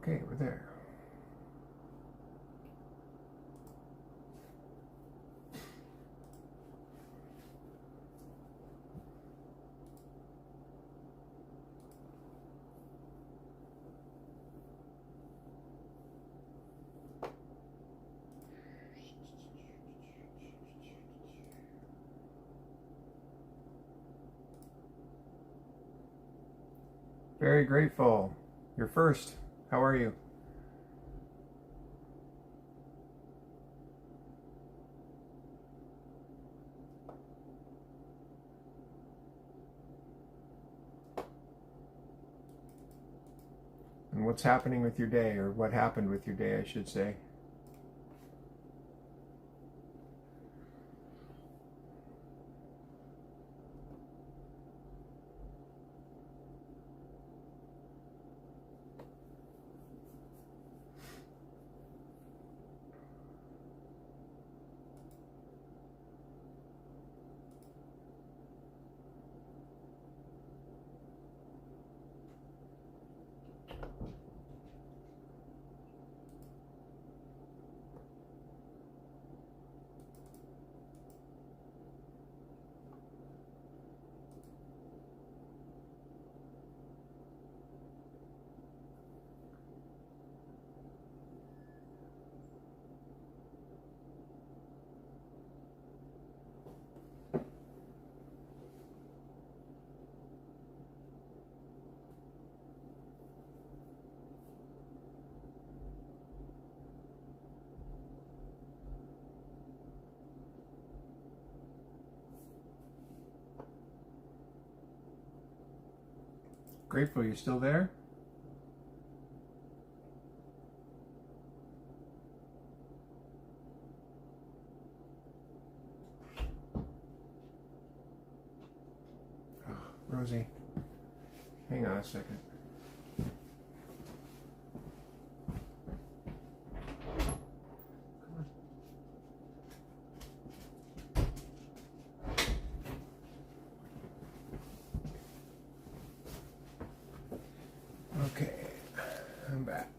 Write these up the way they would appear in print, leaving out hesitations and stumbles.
Okay, we're there. Very grateful. You're first. How are you? And what's happening with your day, or what happened with your day, I should say. Grateful you're still there. Oh, Rosie, hang on a second. Okay, I'm back.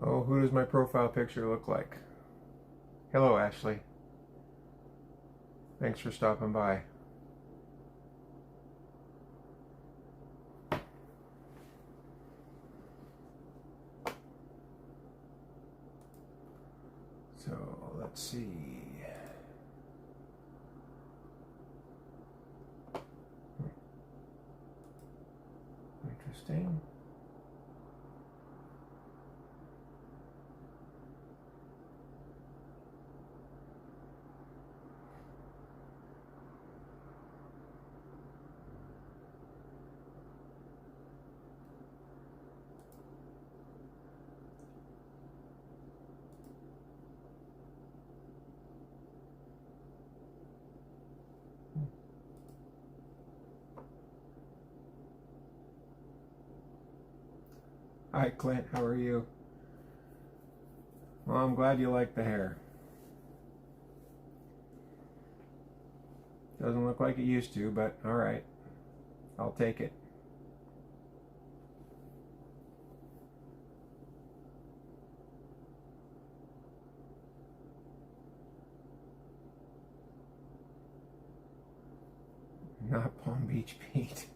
Oh, who does my profile picture look like? Hello, Ashley. Thanks for stopping by. So, let's see. Interesting. Hi, Clint. How are you? Well, I'm glad you like the hair. Doesn't look like it used to, but all right. I'll take it. Not Palm Beach Pete.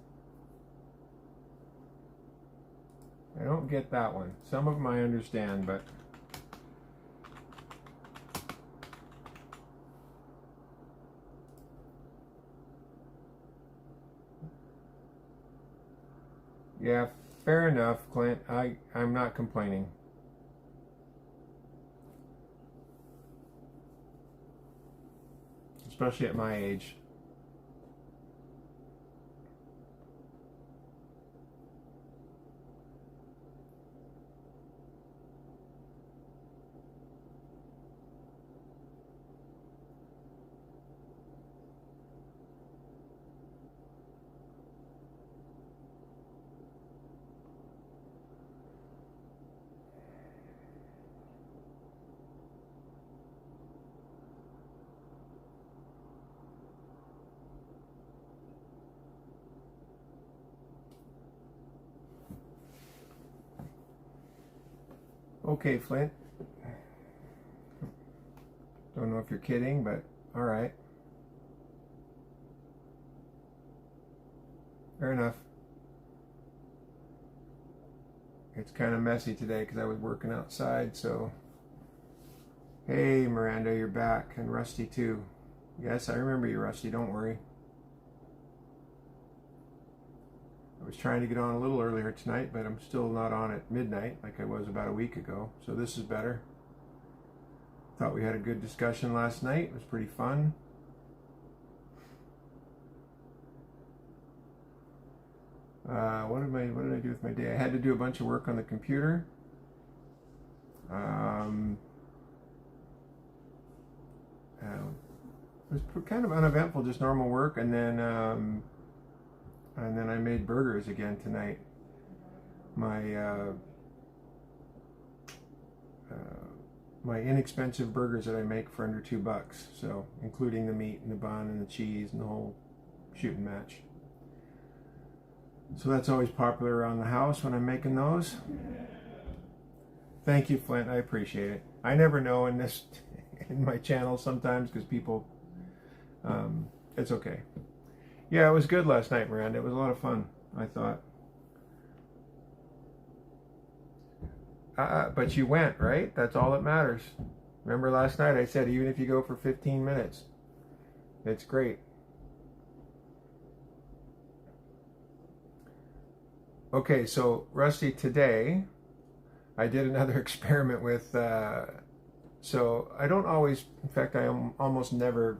I don't get that one. Some of them I understand, but yeah, fair enough, Clint. I'm not complaining. Especially at my age. Okay, Flint. Don't know if you're kidding, but all right. Fair enough. It's kind of messy today because I was working outside, so. Hey, Miranda, you're back, and Rusty too. Yes, I remember you, Rusty, don't worry. I was trying to get on a little earlier tonight, but I'm still not on at midnight like I was about a week ago, so this is better. Thought we had a good discussion last night. It was pretty fun. What did I do with my day? I had to do a bunch of work on the computer. It was kind of uneventful, just normal work, and then I made burgers again tonight. My inexpensive burgers that I make for under $2, so including the meat and the bun and the cheese and the whole shooting match. So that's always popular around the house when I'm making those. Thank you, Flint. I appreciate it. I never know in my channel sometimes because people, it's okay. Yeah, it was good last night, Miranda. It was a lot of fun, I thought. But you went, right? That's all that matters. Remember last night I said even if you go for 15 minutes, it's great. Okay, so Rusty, today I did another experiment with, so I don't always, in fact I almost never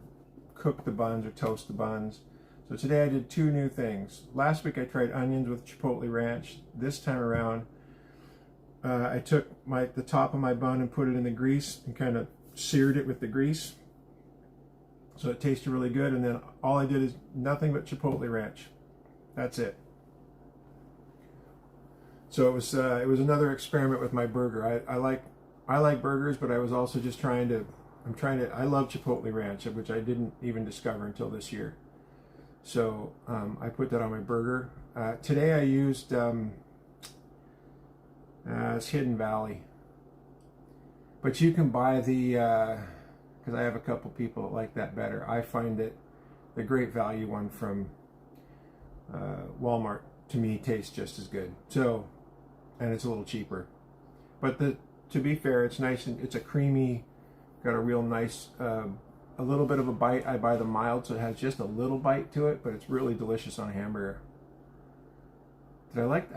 cook the buns or toast the buns. So today I did two new things. Last week I tried onions with Chipotle Ranch. This time around I took the top of my bun and put it in the grease and kind of seared it with the grease. So it tasted really good, and then all I did is nothing but Chipotle Ranch. That's it. So it was another experiment with my burger. I like burgers, but I was also just I love Chipotle Ranch, which I didn't even discover until this year. So I put that on my burger. Today I used it's Hidden Valley, but you can buy the because I have a couple people that like that better. I find that the Great Value one from Walmart to me tastes just as good. So, and it's a little cheaper. But to be fair, it's nice and it's a creamy, got a real nice, a little bit of a bite. I buy the mild, so it has just a little bite to it, but it's really delicious on a hamburger. Did I like?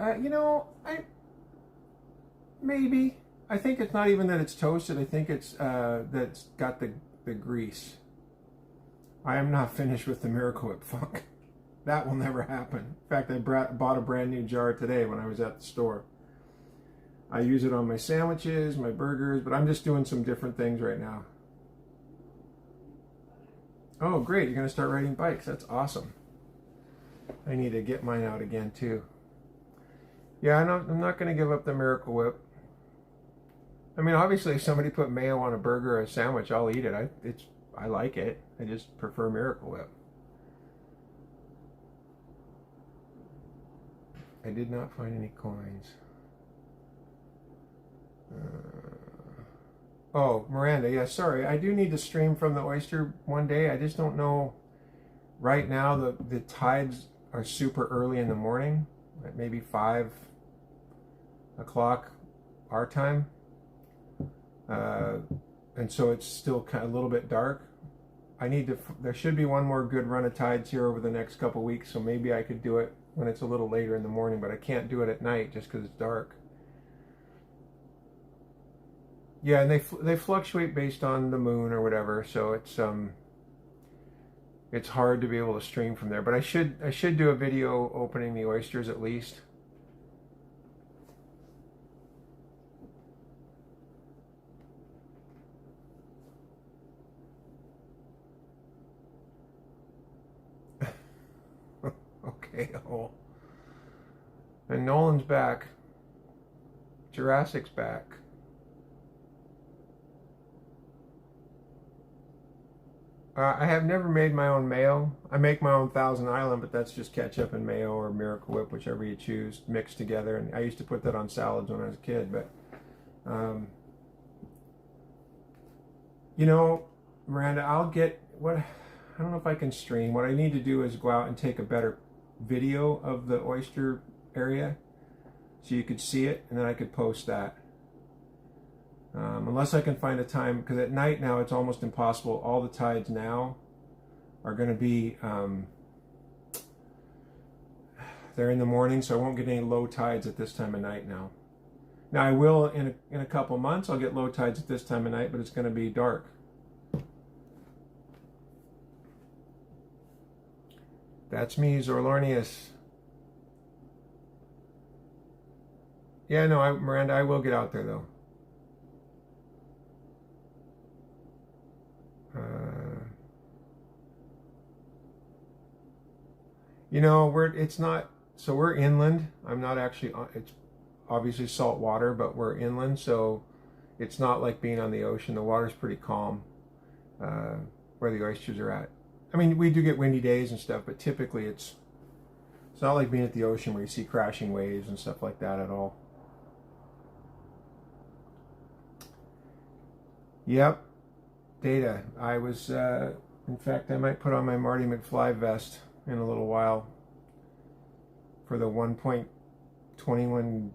Maybe. I think it's not even that it's toasted. I think it's that's got the grease. I am not finished with the Miracle Whip funk. That will never happen. In fact, I bought a brand new jar today when I was at the store. I use it on my sandwiches, my burgers, but I'm just doing some different things right now. Oh, great. You're going to start riding bikes. That's awesome. I need to get mine out again, too. Yeah, I'm not going to give up the Miracle Whip. I mean, obviously, if somebody put mayo on a burger or a sandwich, I'll eat it. I like it. I just prefer Miracle Whip. I did not find any coins. Oh, Miranda, yeah, sorry. I do need to stream from the Oyster one day. I just don't know. Right now, the tides are super early in the morning, at maybe 5 o'clock our time. And so it's still kind of a little bit dark. There should be one more good run of tides here over the next couple weeks, so maybe I could do it when it's a little later in the morning, but I can't do it at night just because it's dark. Yeah, and they fluctuate based on the moon or whatever, so it's hard to be able to stream from there. But I should do a video opening the oysters at least. Okay, oh. And Nolan's back. Jurassic's back. I have never made my own mayo. I make my own Thousand Island, but that's just ketchup and mayo or Miracle Whip, whichever you choose, mixed together. And I used to put that on salads when I was a kid, but Um, you know, Miranda, I'll get what I don't know if I can stream. What I need to do is go out and take a better video of the oyster area so you could see it, and then I could post that. Unless I can find a time, because at night now it's almost impossible. All the tides now are going to be, they're in the morning, so I won't get any low tides at this time of night now. Now I will in a couple months. I'll get low tides at this time of night, but it's going to be dark. That's me, Zorlornius. Yeah, no, Miranda, I will get out there though. You know, it's not, so we're inland. I'm not actually, it's obviously salt water, but we're inland, so it's not like being on the ocean. The water's pretty calm where the oysters are at. I mean, we do get windy days and stuff, but typically it's not like being at the ocean where you see crashing waves and stuff like that at all. Yep, data. I was, in fact, I might put on my Marty McFly vest in a little while for the 1.21,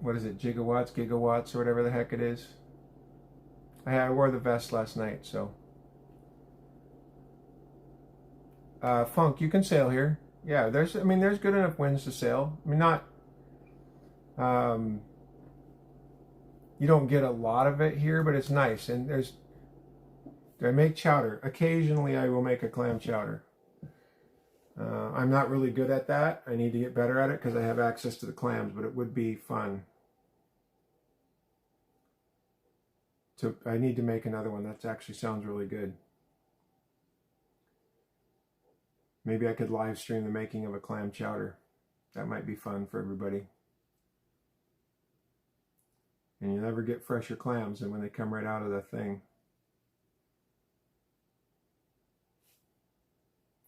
what is it, gigawatts, or whatever the heck it is. I wore the vest last night, so. Funk, you can sail here. Yeah, there's good enough winds to sail. I mean, not, you don't get a lot of it here, but it's nice. And do I make chowder? Occasionally I will make a clam chowder. I'm not really good at that. I need to get better at it because I have access to the clams, but it would be fun. I need to make another one. That actually sounds really good. Maybe I could live stream the making of a clam chowder. That might be fun for everybody. And you never get fresher clams than when they come right out of the thing.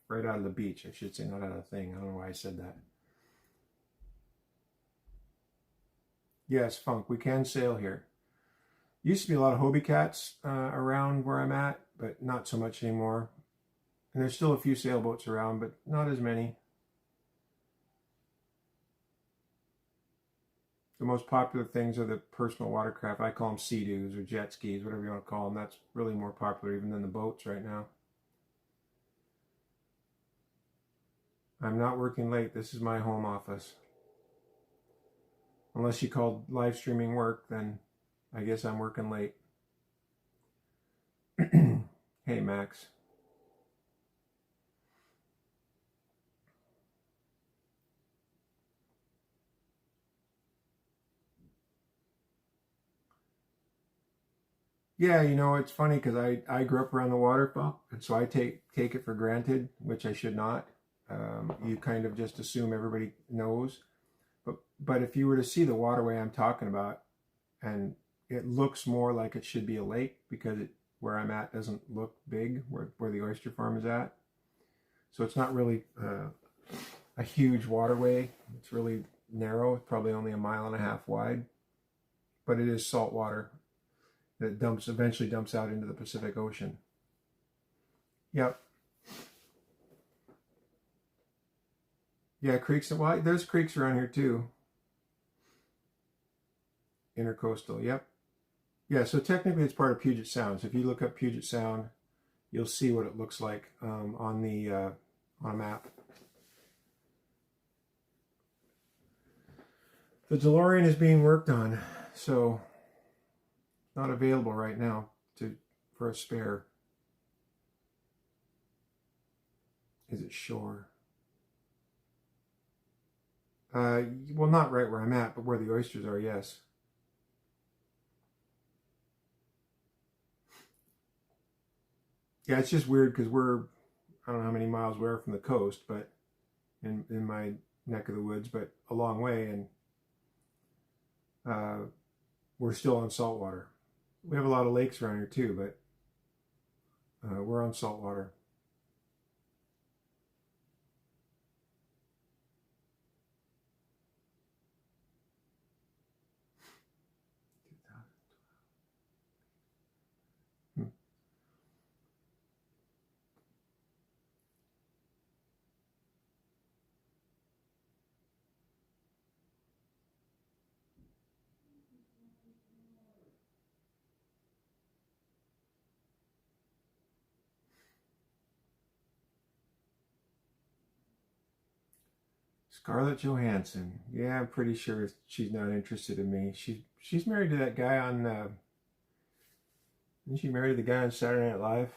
Right out of the beach, I should say, not out of the thing. I don't know why I said that. Yes, Funk, we can sail here. Used to be a lot of Hobie cats around where I'm at, but not so much anymore. And there's still a few sailboats around, but not as many. The most popular things are the personal watercraft. I call them Sea-Doos or jet skis, whatever you want to call them. That's really more popular even than the boats right now. I'm not working late. This is my home office. Unless you called live streaming work, then I guess I'm working late. Hey, Max. Yeah, you know, it's funny because I grew up around the waterfall, and so I take it for granted, which I should not. You kind of just assume everybody knows. But if you were to see the waterway I'm talking about, and it looks more like it should be a lake because where I'm at doesn't look big, where the oyster farm is at. So it's not really a huge waterway. It's really narrow, probably only 1.5 miles wide, but it is salt water that eventually dumps out into the Pacific Ocean. Yep. Yeah, creeks. Well, there's creeks around here too. Intercoastal. Yep. Yeah, so technically it's part of Puget Sound. So if you look up Puget Sound, you'll see what it looks like on a map. The DeLorean is being worked on, so not available right now for a spare. Is it shore? Well, not right where I'm at, but where the oysters are, yes. Yeah, it's just weird because I don't know how many miles we are from the coast, but in my neck of the woods, but a long way, and we're still on saltwater. We have a lot of lakes around here too, but we're on saltwater. Scarlett Johansson. Yeah, I'm pretty sure she's not interested in me. She's married to that guy on. Isn't she married to the guy on Saturday Night Live?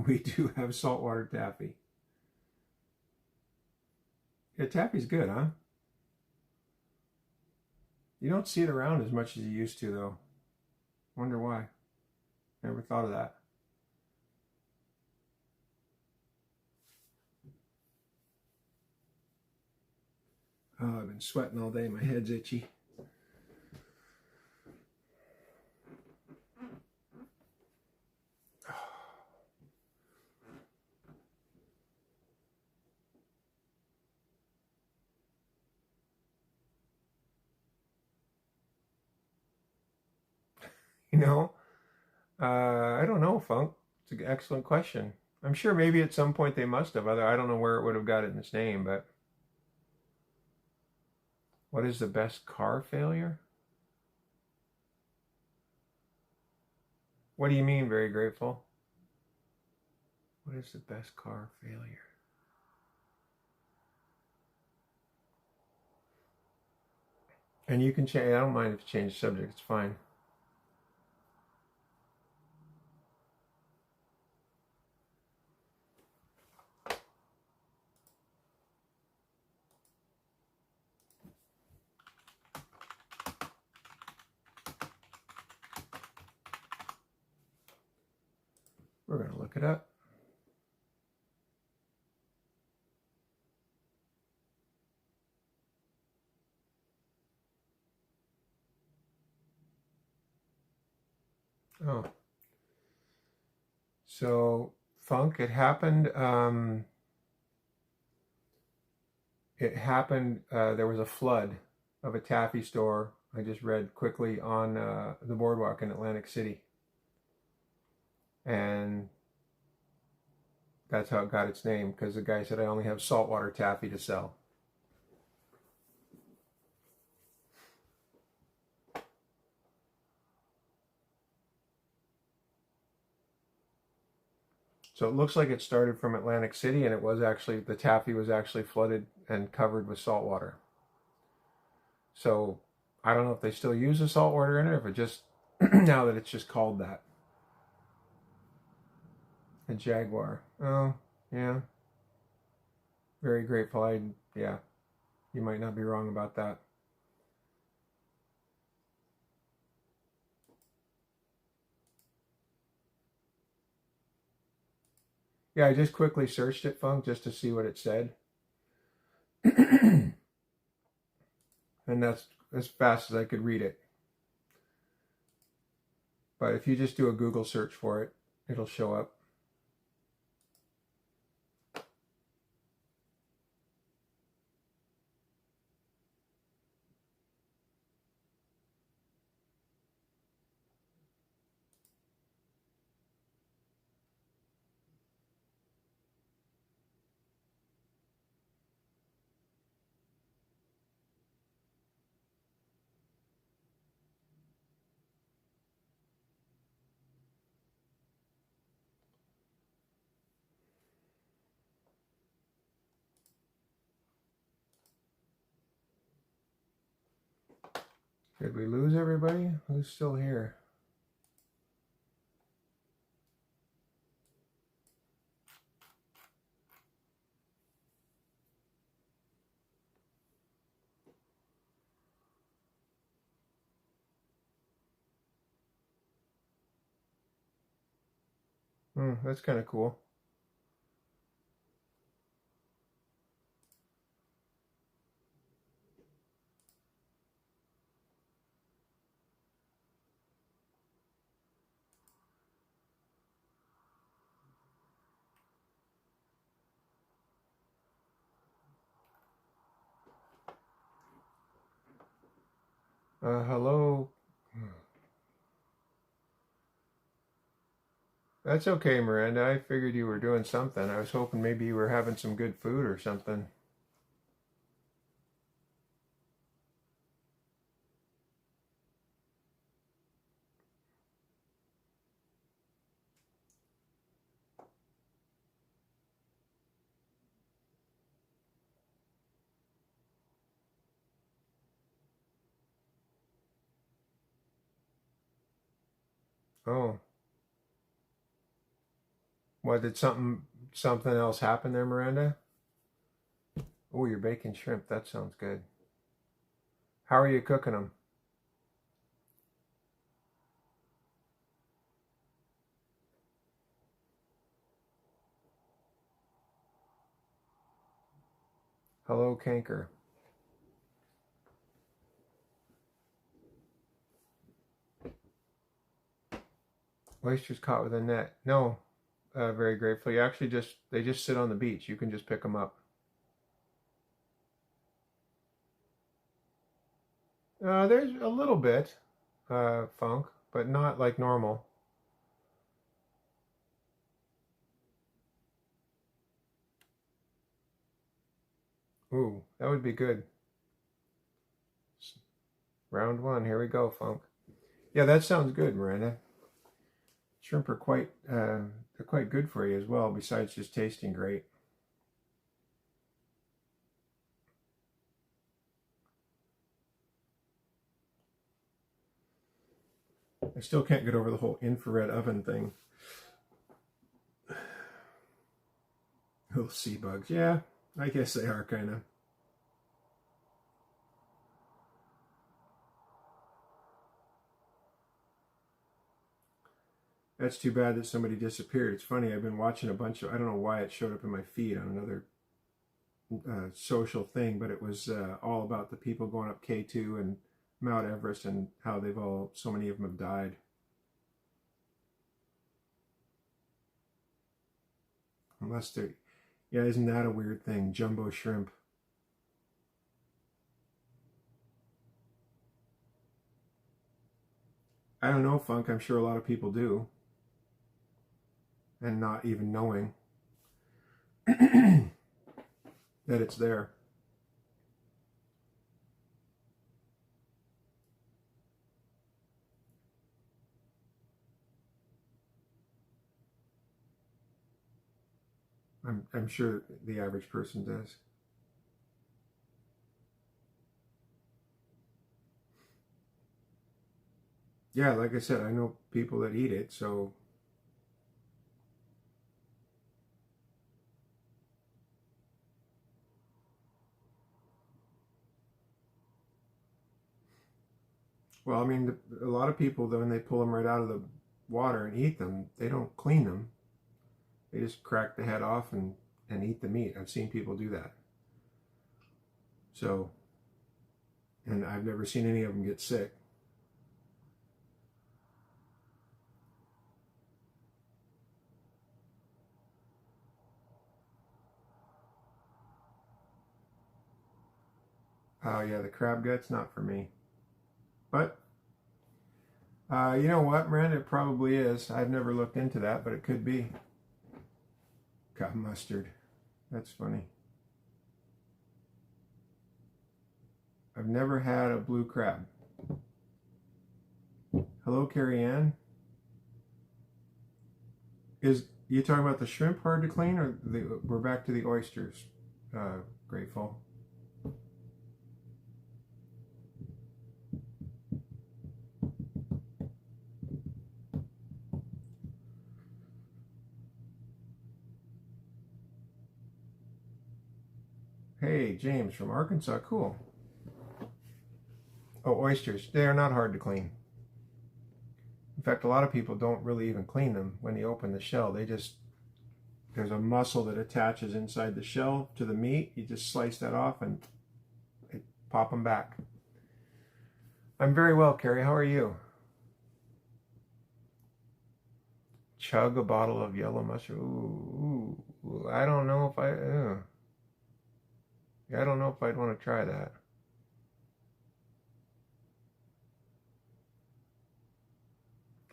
We do have saltwater taffy. Yeah, taffy's good, huh? You don't see it around as much as you used to, though. Wonder why. Never thought of that. Oh, I've been sweating all day. My head's itchy. You know, I don't know, Funk. It's an excellent question. I'm sure maybe at some point they must have. I don't know where it would have got its name, but what is the best car failure? What do you mean, very grateful? What is the best car failure? And you can change. I don't mind if you change the subject. It's fine. We're going to look it up. Oh. So, Funk, it happened. There was a flood of a taffy store. I just read quickly on the boardwalk in Atlantic City. And that's how it got its name, because the guy said, I only have saltwater taffy to sell. So it looks like it started from Atlantic City, and the taffy was actually flooded and covered with salt water. So I don't know if they still use the salt water in it, or if it just, now that it's just called that. A Jaguar. Oh, yeah. Very grateful. Yeah, you might not be wrong about that. Yeah, I just quickly searched it, Funk, just to see what it said. And that's as fast as I could read it. But if you just do a Google search for it, it'll show up. Did we lose everybody? Who's still here? That's kind of cool. Hello. That's okay, Miranda. I figured you were doing something. I was hoping maybe you were having some good food or something. Oh, what did something else happen there, Miranda? Oh, you're baking shrimp. That sounds good. How are you cooking them? Hello, Canker. Oysters caught with a net. No, very grateful. You actually they just sit on the beach. You can just pick them up. There's a little bit funk, but not like normal. Ooh, that would be good. Round one. Here we go, funk. Yeah, that sounds good, Miranda. Shrimp are they're quite good for you as well. Besides just tasting great. I still can't get over the whole infrared oven thing. Little sea bugs. Yeah, I guess they are kind of. That's too bad that somebody disappeared. It's funny, I've been watching a bunch of, I don't know why it showed up in my feed on another social thing, but it was all about the people going up K2 and Mount Everest and how so many of them have died. Unless they're, yeah, isn't that a weird thing? Jumbo shrimp. I don't know, Funk. I'm sure a lot of people do. And not even knowing that it's there. I'm sure the average person does. Yeah, like I said, I know people that eat it, so well, I mean, a lot of people, though, when they pull them right out of the water and eat them, they don't clean them. They just crack the head off and eat the meat. I've seen people do that. So, and I've never seen any of them get sick. Oh, yeah, the crab gut's not for me. But, you know what, Miranda? It probably is. I've never looked into that, but it could be. Got mustard. That's funny. I've never had a blue crab. Hello, Carrie Ann. Is you talking about the shrimp hard to clean, or we're back to the oysters? Grateful. Hey, James from Arkansas. Cool. Oh, oysters. They are not hard to clean. In fact, a lot of people don't really even clean them when you open the shell. There's a muscle that attaches inside the shell to the meat. You just slice that off and pop them back. I'm very well, Carrie. How are you? Chug a bottle of yellow mustard. Ooh, I don't know if I don't know if I'd want to try that.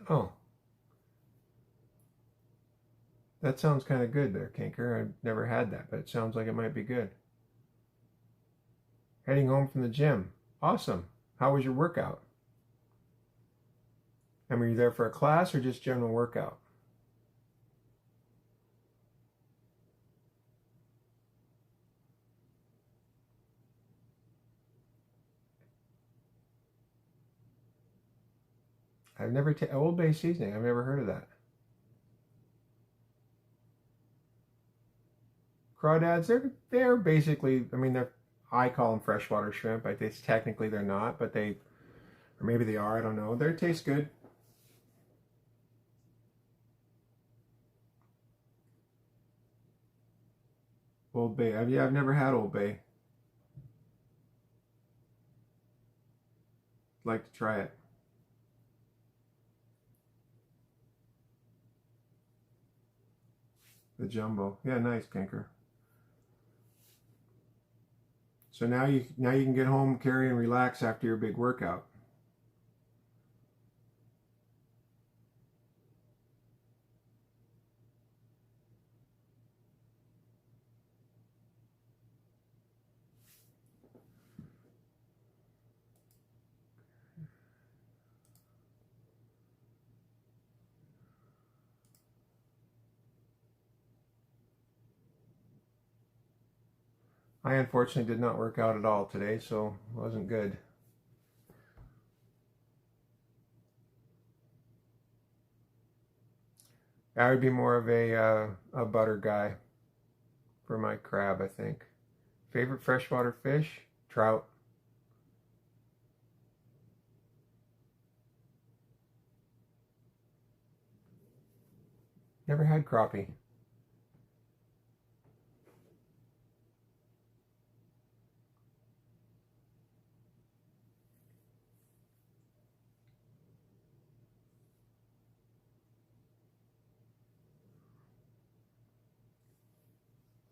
Oh, that sounds kind of good there, Kinker. I've never had that, but it sounds like it might be good. Heading home from the gym. Awesome. How was your workout? And were you there for a class or just general workout? I've never Old Bay seasoning. I've never heard of that. Crawdads, they're basically, I mean, I call them freshwater shrimp. I guess technically they're not, but they, or maybe they are. I don't know. They taste good. Old Bay. I've never had Old Bay. Like to try it. The jumbo. Yeah, nice, Kanker. So now you can get home, carry, and relax after your big workout. I unfortunately did not work out at all today, so it wasn't good. I would be more of a butter guy for my crab, I think. Favorite freshwater fish? Trout. Never had crappie.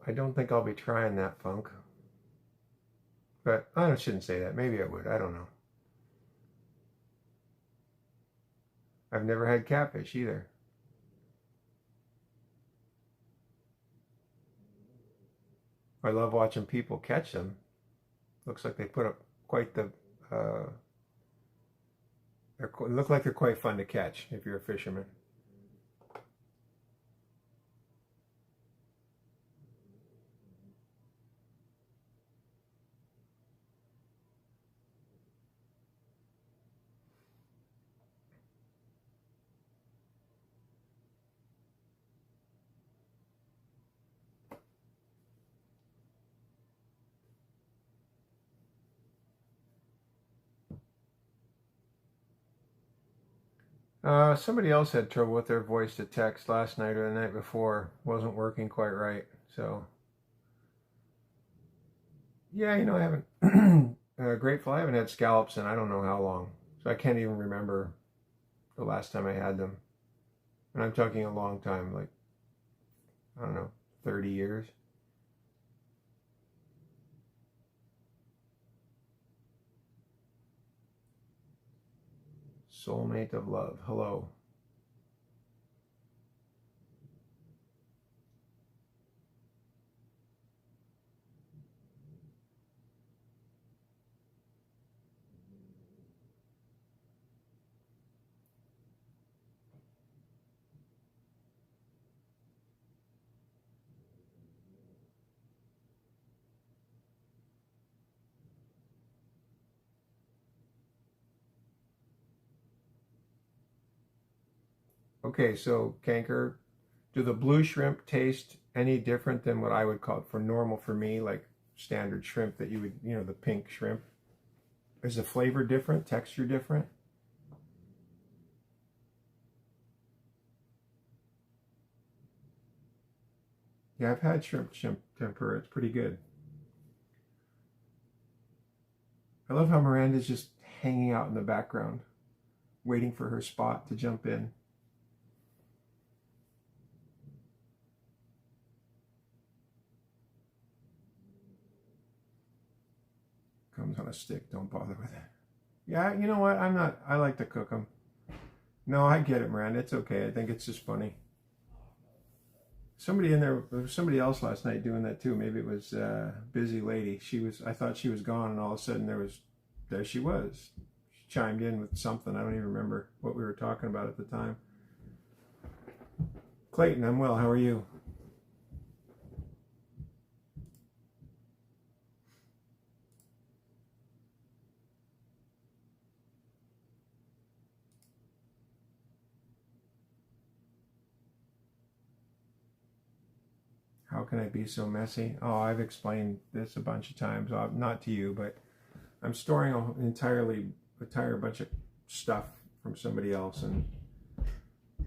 I don't think I'll be trying that, Funk. But I shouldn't say that. Maybe I would. I don't know. I've never had catfish either. I love watching people catch them. Looks like they put up quite the. They look like they're quite fun to catch if you're a fisherman. Somebody else had trouble with their voice to text last night or the night before. Wasn't working quite right. So, yeah, I haven't, grateful I haven't had scallops in I don't know how long. So I can't even remember the last time I had them. And I'm talking a long time, like, I don't know, 30 years. Soulmate of love. Hello. Okay, so Kanker, do the blue shrimp taste any different than what I would call it for normal for me, like standard shrimp that you would, the pink shrimp? Is the flavor different, texture different? Yeah, I've had shrimp tempura. It's pretty good. I love how Miranda's just hanging out in the background, waiting for her spot to jump in. Comes on a stick. Don't bother with it. Yeah, you know what? I like to cook them. No, I get it, Miranda. It's okay. I think it's just funny. Somebody in there was somebody else last night doing that too. Maybe it was a busy lady. I thought she was gone, and all of a sudden there she was. She chimed in with something. I don't even remember what we were talking about at the time. Clayton, I'm well. How are you? How can I be so messy? Oh, I've explained this a bunch of times. Not to you, but I'm storing an entire bunch of stuff from somebody else, and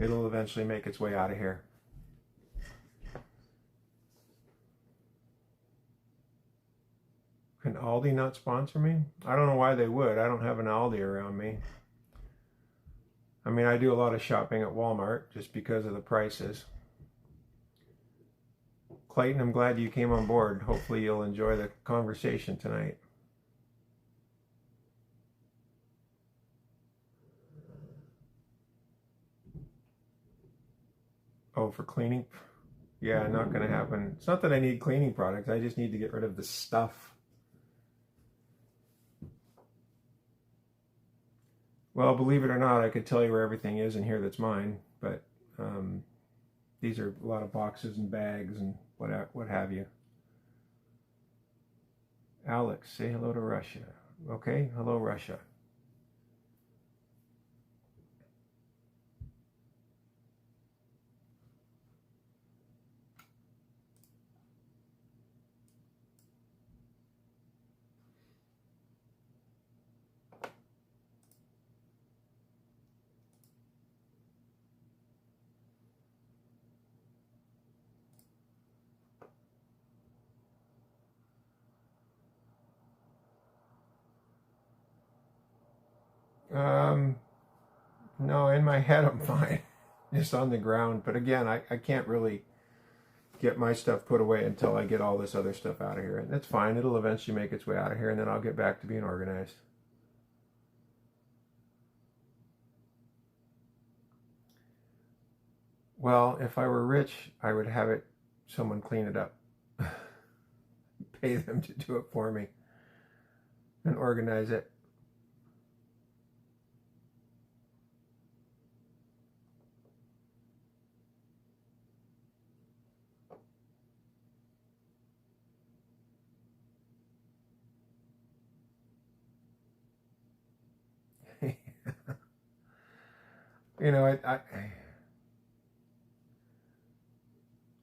it'll eventually make its way out of here. Can Aldi not sponsor me? I don't know why they would. I don't have an Aldi around me. I mean, I do a lot of shopping at Walmart just because of the prices. Clayton, I'm glad you came on board. Hopefully you'll enjoy the conversation tonight. Oh, for cleaning? Yeah, not going to happen. It's not that I need cleaning products. I just need to get rid of the stuff. Well, believe it or not, I could tell you where everything is in here that's mine, but these are a lot of boxes and bags and what have you. Alex, say hello to Russia. Okay, hello, Russia. No, in my head I'm fine. Just on the ground. But again, I can't really get my stuff put away until I get all this other stuff out of here. And that's fine. It'll eventually make its way out of here, and then I'll get back to being organized. Well, if I were rich, I would have someone clean it up. Pay them to do it for me and organize it. You know,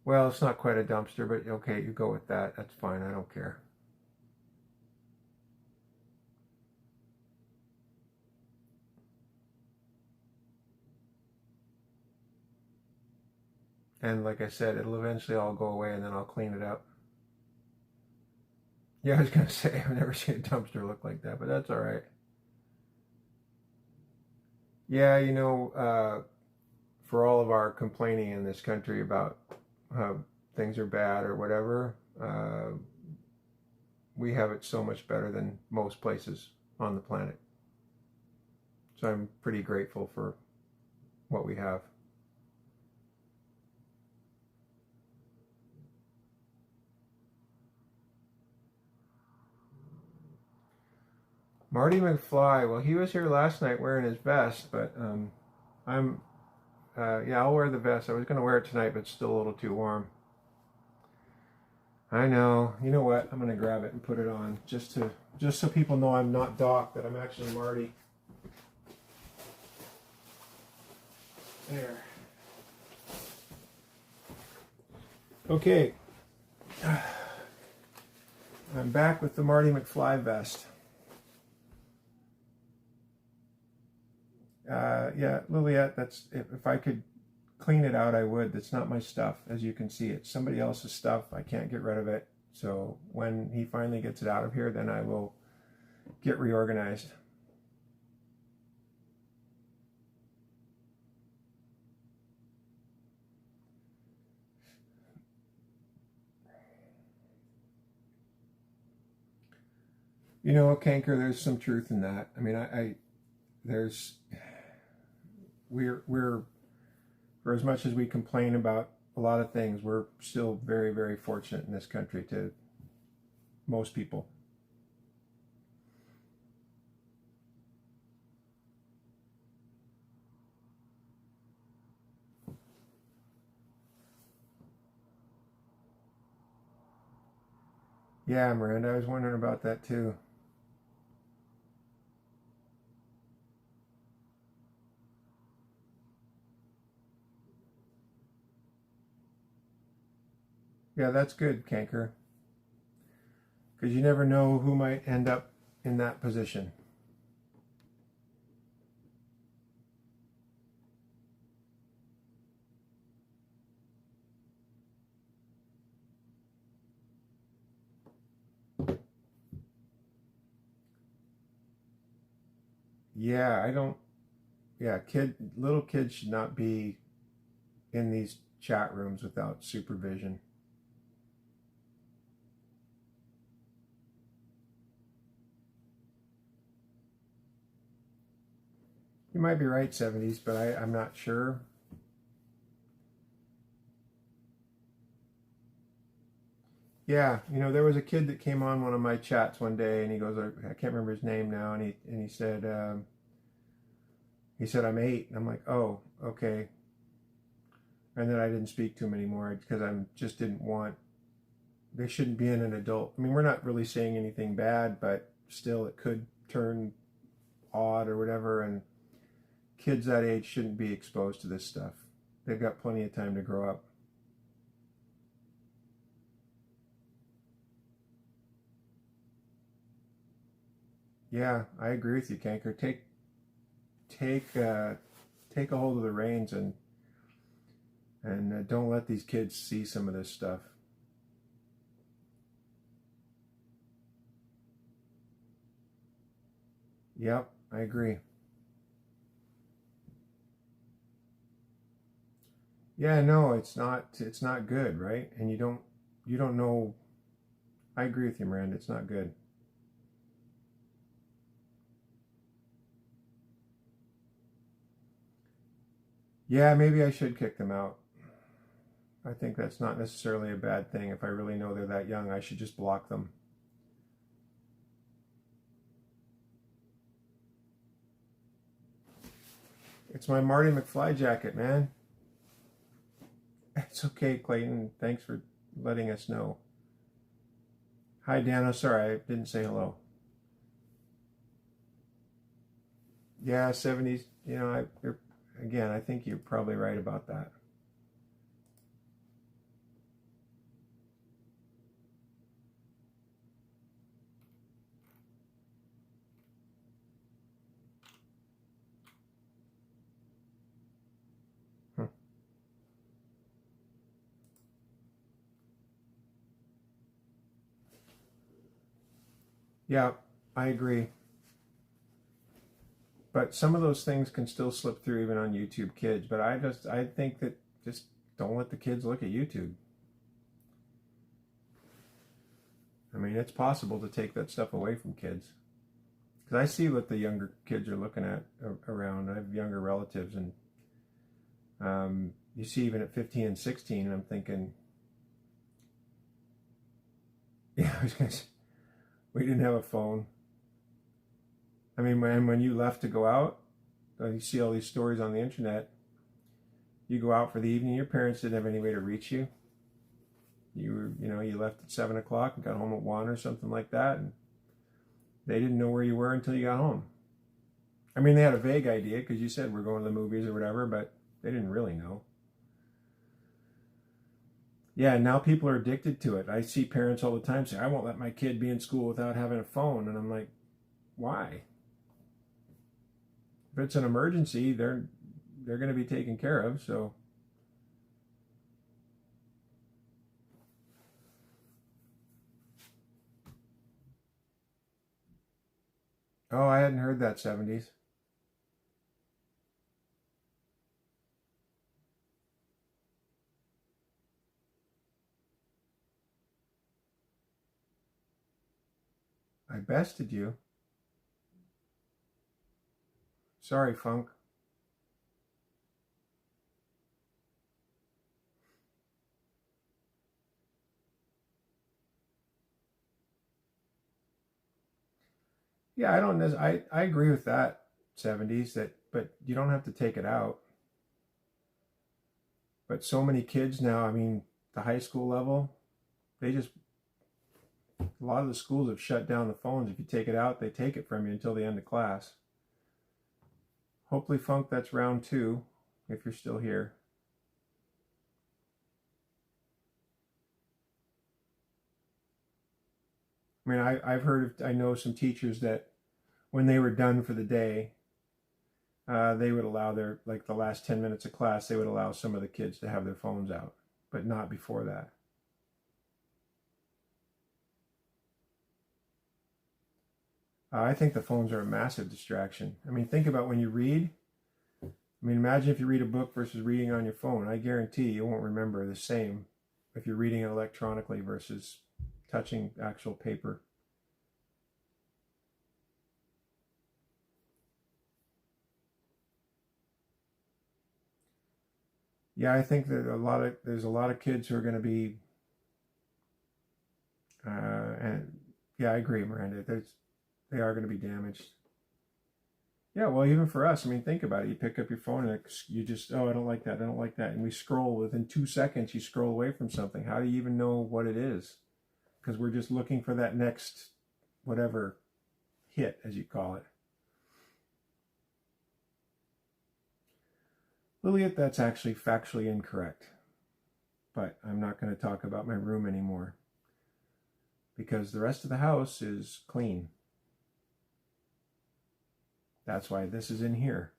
well, it's not quite a dumpster, but okay, you go with that. That's fine. I don't care. And like I said, it'll eventually all go away, and then I'll clean it up. Yeah, I was going to say, I've never seen a dumpster look like that, but that's all right. Yeah, for all of our complaining in this country about how things are bad or whatever, we have it so much better than most places on the planet. So I'm pretty grateful for what we have. Marty McFly, well, he was here last night wearing his vest, but yeah, I'll wear the vest. I was going to wear it tonight, but it's still a little too warm. I know. You know what? I'm going to grab it and put it on just so people know I'm not Doc, that I'm actually Marty. There. Okay. I'm back with the Marty McFly vest. Yeah, Liliette, that's if I could clean it out, I would. That's not my stuff, as you can see. It's somebody else's stuff. I can't get rid of it. So when he finally gets it out of here, then I will get reorganized. You know, Canker, there's some truth in that. I mean, we're for as much as we complain about a lot of things, we're still very, very fortunate in this country to most people. Yeah, Miranda, I was wondering about that too. Yeah, that's good, Canker. Because you never know who might end up in that position. Yeah, I don't. Yeah, little kids should not be in these chat rooms without supervision. You might be right, 70s, but I'm not sure. Yeah, there was a kid that came on one of my chats one day, and he goes, I can't remember his name now, and he said I'm 8, and I'm like, oh, okay, and then I didn't speak to him anymore because I just didn't want. They shouldn't be in an adult. I mean, we're not really saying anything bad, but still, it could turn odd or whatever, and kids that age shouldn't be exposed to this stuff. They've got plenty of time to grow up. Yeah, I agree with you, Canker. Take take a hold of the reins and don't let these kids see some of this stuff. Yep, I agree. Yeah, no, it's not good, right? And you don't know. I agree with you, Miranda. It's not good. Yeah, maybe I should kick them out. I think that's not necessarily a bad thing. If I really know they're that young, I should just block them. It's my Marty McFly jacket, man. It's okay, Clayton. Thanks for letting us know. Hi, Dano. Sorry, I didn't say hello. Yeah, 70s. Again, I think you're probably right about that. Hmm. Yeah, I agree. But some of those things can still slip through even on YouTube Kids. But I think that just don't let the kids look at YouTube. I mean, it's possible to take that stuff away from kids. Because I see what the younger kids are looking at around. I have younger relatives, and you see even at 15 and 16, and I'm thinking, yeah, we didn't have a phone. I mean, when you left to go out, you see all these stories on the internet. You go out for the evening, your parents didn't have any way to reach you. You left at 7 o'clock and got home at 1 or something like that, and they didn't know where you were until you got home. I mean, they had a vague idea because you said we're going to the movies or whatever, but they didn't really know. Yeah, now people are addicted to it. I see parents all the time say, I won't let my kid be in school without having a phone. And I'm like, why? If it's an emergency, they're going to be taken care of. So, oh, I hadn't heard that 70s. I bested you. Sorry, Funk. Yeah, I don't. I agree with that 70s. But you don't have to take it out. But so many kids now. I mean, the high school level, they just a lot of the schools have shut down the phones. If you take it out, they take it from you until the end of class. Hopefully, Funk, that's round two. If you're still here. I mean, I know some teachers that when they were done for the day, they would allow like the last 10 minutes of class, they would allow some of the kids to have their phones out, but not before that. I think the phones are a massive distraction. I mean, think about when you read. I mean, imagine if you read a book versus reading on your phone. I guarantee you won't remember the same if you're reading it electronically versus touching actual paper. Yeah, I think that there's a lot of kids who are going to be, and yeah, I agree, Miranda. They are going to be damaged. Yeah, well, even for us, I mean, think about it. You pick up your phone and you just, oh, I don't like that. I don't like that. And we scroll within 2 seconds, you scroll away from something. How do you even know what it is? Because we're just looking for that next, whatever hit, as you call it. Lilliet, that's actually factually incorrect. But I'm not going to talk about my room anymore because the rest of the house is clean. That's why this is in here.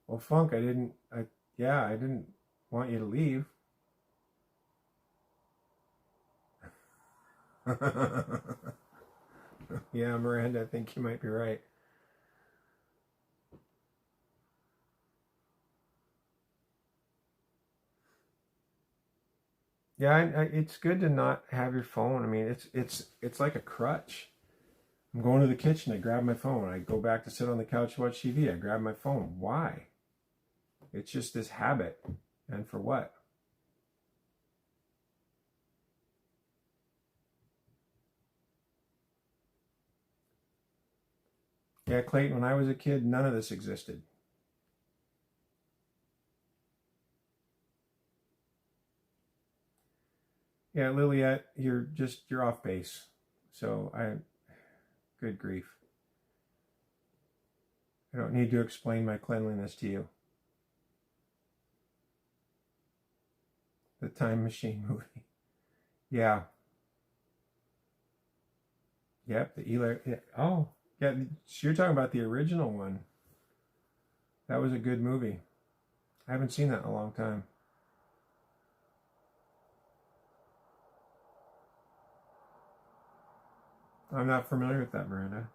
Well, Funk, I didn't want you to leave. Yeah, Miranda, I think you might be right. Yeah, it's good to not have your phone. I mean, it's like a crutch. I'm going to the kitchen. I grab my phone. I go back to sit on the couch and watch TV. I grab my phone. Why? It's just this habit. And for what? Yeah, Clayton, when I was a kid, none of this existed. Yeah, Liliet, you're off base. So good grief. I don't need to explain my cleanliness to you. The Time Machine movie. Yeah. Yep. The Eli. Yeah. Oh, yeah. So you're talking about the original one. That was a good movie. I haven't seen that in a long time. I'm not familiar with that, Miranda.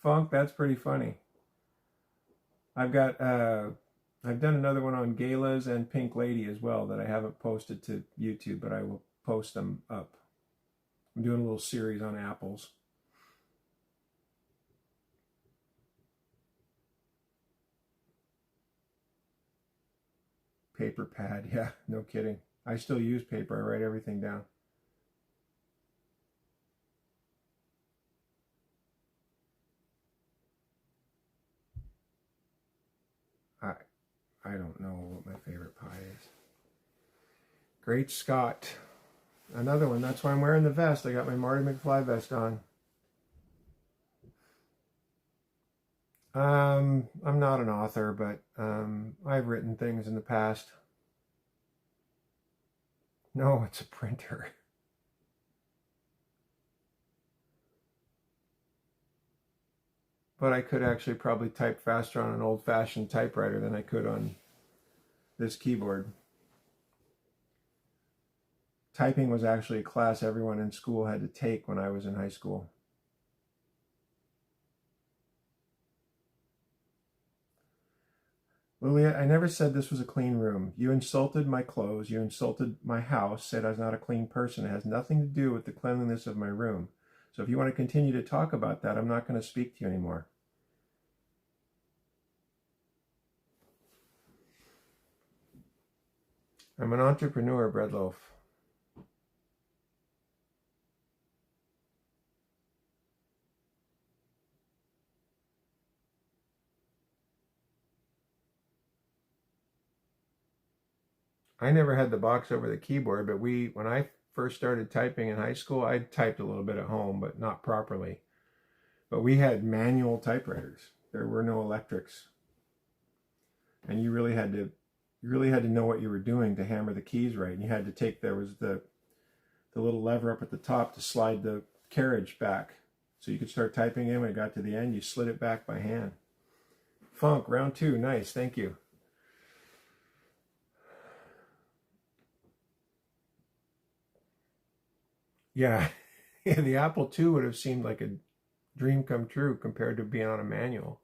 Funk, that's pretty funny. I've got I've done another one on galas and Pink Lady as well that I haven't posted to YouTube, but I will post them up. I'm doing a little series on apples. Paper pad, yeah, no kidding. I still use paper. I write everything down. I I don't know what my favorite pie is. Great Scott. Another one. That's why I'm wearing the vest. I got my Marty McFly vest on. I'm not an author, but I've written things in the past. No, it's a printer. But I could actually probably type faster on an old-fashioned typewriter than I could on this keyboard. Typing was actually a class everyone in school had to take when I was in high school. Lilia, I never said this was a clean room. You insulted my clothes. You insulted my house, said I was not a clean person. It has nothing to do with the cleanliness of my room. So if you want to continue to talk about that, I'm not going to speak to you anymore. I'm an entrepreneur, Breadloaf. I never had the box over the keyboard, but when I first started typing in high school, I typed a little bit at home, but not properly. But we had manual typewriters. There were no electrics. And you really had to know what you were doing to hammer the keys right. And you had to there was the little lever up at the top to slide the carriage back. So you could start typing in. When it got to the end, you slid it back by hand. Funk, round 2. Nice, thank you. Yeah, yeah, the Apple II would have seemed like a dream come true compared to being on a manual.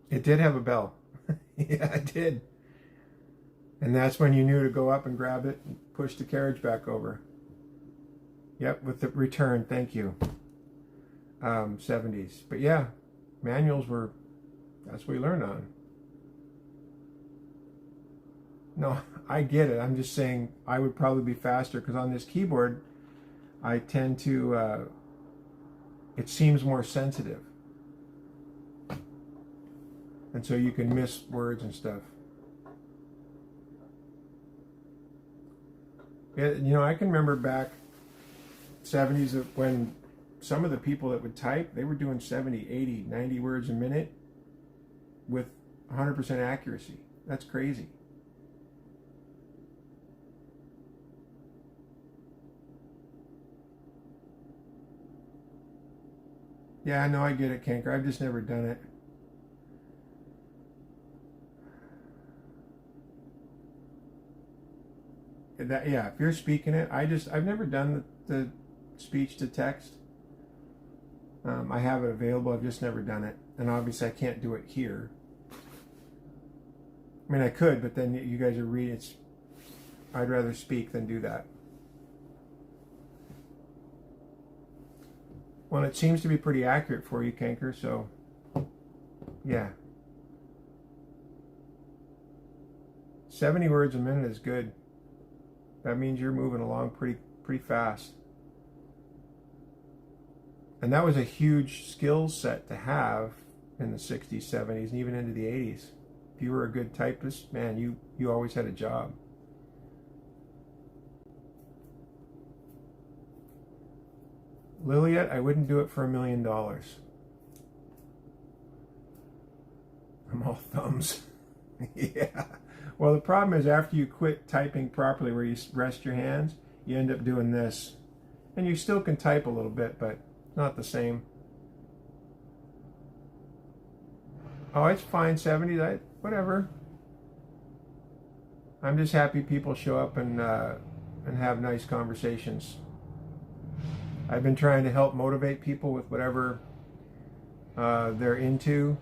It did have a bell. Yeah, it did. And that's when you knew to go up and grab it and push the carriage back over. Yep, with the return, thank you. 70s. But yeah, manuals that's what we learned on. No, I get it. I'm just saying I would probably be faster because on this keyboard, I tend to, it seems more sensitive. And so you can miss words and stuff. I can remember back 70s when some of the people that would type, they were doing 70, 80, 90 words a minute with 100% accuracy. That's crazy. Yeah, I know, I get it, Kanker. I've just never done it. Yeah, if you're speaking it, I've never done the speech to text. I have it available. I've just never done it, and obviously I can't do it here. I mean, I could, but then you guys are reading. I'd rather speak than do that. Well, it seems to be pretty accurate for you, Kanker. So, yeah, 70 words a minute is good. That means you're moving along pretty fast. And that was a huge skill set to have in the 60s, 70s, and even into the 80s. If you were a good typist, man, you always had a job. Liliet, I wouldn't do it for $1 million. I'm all thumbs. Yeah. Well, the problem is after you quit typing properly where you rest your hands, you end up doing this. And you still can type a little bit, but not the same. Oh, it's fine, 70, whatever. I'm just happy people show up and have nice conversations. I've been trying to help motivate people with whatever they're into.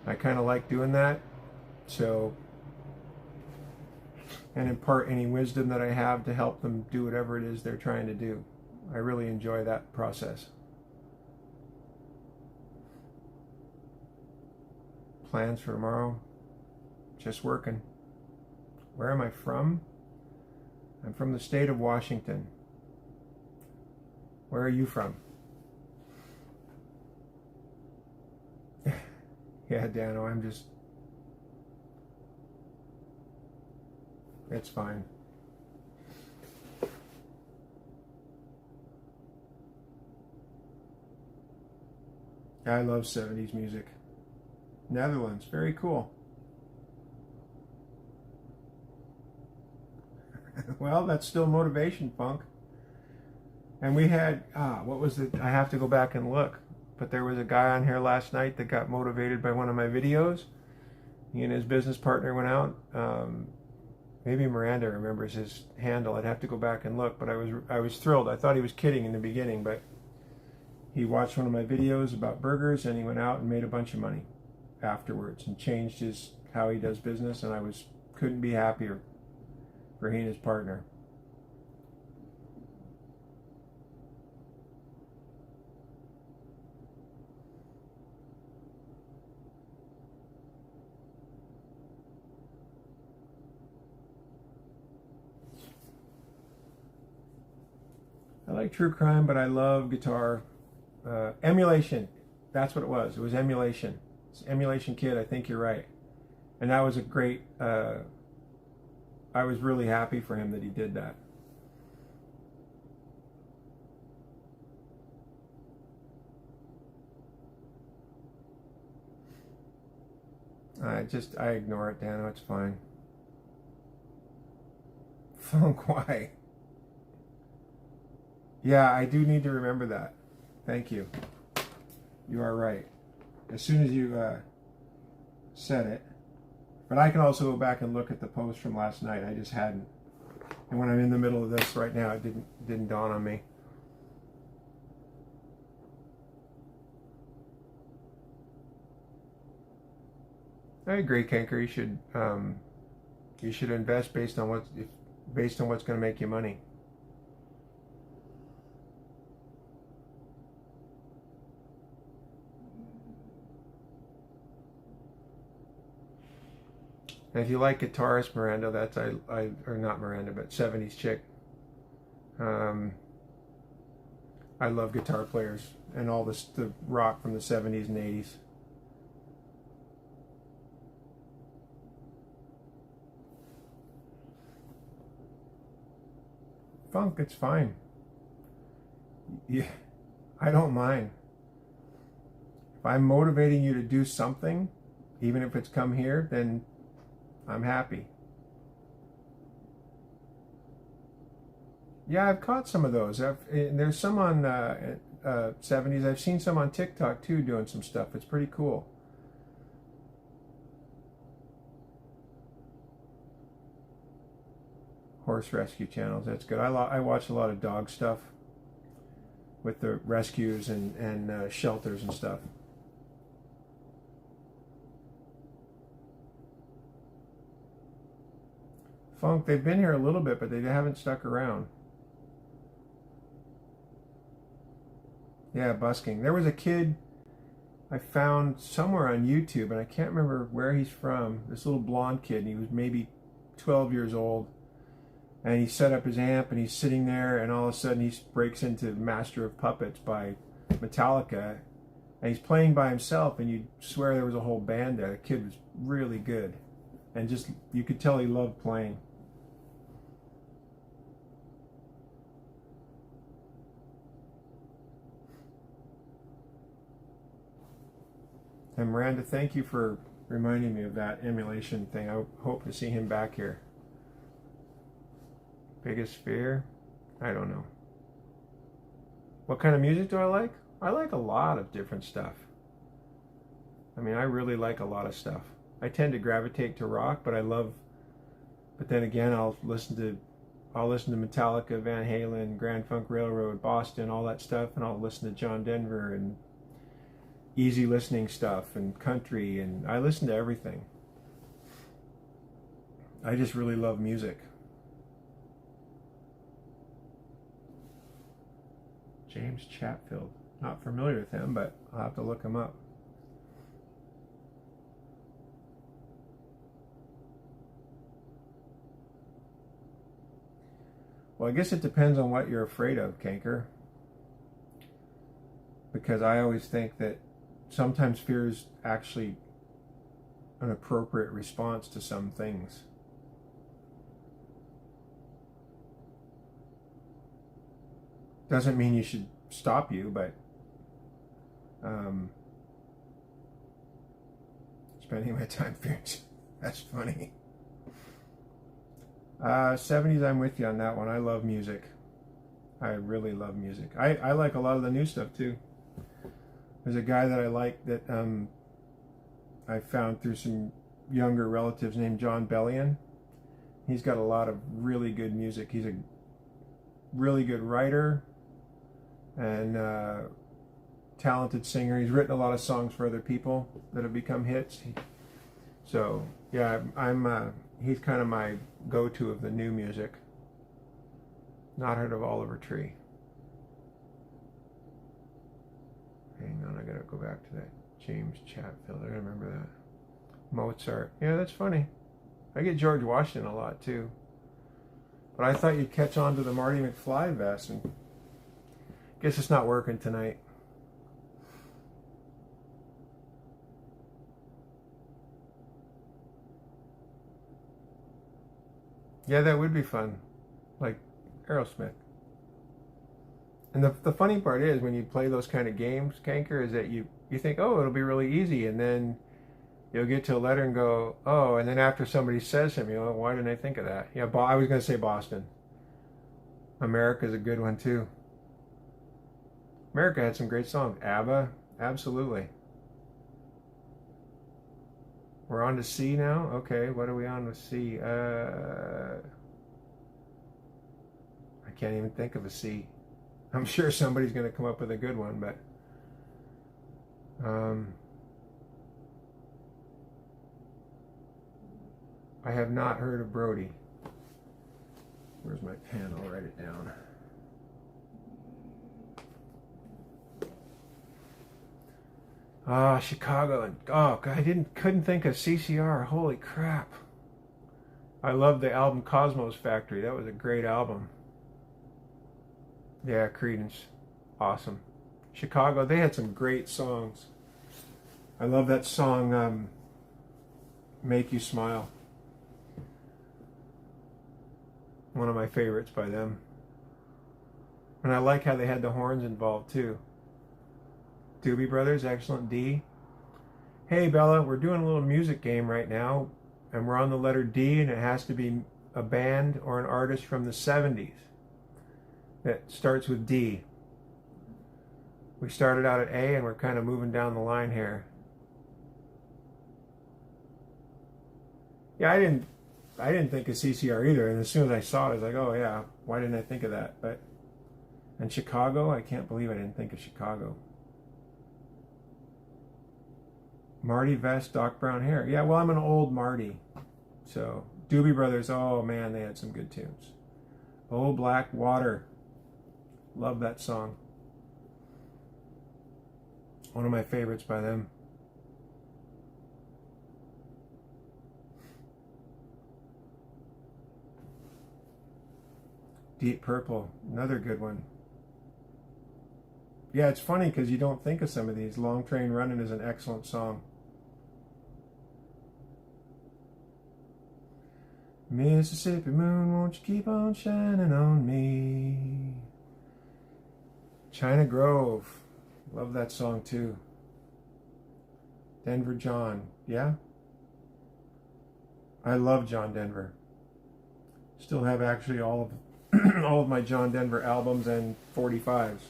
I kind of like doing that. So, and impart any wisdom that I have to help them do whatever it is they're trying to do. I really enjoy that process. Plans for tomorrow? Just working. Where am I from? I'm from the state of Washington. Where are you from? Yeah, Dano, it's fine. I love 70s music. Netherlands, very cool. Well, that's still motivation, Funk. And we had, what was it? I have to go back and look. But there was a guy on here last night that got motivated by one of my videos. He and his business partner went out. Maybe Miranda remembers his handle. I'd have to go back and look, but I was thrilled. I thought he was kidding in the beginning, but he watched one of my videos about burgers and he went out and made a bunch of money afterwards and changed how he does business, and I couldn't be happier for he and his partner. I like true crime, but I love guitar. Emulation. That's what it was. It was emulation. Emulation Kid, I think you're right. And that was a great, I was really happy for him that he did that. I ignore it, Dano, it's fine. Funk, why? Yeah, I do need to remember that. Thank you. You are right. As soon as you said it. But I can also go back and look at the post from last night. I just hadn't. And when I'm in the middle of this right now, it didn't dawn on me. I agree, Kanker. You should invest based on what's going to make you money. And if you like guitarist Miranda, that's or not Miranda, but 70s chick. I love guitar players and all the rock from the 70s and 80s. Funk, it's fine. Yeah, I don't mind. If I'm motivating you to do something, even if it's come here, then I'm happy. Yeah, I've caught some of those. There's some on 70s. I've seen some on TikTok too doing some stuff. It's pretty cool. Horse rescue channels, that's good. I watch a lot of dog stuff with the rescues and shelters and stuff. Funk, they've been here a little bit, but they haven't stuck around. Yeah, busking. There was a kid I found somewhere on YouTube, and I can't remember where he's from. This little blonde kid, and he was maybe 12 years old. And he set up his amp, and he's sitting there, and all of a sudden he breaks into Master of Puppets by Metallica, and he's playing by himself, and you'd swear there was a whole band there. The kid was really good, and just, you could tell he loved playing. And Miranda, thank you for reminding me of that emulation thing. I hope to see him back here. Biggest fear? I don't know. What kind of music do I like? I like a lot of different stuff. I mean, I really like a lot of stuff. I tend to gravitate to rock, but then again, I'll listen to Metallica, Van Halen, Grand Funk Railroad, Boston, all that stuff, and I'll listen to John Denver and easy listening stuff and country, and I listen to everything. I just really love music. James Chatfield. Not familiar with him, but I'll have to look him up. Well, I guess it depends on what you're afraid of, Kanker. Because I always think that sometimes fear is actually an appropriate response to some things. Doesn't mean you should stop you, but spending my time fearing, that's funny. 70s, I'm with you on that one. I love music. I really love music. I like a lot of the new stuff too. There's a guy that I like that I found through some younger relatives named John Bellion. He's got a lot of really good music. He's a really good writer and talented singer. He's written a lot of songs for other people that have become hits. So yeah, he's kind of my go-to of the new music. Not heard of Oliver Tree. Hang on, I gotta go back to that. James Chatfield, I remember that. Mozart, yeah, that's funny. I get George Washington a lot too. But I thought you'd catch on to the Marty McFly vest, and guess it's not working tonight. Yeah, that would be fun. Like Aerosmith. And the funny part is when you play those kind of games, Kanker, is that you think, oh, it'll be really easy, and then you'll get to a letter and go, oh, and then after somebody says something, you know, why didn't I think of that? Yeah, I was going to say Boston. America's a good one too. America had some great songs. ABBA, absolutely. We're on to C now? Okay, what are we on to C? I can't even think of a C. I'm sure somebody's going to come up with a good one, but I have not heard of Brody. Where's my pen? I'll write it down. Ah, Chicago, and oh, I couldn't think of CCR. Holy crap! I love the album Cosmos Factory. That was a great album. Yeah, Creedence, awesome. Chicago, they had some great songs. I love that song, "Make You Smile." One of my favorites by them. And I like how they had the horns involved too. Doobie Brothers, excellent. D. Hey Bella, we're doing a little music game right now, and we're on the letter D, and it has to be a band or an artist from the 70s that starts with D. We started out at A, and we're kind of moving down the line here. Yeah, I didn't think of CCR either, and as soon as I saw it, I was like, oh yeah, why didn't I think of that? And Chicago, I can't believe I didn't think of Chicago. Marty vest, Doc Brown hair. Yeah, well, I'm an old Marty. So, Doobie Brothers, oh man, they had some good tunes. Oh, Black Water. Love that song. One of my favorites by them. Deep Purple, another good one. Yeah, it's funny because you don't think of some of these. Long Train Running is an excellent song. Mississippi moon, won't you keep on shining on me? China Grove, love that song too. Denver John, yeah? I love John Denver. Still have actually all of my John Denver albums and 45s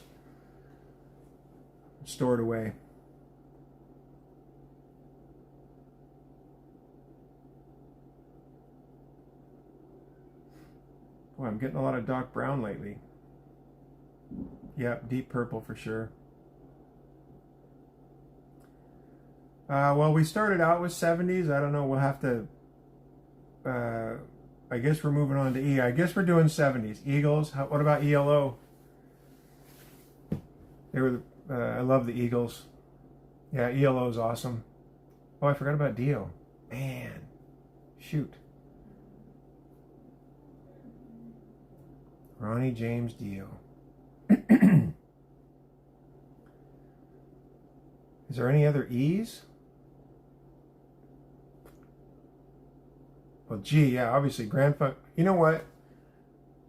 stored away. Boy, I'm getting a lot of Doc Brown lately. Yep, Deep Purple for sure. Well, we started out with 70s. I don't know. We'll have to. I guess we're moving on to E. I guess we're doing 70s. Eagles. What about ELO? They were. I love the Eagles. Yeah, ELO is awesome. Oh, I forgot about Dio. Man, shoot. Ronnie James Dio. Is there any other E's? Well, G, yeah, obviously Grand Funk. You know what?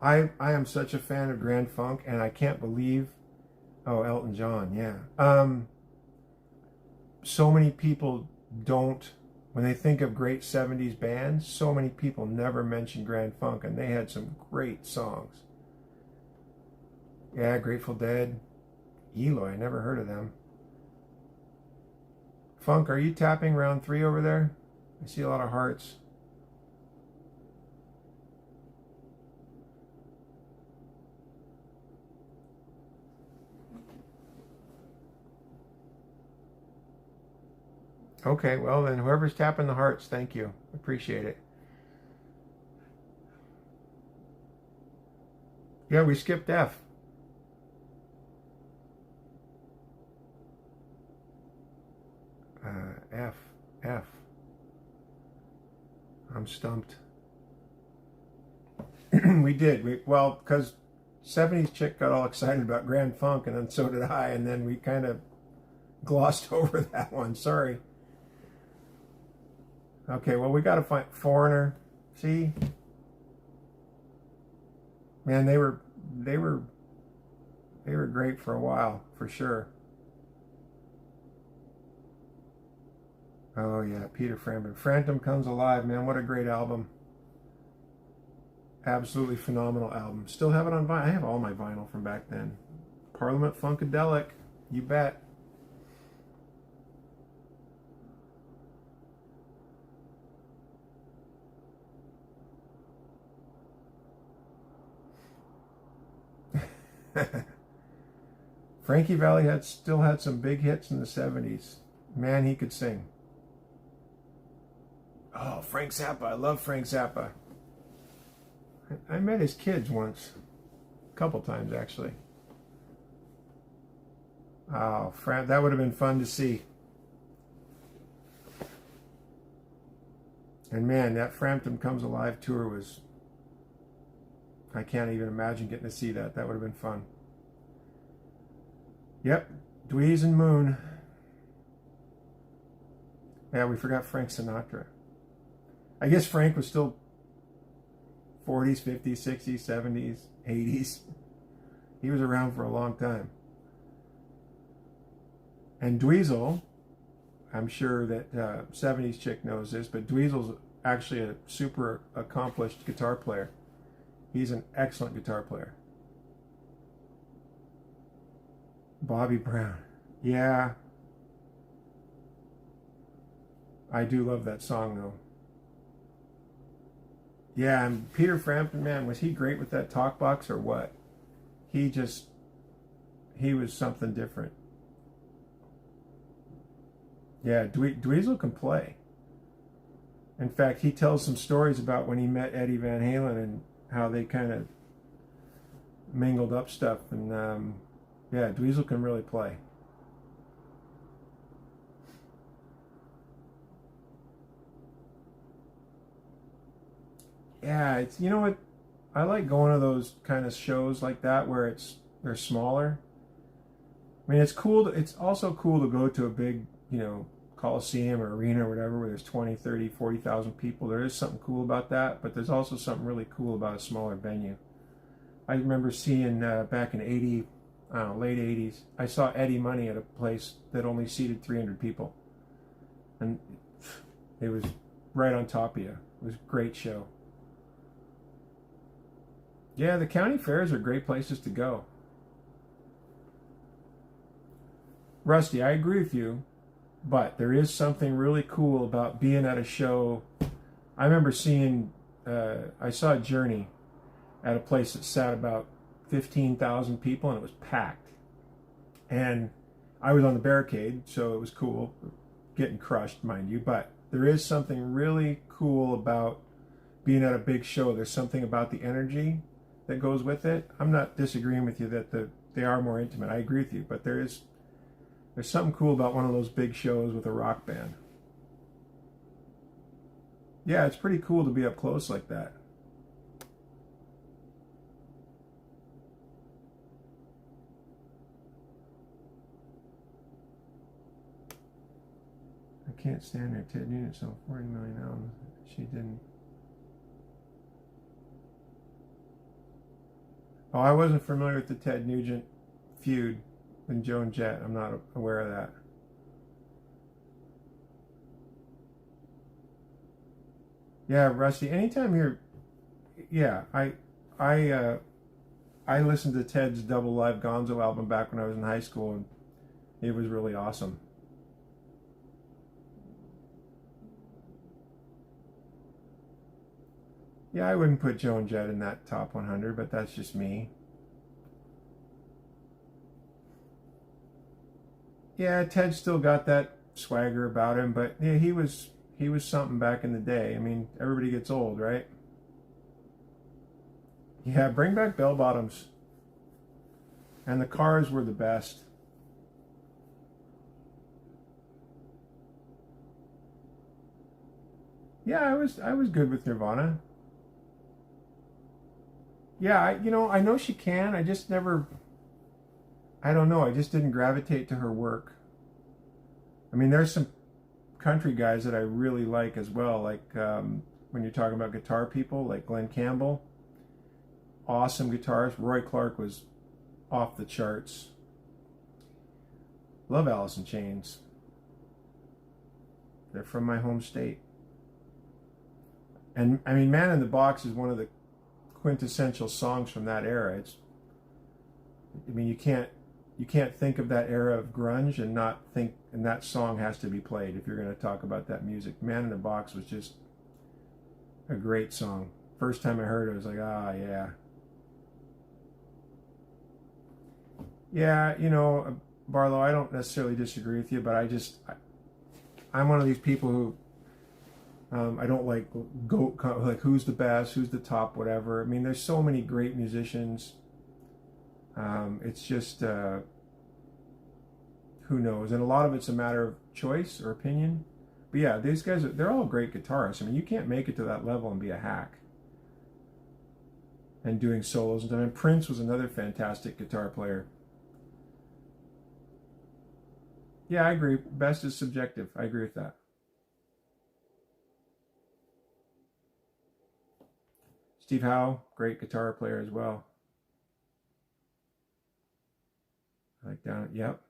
I am such a fan of Grand Funk, and I can't believe. Oh, Elton John, yeah. So many people don't. When they think of great 70s bands, so many people never mention Grand Funk, and they had some great songs. Yeah, Grateful Dead. Eloy, I never heard of them. Funk, are you tapping round 3 over there? I see a lot of hearts. Okay, well then whoever's tapping the hearts, thank you. Appreciate it. Yeah, we skipped F. F. I'm stumped. We did. Well, because 70s chick got all excited about Grand Funk, and then so did I, and then we kind of glossed over that one. Sorry. Okay, well, we got to find Foreigner. See? Man, they were they were great for a while, for sure. Oh yeah, Peter Frampton. Frampton Comes Alive, man. What a great album. Absolutely phenomenal album. Still have it on vinyl. I have all my vinyl from back then. Parliament Funkadelic, you bet. Frankie Valli still had some big hits in the 70s. Man, he could sing. Oh, Frank Zappa. I love Frank Zappa. I met his kids once. A couple times, actually. Oh, that would have been fun to see. And man, that Frampton Comes Alive tour was... I can't even imagine getting to see that. That would have been fun. Yep, Dweez and Moon. Yeah, we forgot Frank Sinatra. I guess Frank was still 40s, 50s, 60s, 70s, 80s. He was around for a long time. And Dweezil, I'm sure that 70s chick knows this, but Dweezil's actually a super accomplished guitar player. He's an excellent guitar player. Bobby Brown. Yeah. I do love that song, though. Yeah, and Peter Frampton, man, was he great with that talk box or what? He was something different. Yeah, Dweezil can play. In fact, he tells some stories about when he met Eddie Van Halen and how they kind of mingled up stuff. And yeah, Dweezil can really play. Yeah, it's, you know what? I like going to those kind of shows like that where they're smaller. I mean, it's cool. It's also cool to go to a big, Coliseum or arena or whatever where there's 20, 30, 40,000 people. There is something cool about that, but there's also something really cool about a smaller venue. I remember seeing back in late 80s, I saw Eddie Money at a place that only seated 300 people. And it was right on top of you. It was a great show. Yeah, the county fairs are great places to go. Rusty, I agree with you, but there is something really cool about being at a show. I remember I saw Journey at a place that sat about 15,000 people and it was packed. And I was on the barricade, so it was cool, getting crushed, mind you, but there is something really cool about being at a big show. There's something about the energy that goes with it. I'm not disagreeing with you that they are more intimate. I agree with you, but there's something cool about one of those big shows with a rock band. Yeah, it's pretty cool to be up close like that. I can't stand her. Ted Nugent sold 40 million albums. She didn't. Oh, I wasn't familiar with the Ted Nugent feud with Joan Jett. I'm not aware of that. Yeah, Rusty. Anytime you're, yeah, I listened to Ted's Double Live Gonzo album back when I was in high school, and it was really awesome. Yeah, I wouldn't put Joan Jett in that top 100, but that's just me. Yeah, Ted still got that swagger about him, but yeah, he was something back in the day. I mean, everybody gets old, right? Yeah, bring back bell bottoms. And the Cars were the best. Yeah, I was good with Nirvana. Yeah, I know she can. I just never, I don't know. I just didn't gravitate to her work. I mean, there's some country guys that I really like as well. Like when you're talking about guitar people, like Glenn Campbell. awesome guitarist. Roy Clark was off the charts. Love Alice in Chains. They're from my home state. And I mean, Man in the Box is one of the quintessential songs from that era. I mean, you can't think of that era of grunge and not think, and that song has to be played if you're going to talk about that music. Man in the Box was just a great song. First time I heard it, I was like, ah, yeah. Yeah, you know, Barlow, I don't necessarily disagree with you, but I'm one of these people who I don't like who's the best, who's the top, whatever. I mean, there's so many great musicians. It's just who knows, and a lot of it's a matter of choice or opinion. But yeah, these guys they're all great guitarists. I mean, you can't make it to that level and be a hack and doing solos. And I mean, Prince was another fantastic guitar player. Yeah, I agree. Best is subjective. I agree with that. Steve Howe, great guitar player as well. I like down. Yep.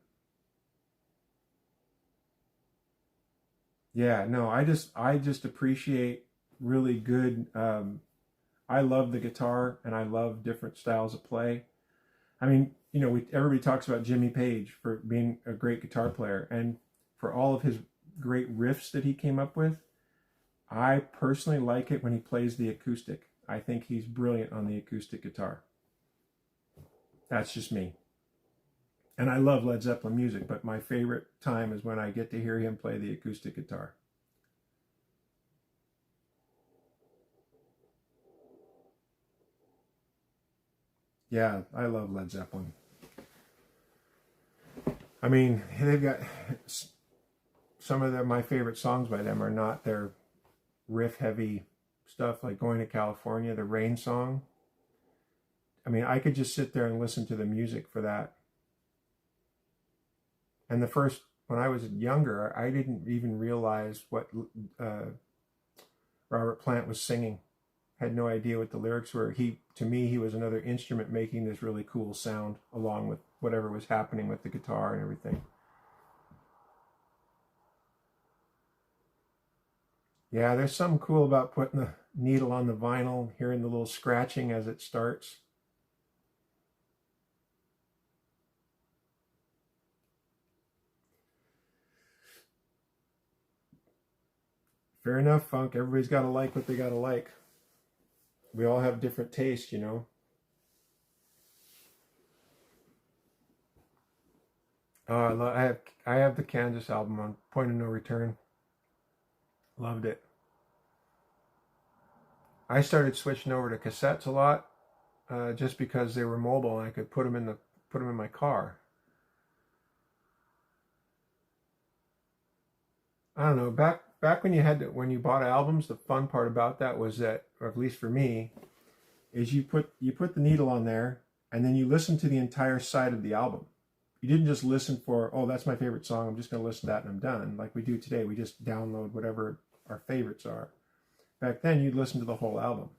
Yeah. No, I just appreciate really good. I love the guitar and I love different styles of play. I mean, you know, everybody talks about Jimmy Page for being a great guitar player and for all of his great riffs that he came up with. I personally like it when he plays the acoustic. I think he's brilliant on the acoustic guitar. That's just me. And I love Led Zeppelin music, but my favorite time is when I get to hear him play the acoustic guitar. Yeah, I love Led Zeppelin. I mean, they've got some of my favorite songs by them are not their riff heavy stuff like Going to California, the Rain song. I mean, I could just sit there and listen to the music for that. And when I was younger, I didn't even realize what Robert Plant was singing. Had no idea what the lyrics were. To me, he was another instrument making this really cool sound along with whatever was happening with the guitar and everything. Yeah, there's something cool about putting the needle on the vinyl, hearing the little scratching as it starts. Fair enough, Funk. Everybody's got to like what they got to like. We all have different tastes, you know. I have the Kansas album on Point of No Return. Loved it. I started switching over to cassettes a lot, just because they were mobile and I could put them in my car. I don't know. Back when when you bought albums, the fun part about that was that, or at least for me, is you put the needle on there and then you listen to the entire side of the album. You didn't just listen for, oh, that's my favorite song, I'm just going to listen to that and I'm done. Like we do today, we just download whatever our favorites are. Back then, you'd listen to the whole album.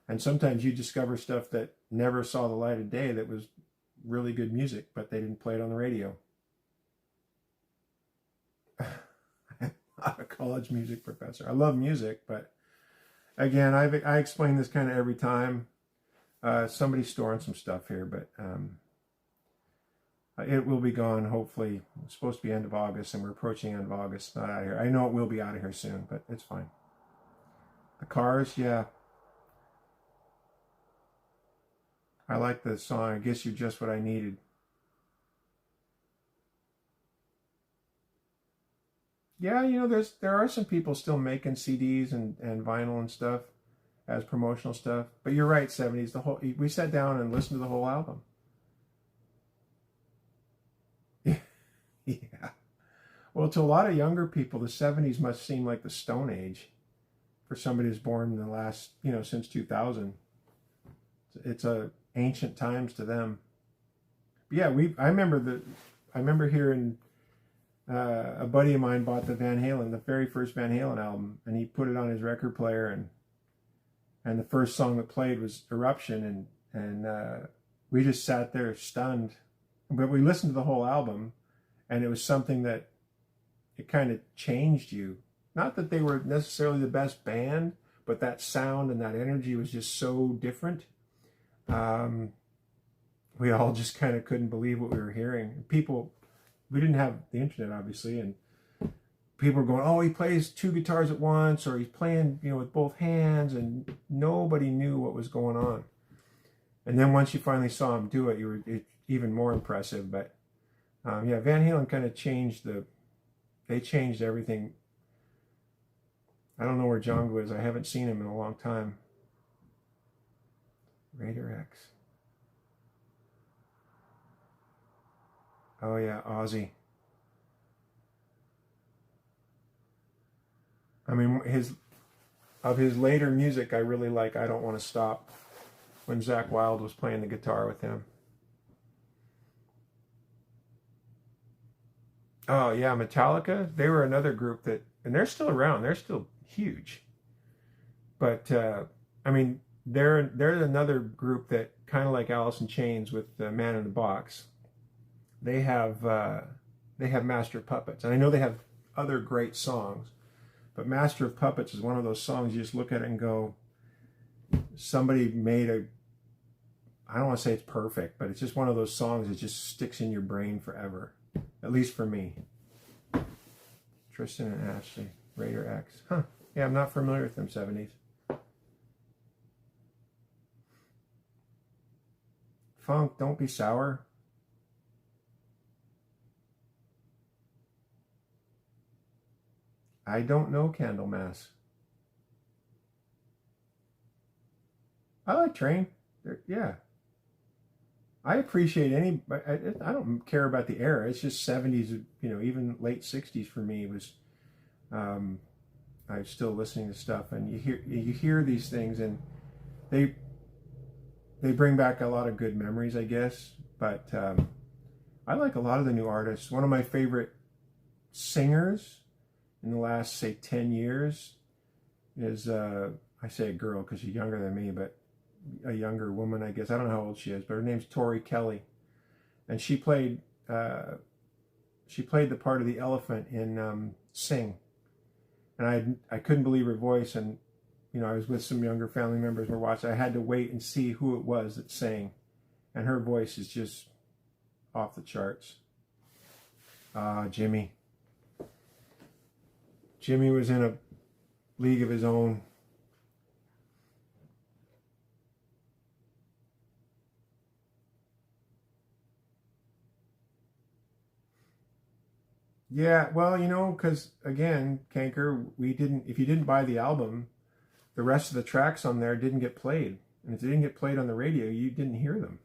And sometimes you discover stuff that never saw the light of day that was really good music, but they didn't play it on the radio. I'm not a college music professor. I love music, but again, I explain this kind of every time. Somebody's storing some stuff here, but it will be gone, hopefully. It's supposed to be end of August, and we're approaching end of August. Not out of here. I know it will be out of here soon, but it's fine. The Cars, yeah. I like the song, I Guess You're Just What I Needed. Yeah, you know, there are some people still making CDs and vinyl and stuff as promotional stuff. But you're right, 70s. We sat down and listened to the whole album. Yeah. Well, to a lot of younger people, the 70s must seem like the Stone Age for somebody who's born in the last, since 2000. It's ancient times to them. But yeah, I remember hearing a buddy of mine bought the very first Van Halen album, and he put it on his record player, and the first song that played was Eruption, And we just sat there stunned. But we listened to the whole album, and it was something that it kind of changed you. Not that they were necessarily the best band, but that sound and that energy was just so different. We all just kind of couldn't believe what we were hearing. People, we didn't have the internet, obviously, and people were going, "Oh, he plays two guitars at once," or he's playing, with both hands, and nobody knew what was going on. And then once you finally saw him do it, you were even more impressive. But yeah, Van Halen kind of they changed everything. I don't know where Django is. I haven't seen him in a long time. Raider X. Oh yeah, Ozzy. I mean, his later music I really like. I Don't Want to Stop, when Zakk Wylde was playing the guitar with him. Oh yeah, Metallica. They were another group and they're still around. They're still huge. But I mean, they're another group that kind of like Alice in Chains with Man in the Box. They have Master of Puppets, and I know they have other great songs, but Master of Puppets is one of those songs you just look at it and go, somebody made I don't want to say it's perfect, but it's just one of those songs that just sticks in your brain forever, at least for me. Tristan and Ashley, Raider X. Huh. Yeah, I'm not familiar with them 70s. Funk, Don't Be Sour. I don't know Candlemass. I like Train. Yeah. I appreciate I don't care about the era. It's just 70s, even late 60s for me was, I'm still listening to stuff, and you hear these things, and they bring back a lot of good memories, I guess. But I like a lot of the new artists. One of my favorite singers in the last, say, 10 years is, I say a girl because she's younger than me, but a younger woman, I guess. I don't know how old she is, but her name's Tori Kelly. And she played the part of the elephant in Sing. And I couldn't believe her voice, and I was with some younger family members who were watching. I had to wait and see who it was that sang. And her voice is just off the charts. Jimmy. Jimmy was in a league of his own. Yeah, well, because again, Kanker, if you didn't buy the album, the rest of the tracks on there didn't get played. And if they didn't get played on the radio, you didn't hear them.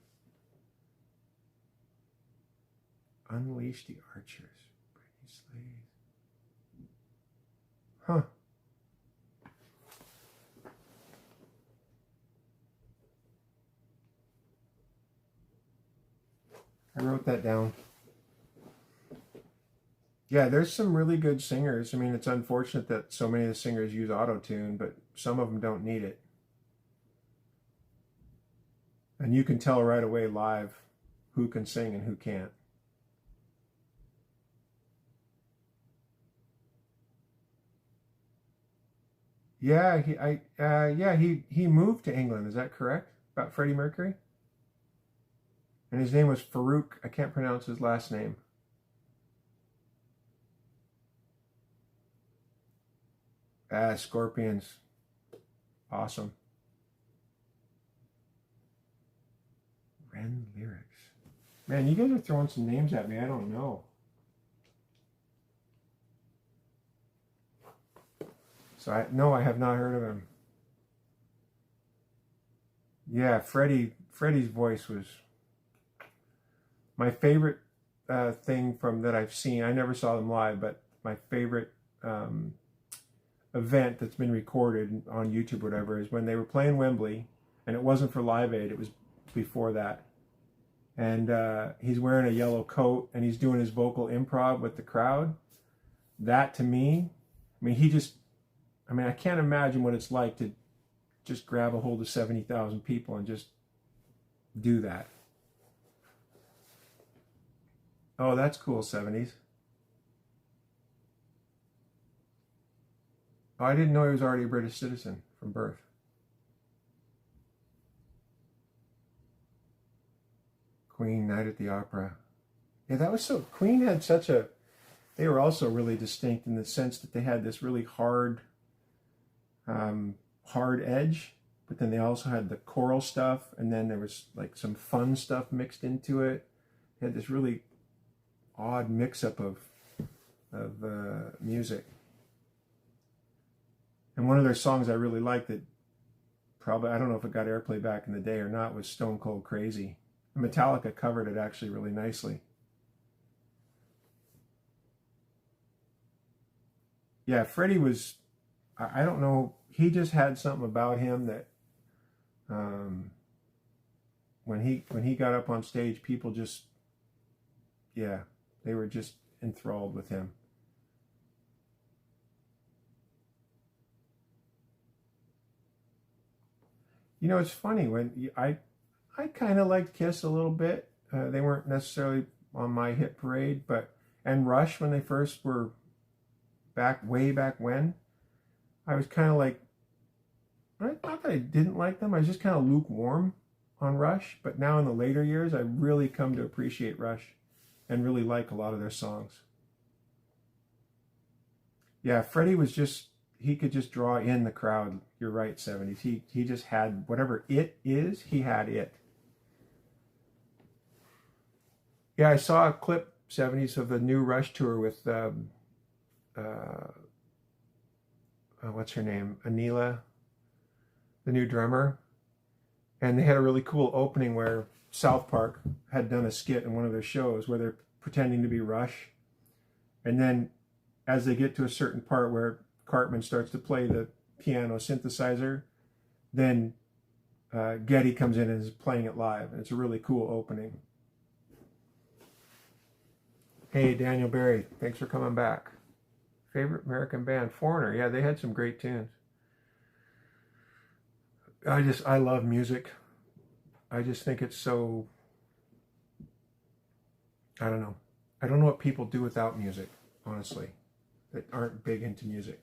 Unleash the Archers. Britney Slade. Huh. I wrote that down. Yeah, there's some really good singers. I mean, it's unfortunate that so many of the singers use auto-tune, but some of them don't need it. And you can tell right away live who can sing and who can't. Yeah, he moved to England. Is that correct about Freddie Mercury? And his name was Farouk. I can't pronounce his last name. Scorpions. Awesome. Ren Lyrics. Man, you guys are throwing some names at me. I don't know. So I have not heard of him. Yeah, Freddie's voice was my favorite thing from that I've seen. I never saw them live, but my favorite event that's been recorded on YouTube or whatever is when they were playing Wembley, and it wasn't for Live Aid, it was before that. And he's wearing a yellow coat, and he's doing his vocal improv with the crowd. That to me, I can't imagine what it's like to just grab a hold of 70,000 people and just do that. Oh, that's cool, 70s. Oh, I didn't know he was already a British citizen from birth. Queen, Night at the Opera. Yeah, that was so, Queen had such a, they were also really distinct in the sense that they had this really hard, hard edge, but then they also had the choral stuff, and then there was like some fun stuff mixed into it. They had this really odd mix-up of music. And one of their songs I really liked that probably, I don't know if it got airplay back in the day or not, was Stone Cold Crazy. Metallica covered it actually really nicely. Yeah, Freddie was, I don't know, he just had something about him that when he got up on stage, people just, yeah, they were just enthralled with him. You know, it's funny when I kind of liked Kiss a little bit. They weren't necessarily on my hit parade, but and Rush when they first were way back when, I was kind of like, not that I didn't like them, I was just kind of lukewarm on Rush. But now in the later years, I really come to appreciate Rush and really like a lot of their songs. Yeah, Freddie was just, he could just draw in the crowd. You're right, 70s. He just had whatever it is, he had it. Yeah, I saw a clip, 70s, of the new Rush tour with, what's her name? Anila, the new drummer. And they had a really cool opening where South Park had done a skit in one of their shows where they're pretending to be Rush. And then as they get to a certain part where Cartman starts to play the piano synthesizer, then Geddy comes in and is playing it live. And it's a really cool opening. Hey, Daniel Berry, thanks for coming back. Favorite American band? Foreigner. Yeah, they had some great tunes. I love music. I just think it's so, I don't know. I don't know what people do without music, honestly, that aren't big into music.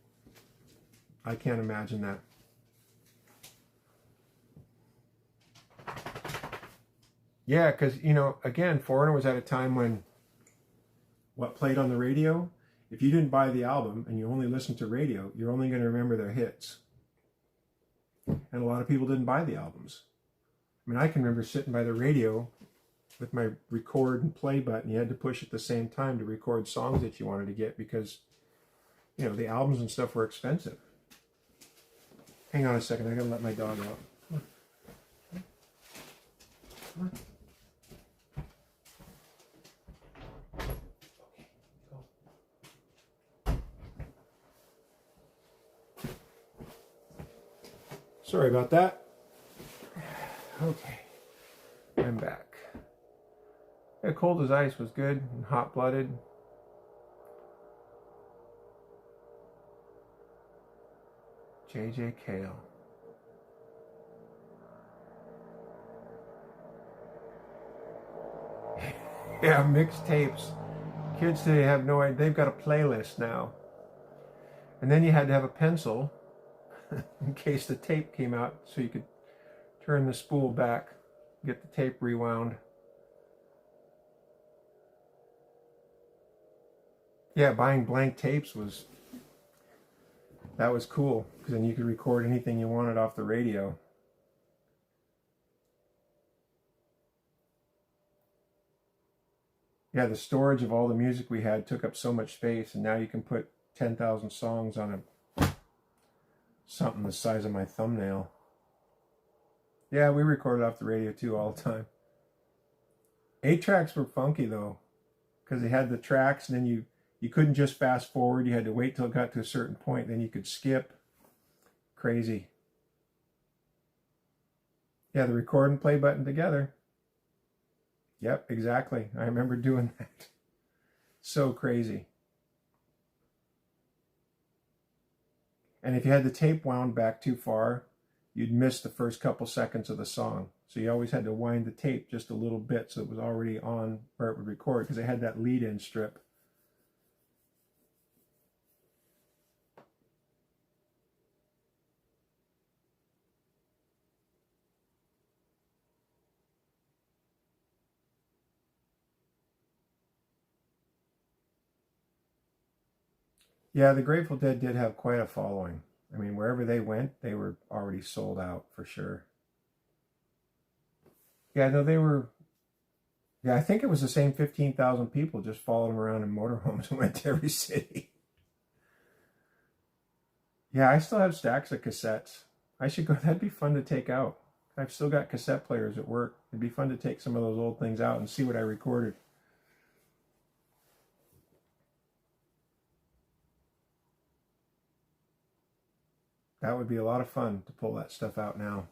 I can't imagine that. Yeah, because, you know, again, Foreigner was at a time when what played on the radio, if you didn't buy the album and you only listened to radio, you're only going to remember their hits. And a lot of people didn't buy the albums. I mean, I can remember sitting by the radio with my record and play button. You had to push at the same time to record songs that you wanted to get because, you know, the albums and stuff were expensive. Hang on a second, I gotta let my dog out. Come on. Come on. Sorry about that. Okay, I'm back. Yeah, Cold as Ice was good and hot-blooded. J.J. Cale. Yeah, mixtapes. Kids today have no idea. They've got a playlist now. And then you had to have a pencil in case the tape came out so you could turn the spool back, get the tape rewound. Yeah, buying blank tapes was cool because then you could record anything you wanted off the radio. Yeah, the storage of all the music we had took up so much space, and now you can put 10,000 songs on something the size of my thumbnail. Yeah, we recorded off the radio too all the time. 8-tracks were funky though, because they had the tracks, and then you couldn't just fast forward. You had to wait till it got to a certain point, then you could skip. Crazy. Yeah, the record and play button together. Yep, exactly. I remember doing that. So crazy. And if you had the tape wound back too far, you'd miss the first couple seconds of the song. So you always had to wind the tape just a little bit so it was already on where it would record, because it had that lead-in strip. Yeah, the Grateful Dead did have quite a following. I mean, wherever they went, they were already sold out for sure. Yeah, no, they were. Yeah, I think it was the same 15,000 people just followed them around in motorhomes and went to every city. Yeah, I still have stacks of cassettes. I should go. That'd be fun to take out. I've still got cassette players at work. It'd be fun to take some of those old things out and see what I recorded. That would be a lot of fun to pull that stuff out now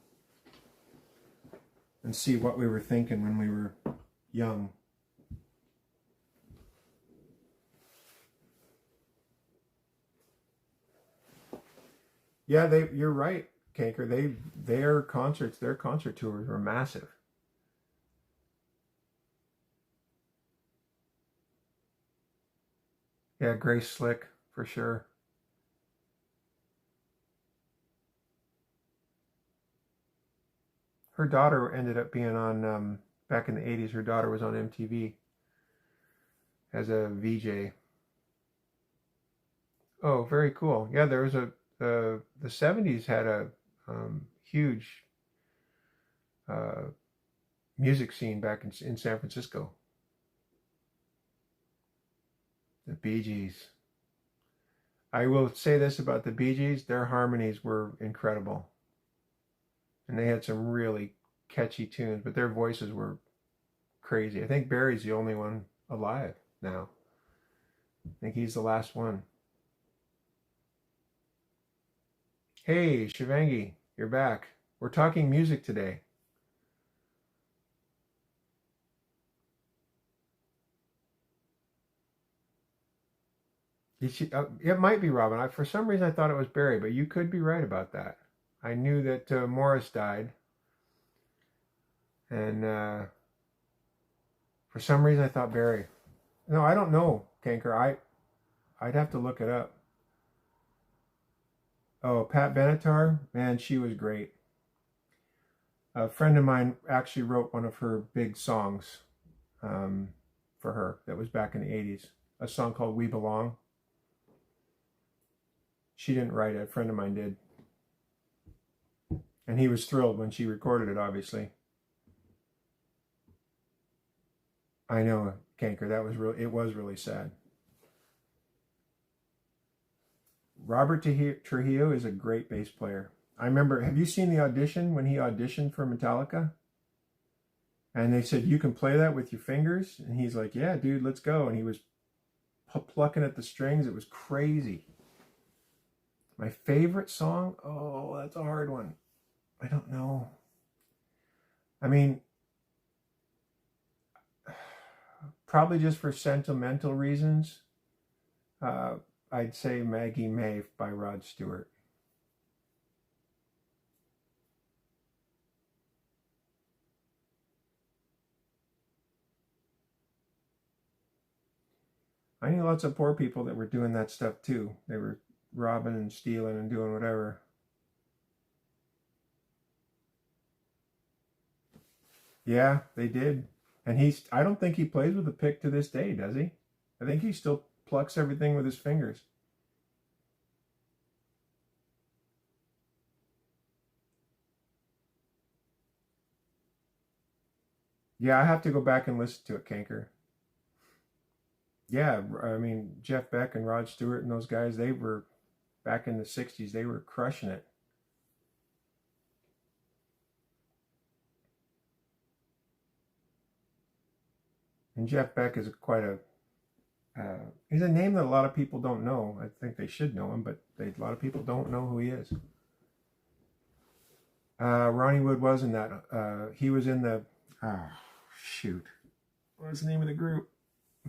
and see what we were thinking when we were young. Yeah, you're right, Kanker. Their concert tours were massive. Yeah, Grace Slick for sure. Her daughter ended up being on back in the 80s. Her daughter was on MTV as a VJ. Oh, very cool. Yeah, there was the 70s had a huge uh, music scene back in San Francisco. The Bee Gees. I will say this about the Bee Gees, their harmonies were incredible. And they had some really catchy tunes, but their voices were crazy. I think Barry's the only one alive now. I think he's the last one. Hey, Shivangi, you're back. We're talking music today. It might be Robin. For some reason, I thought it was Barry, but you could be right about that. I knew that Morris died, and for some reason, I thought Barry. No, I don't know, Kanker. I'd have to look it up. Oh, Pat Benatar, man, she was great. A friend of mine actually wrote one of her big songs um, for her that was back in the 80s, a song called We Belong. She didn't write it, a friend of mine did. And he was thrilled when she recorded it, obviously. I know, Kanker, it was really sad. Robert Trujillo is a great bass player. I remember, have you seen the audition when he auditioned for Metallica? And they said, you can play that with your fingers? And he's like, yeah, dude, let's go. And he was plucking at the strings. It was crazy. My favorite song? Oh, that's a hard one. I don't know. I mean, probably just for sentimental reasons, I'd say Maggie May by Rod Stewart. I knew lots of poor people that were doing that stuff too. They were robbing and stealing and doing whatever. Yeah, they did. And I don't think he plays with a pick to this day, does he? I think he still plucks everything with his fingers. Yeah, I have to go back and listen to it, Kanker. Yeah, I mean, Jeff Beck and Rod Stewart and those guys, they were, back in the 60s, they were crushing it. And Jeff Beck is he's a name that a lot of people don't know. I think they should know him, but a lot of people don't know who he is. Ronnie Wood was in that. He was in the, oh, shoot. What's the name of the group?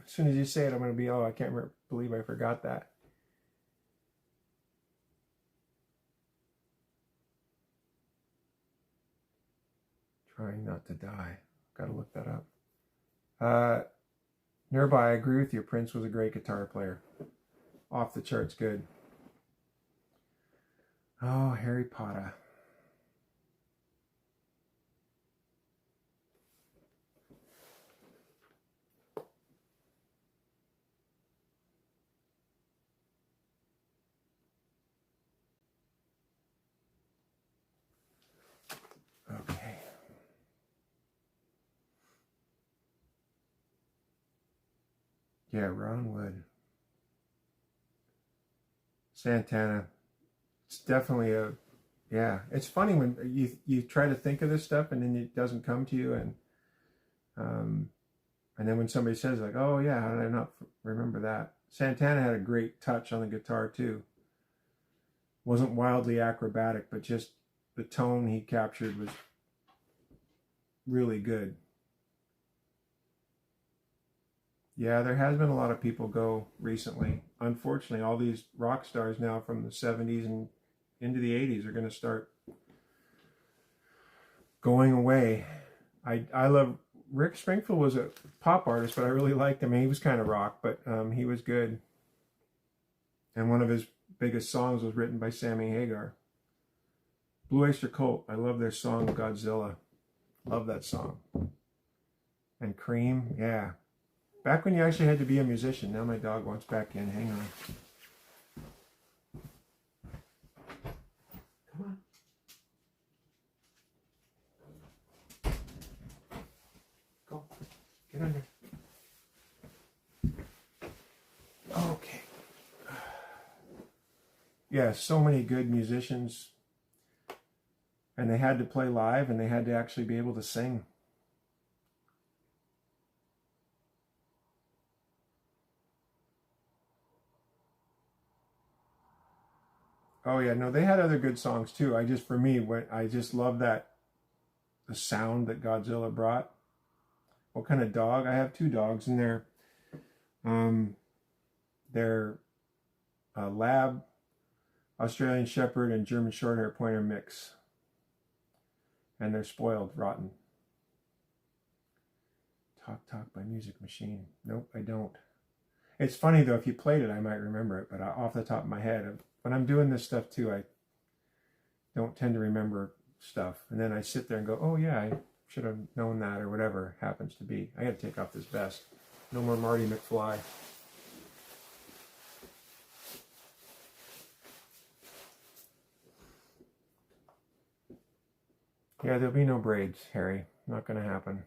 As soon as you say it, I'm going to be, oh, I can't believe I forgot that. Trying Not to Die. Gotta look that up. Nearby, I agree with you. Prince was a great guitar player. Off the charts good. Oh, Harry Potter. Okay. Yeah, Ron Wood. Santana. It's definitely a, yeah. It's funny when you try to think of this stuff and then it doesn't come to you, um, and then when somebody says like, oh yeah, how did I not remember that? Santana had a great touch on the guitar too. Wasn't wildly acrobatic, but just the tone he captured was really good. Yeah, there has been a lot of people go recently. Unfortunately, all these rock stars now from the 70s and into the 80s are going to start going away. I love Rick Springfield was a pop artist, but I really liked him. He was kind of rock, but he was good. And one of his biggest songs was written by Sammy Hagar. Blue Oyster Cult. I love their song Godzilla. Love that song. And Cream, yeah. Back when you actually had to be a musician. Now my dog wants back in. Hang on. Come on. Go. Get under. Okay. Yeah, so many good musicians. And they had to play live and they had to actually be able to sing. Oh yeah, no, they had other good songs too. For me, when I just love that, the sound that Godzilla brought. What kind of dog? I have two dogs, and they're a lab, Australian Shepherd, and German Shorthair Pointer mix, and they're spoiled rotten. Talk by Music Machine. Nope, I don't. It's funny though, if you played it, I might remember it, but off the top of my head, when I'm doing this stuff too, I don't tend to remember stuff. And then I sit there and go, oh yeah, I should have known that, or whatever happens to be. I gotta take off this vest. No more Marty McFly. Yeah, there'll be no braids, Harry. Not gonna happen.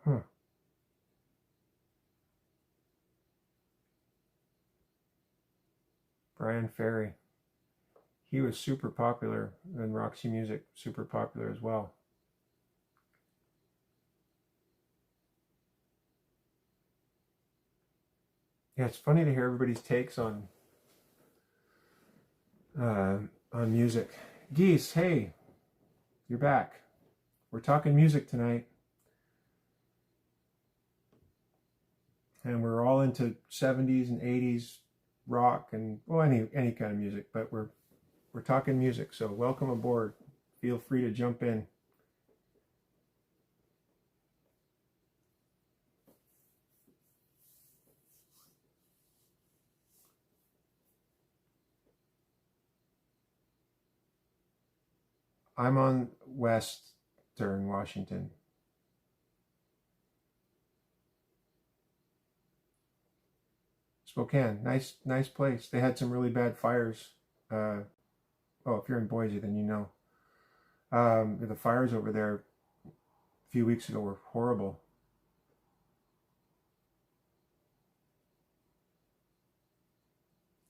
Huh. Brian Ferry. He was super popular, and Roxy Music, super popular as well. Yeah, it's funny to hear everybody's takes on music. Geese, hey, you're back. We're talking music tonight. And we're all into 70s and 80s rock and, well, any kind of music, but we're talking music. So welcome aboard. Feel free to jump in. I'm on Western Washington. Spokane, nice place. They had some really bad fires. Oh, if you're in Boise, then you know. The fires over there a few weeks ago were horrible.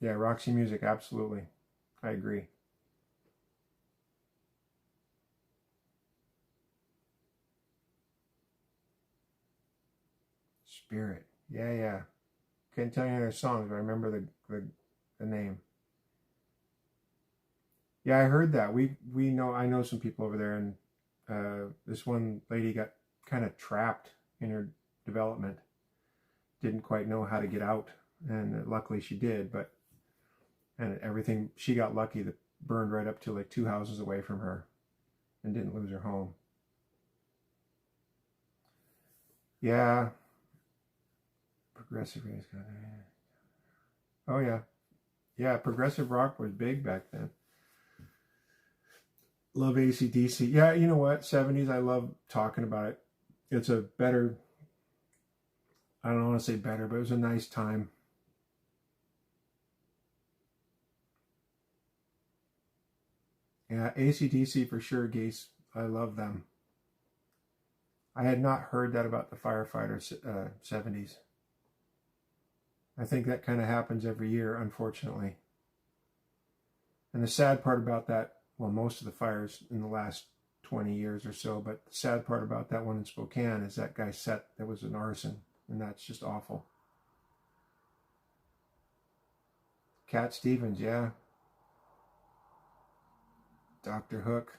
Yeah, Roxy Music, absolutely. I agree. Spirit. Yeah. Can't tell you any of their songs, but I remember the name. Yeah, I heard that. We know I know some people over there, and this one lady got kind of trapped in her development. didn't quite know how to get out, and luckily she did. But and everything, she got lucky that burned right up to like 2 houses away from her, and didn't lose her home. Yeah, progressive. Oh yeah, yeah. Progressive rock was big back then. Love AC/DC. Yeah, you know what? 70s. I love talking about it. It's a better. I don't want to say better, but it was a nice time. Yeah, AC/DC for sure, Geese. I love them. I had not heard that about the firefighters 70s. I think that kind of happens every year, unfortunately. And the sad part about that, well, most of the fires in the last 20 years or so, but the sad part about that one in Spokane is that guy set there was an arson, and that's just awful. Cat Stevens, yeah. Dr. Hook.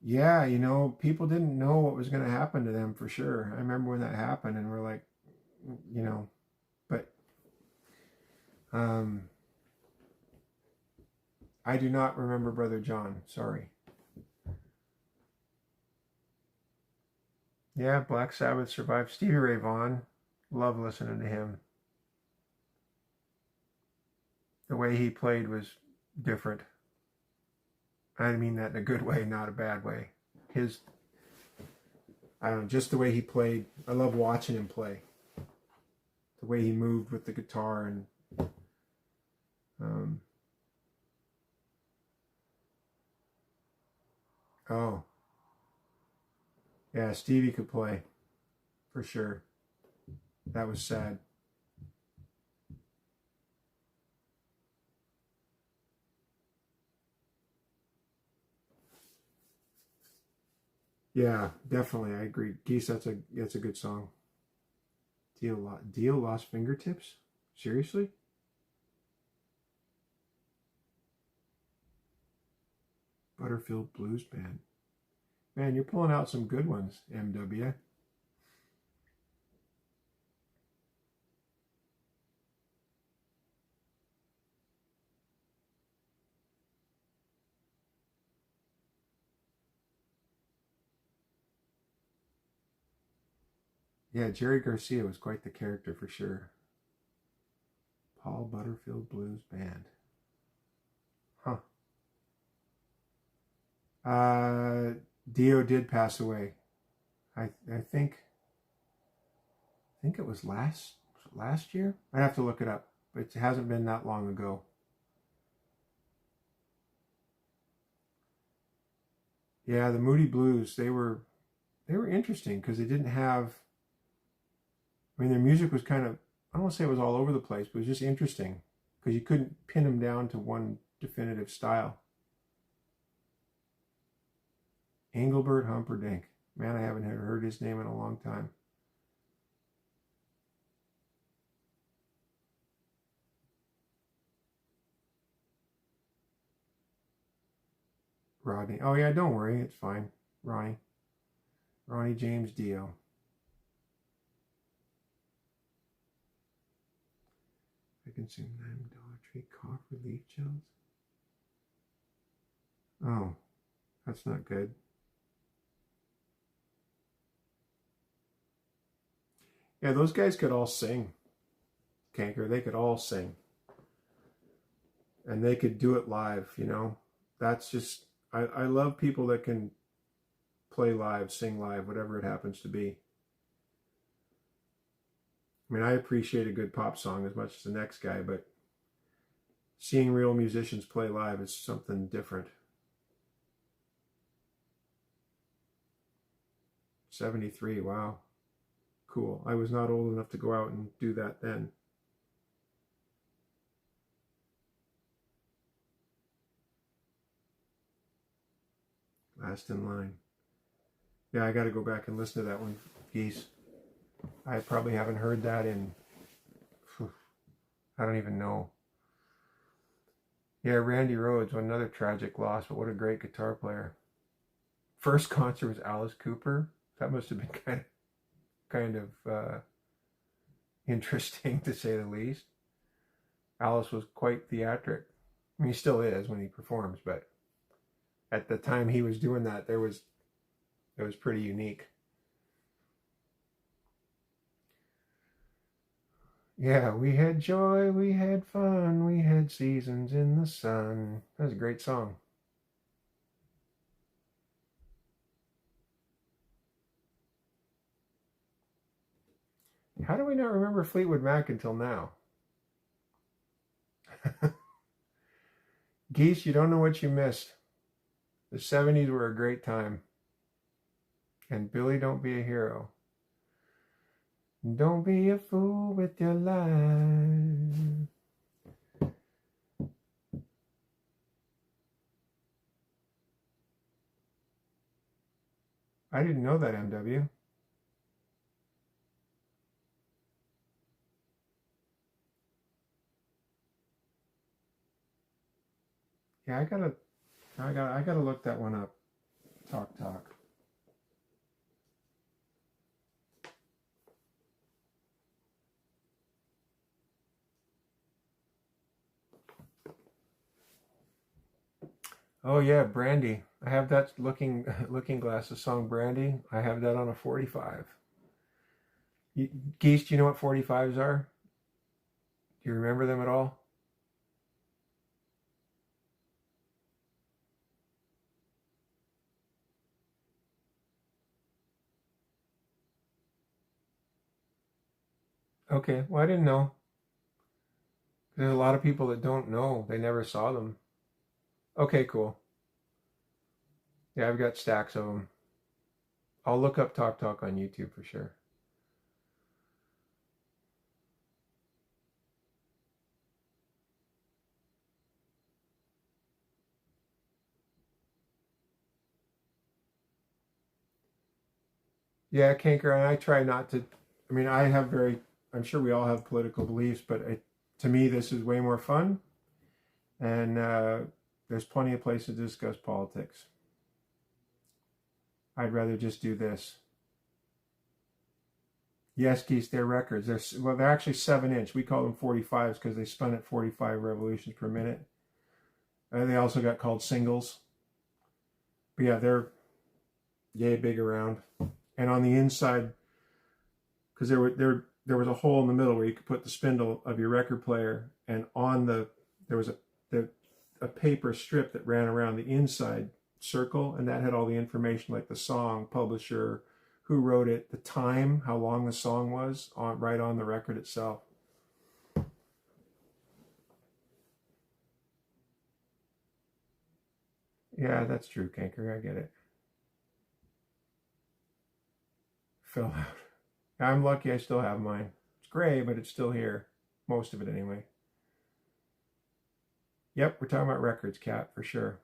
Yeah, you know, people didn't know what was going to happen to them for sure. I remember when that happened, and we're like, you know, but um, I do not remember Brother John. Sorry. Yeah, Black Sabbath survived. Stevie Ray Vaughan, love listening to him. The way he played was different. I mean that in a good way, not a bad way. His, I don't know, just the way he played. I love watching him play. The way he moved with the guitar and um, oh, yeah, Stevie could play for sure. That was sad. Yeah, definitely. I agree. Geese, that's a good song. Deal Lost Fingertips? Seriously? Butterfield Blues Band. Man, you're pulling out some good ones, MW. Yeah, Jerry Garcia was quite the character for sure. Paul Butterfield Blues Band. Huh. Uh, Dio did pass away. I think it was last year. I have to look it up, but it hasn't been that long ago. Yeah, the Moody Blues, they were interesting because they didn't have. I mean, their music was kind of, I don't want to say it was all over the place, but it was just interesting because you couldn't pin them down to one definitive style. Engelbert Humperdinck. Man, I haven't heard his name in a long time. Rodney. Oh, yeah, don't worry. It's fine. Ronnie. Ronnie James Dio. I consume $9 tree cough relief gels. Oh, that's not good. Yeah, those guys could all sing. Kanker, they could all sing. And they could do it live, you know? That's just, I love people that can play live, sing live, whatever it happens to be. I mean, I appreciate a good pop song as much as the next guy, but seeing real musicians play live is something different. 73, wow. Cool. I was not old enough to go out and do that then. Last in Line. Yeah, I got to go back and listen to that one, Geese. I probably haven't heard that in I don't even know. Yeah, Randy Rhoads, another tragic loss, but what a great guitar player. First concert was Alice Cooper. That must have been kind of interesting to say the least. Alice was quite theatric. I mean, he still is when he performs, but at the time he was doing that, it was pretty unique. Yeah, we had joy, we had fun, we had seasons in the sun. That was a great song. How do we not remember Fleetwood Mac until now? Geese, you don't know what you missed. The 70s were a great time. And Billy, don't be a hero. Don't be a fool with your life. I didn't know that, MW. Yeah, I gotta look that one up. Talk Talk. Oh yeah, Brandy. I have that Looking Glasses song Brandy. I have that on a 45. Geese, do you know what 45s are? Do you remember them at all? Okay, well I didn't know. There's a lot of people that don't know. They never saw them. Okay, cool. Yeah, I've got stacks of them. I'll look up Talk Talk on YouTube for sure. Yeah, Kanker, and I try not to. I mean, I have very. I'm sure we all have political beliefs, but to me, this is way more fun, and there's plenty of places to discuss politics. I'd rather just do this. Yes, Geese, they're records. They're actually 7 inch. We call them 45s because they spun at 45 revolutions per minute. They also got called singles. But yeah, they're yay big around. And on the inside, because there was a hole in the middle where you could put the spindle of your record player, and on there was a paper strip that ran around the inside circle, and that had all the information like the song, publisher, who wrote it, the time, how long the song was, right on the record itself. Yeah, that's true, Kanker. I get it. Fell out. I'm lucky I still have mine. It's gray, but it's still here. Most of it, anyway. Yep, we're talking about records, Cat, for sure.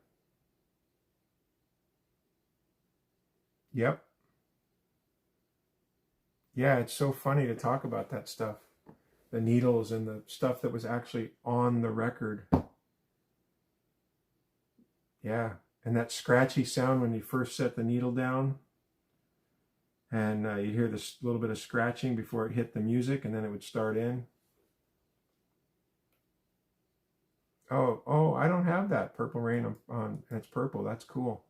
Yep. Yeah, it's so funny to talk about that stuff. The needles and the stuff that was actually on the record. Yeah. And that scratchy sound when you first set the needle down. And you'd hear this little bit of scratching before it hit the music, and then it would start in. Oh, I don't have that Purple Rain on, and it's purple. That's cool.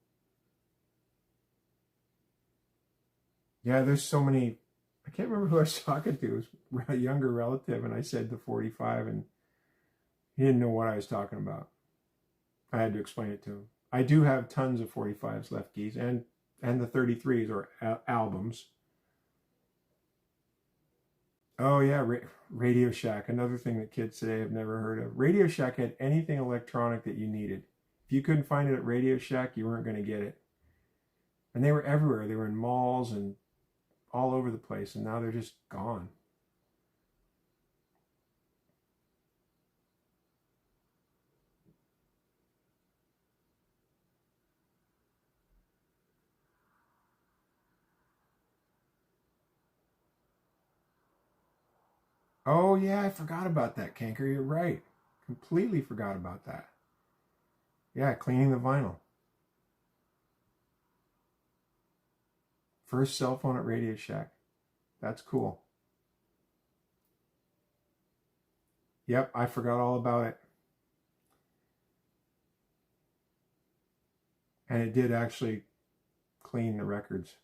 Yeah, there's so many. I can't remember who I was talking to. It was a younger relative, and I said the 45, and he didn't know what I was talking about. I had to explain it to him. I do have tons of 45s left, Geese, and the 33s or albums. Oh yeah, Radio Shack, another thing that kids today have never heard of. Radio Shack had anything electronic that you needed. If you couldn't find it at Radio Shack, you weren't going to get it. And they were everywhere. They were in malls and all over the place, and now they're just gone. Oh yeah, I forgot about that, Canker. You're right. Completely forgot about that. Yeah, cleaning the vinyl. First cell phone at Radio Shack. That's cool. Yep, I forgot all about it. And it did actually clean the records.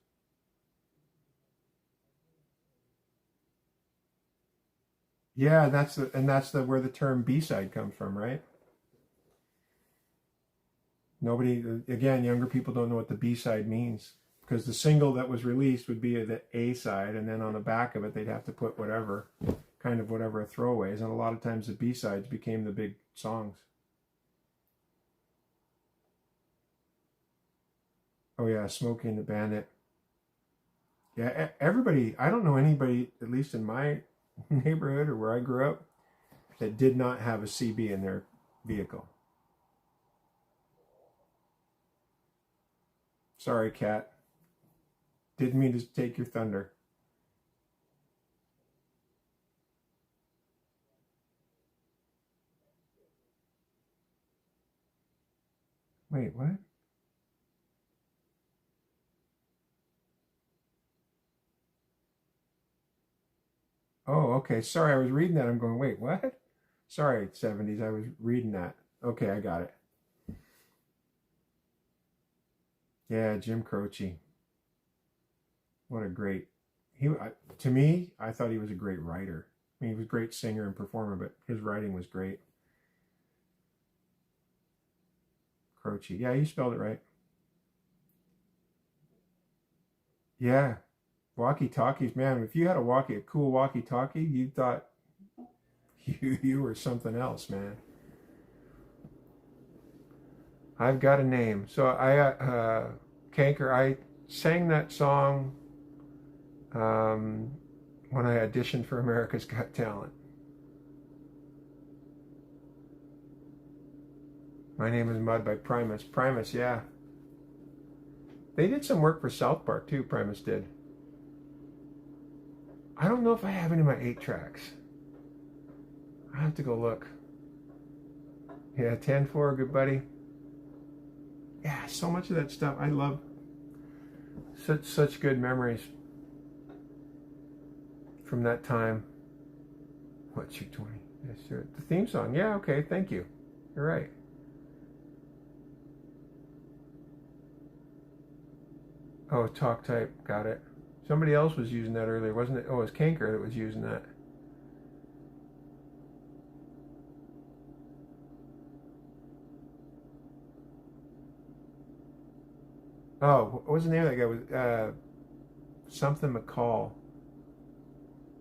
Yeah, that's the where the term B-side comes from, right? Nobody, again, younger people don't know what the B-side means because the single that was released would be the A side, and then on the back of it they'd have to put whatever kind of whatever throwaways, and a lot of times the B-sides became the big songs. Oh yeah, Smokey and the Bandit. Yeah, everybody. I don't know anybody, at least in my neighborhood or where I grew up, that did not have a CB in their vehicle. Sorry, Cat. Didn't mean to take your thunder. Wait, what? Oh, okay. Sorry, I was reading that. I'm going, wait, what? Sorry, 70s. I was reading that. Okay, I got it. Yeah, Jim Croce. What a great. To me, I thought he was a great writer. I mean, he was a great singer and performer, but his writing was great. Croce. Yeah, you spelled it right. Yeah, walkie talkies, man. If you had a cool walkie talkie, you thought you were something else, man. I've got a name. So Canker, I sang that song um, when I auditioned for America's Got Talent. My name is Mud by Primus. Primus, yeah. They did some work for South Park too. Primus did. I don't know if I have any of my 8 tracks. I have to go look. Yeah, 10-4, good buddy. Yeah, so much of that stuff. I love such good memories from that time. What, 220? Yes, sir. The theme song. Yeah, okay, thank you. You're right. Oh, talk type. Got it. Somebody else was using that earlier, wasn't it? Oh, it was Canker that was using that. Oh, what was the name of that guy? Was something McCall.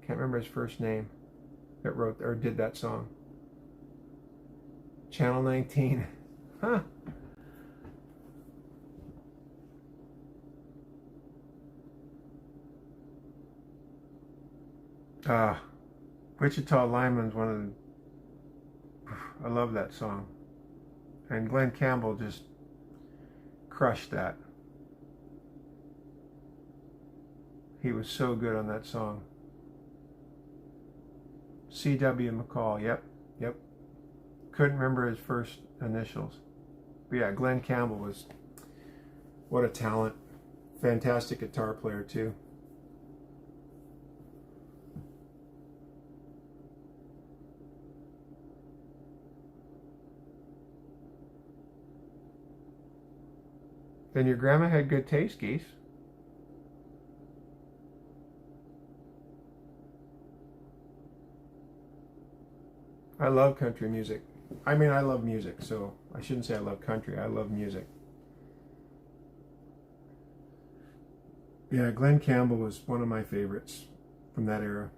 Can't remember his first name. That wrote or did that song. Channel 19. Huh. Ah, Wichita Lineman's one of the. I love that song. And Glenn Campbell just crushed that. He was so good on that song. C.W. McCall. Yep. Yep. Couldn't remember his first initials. But yeah, Glenn Campbell was what a talent. Fantastic guitar player too. Then your grandma had good taste, Geese. I love country music. I mean, I love music, so I shouldn't say I love country. I love music. Yeah, Glenn Campbell was one of my favorites from that era.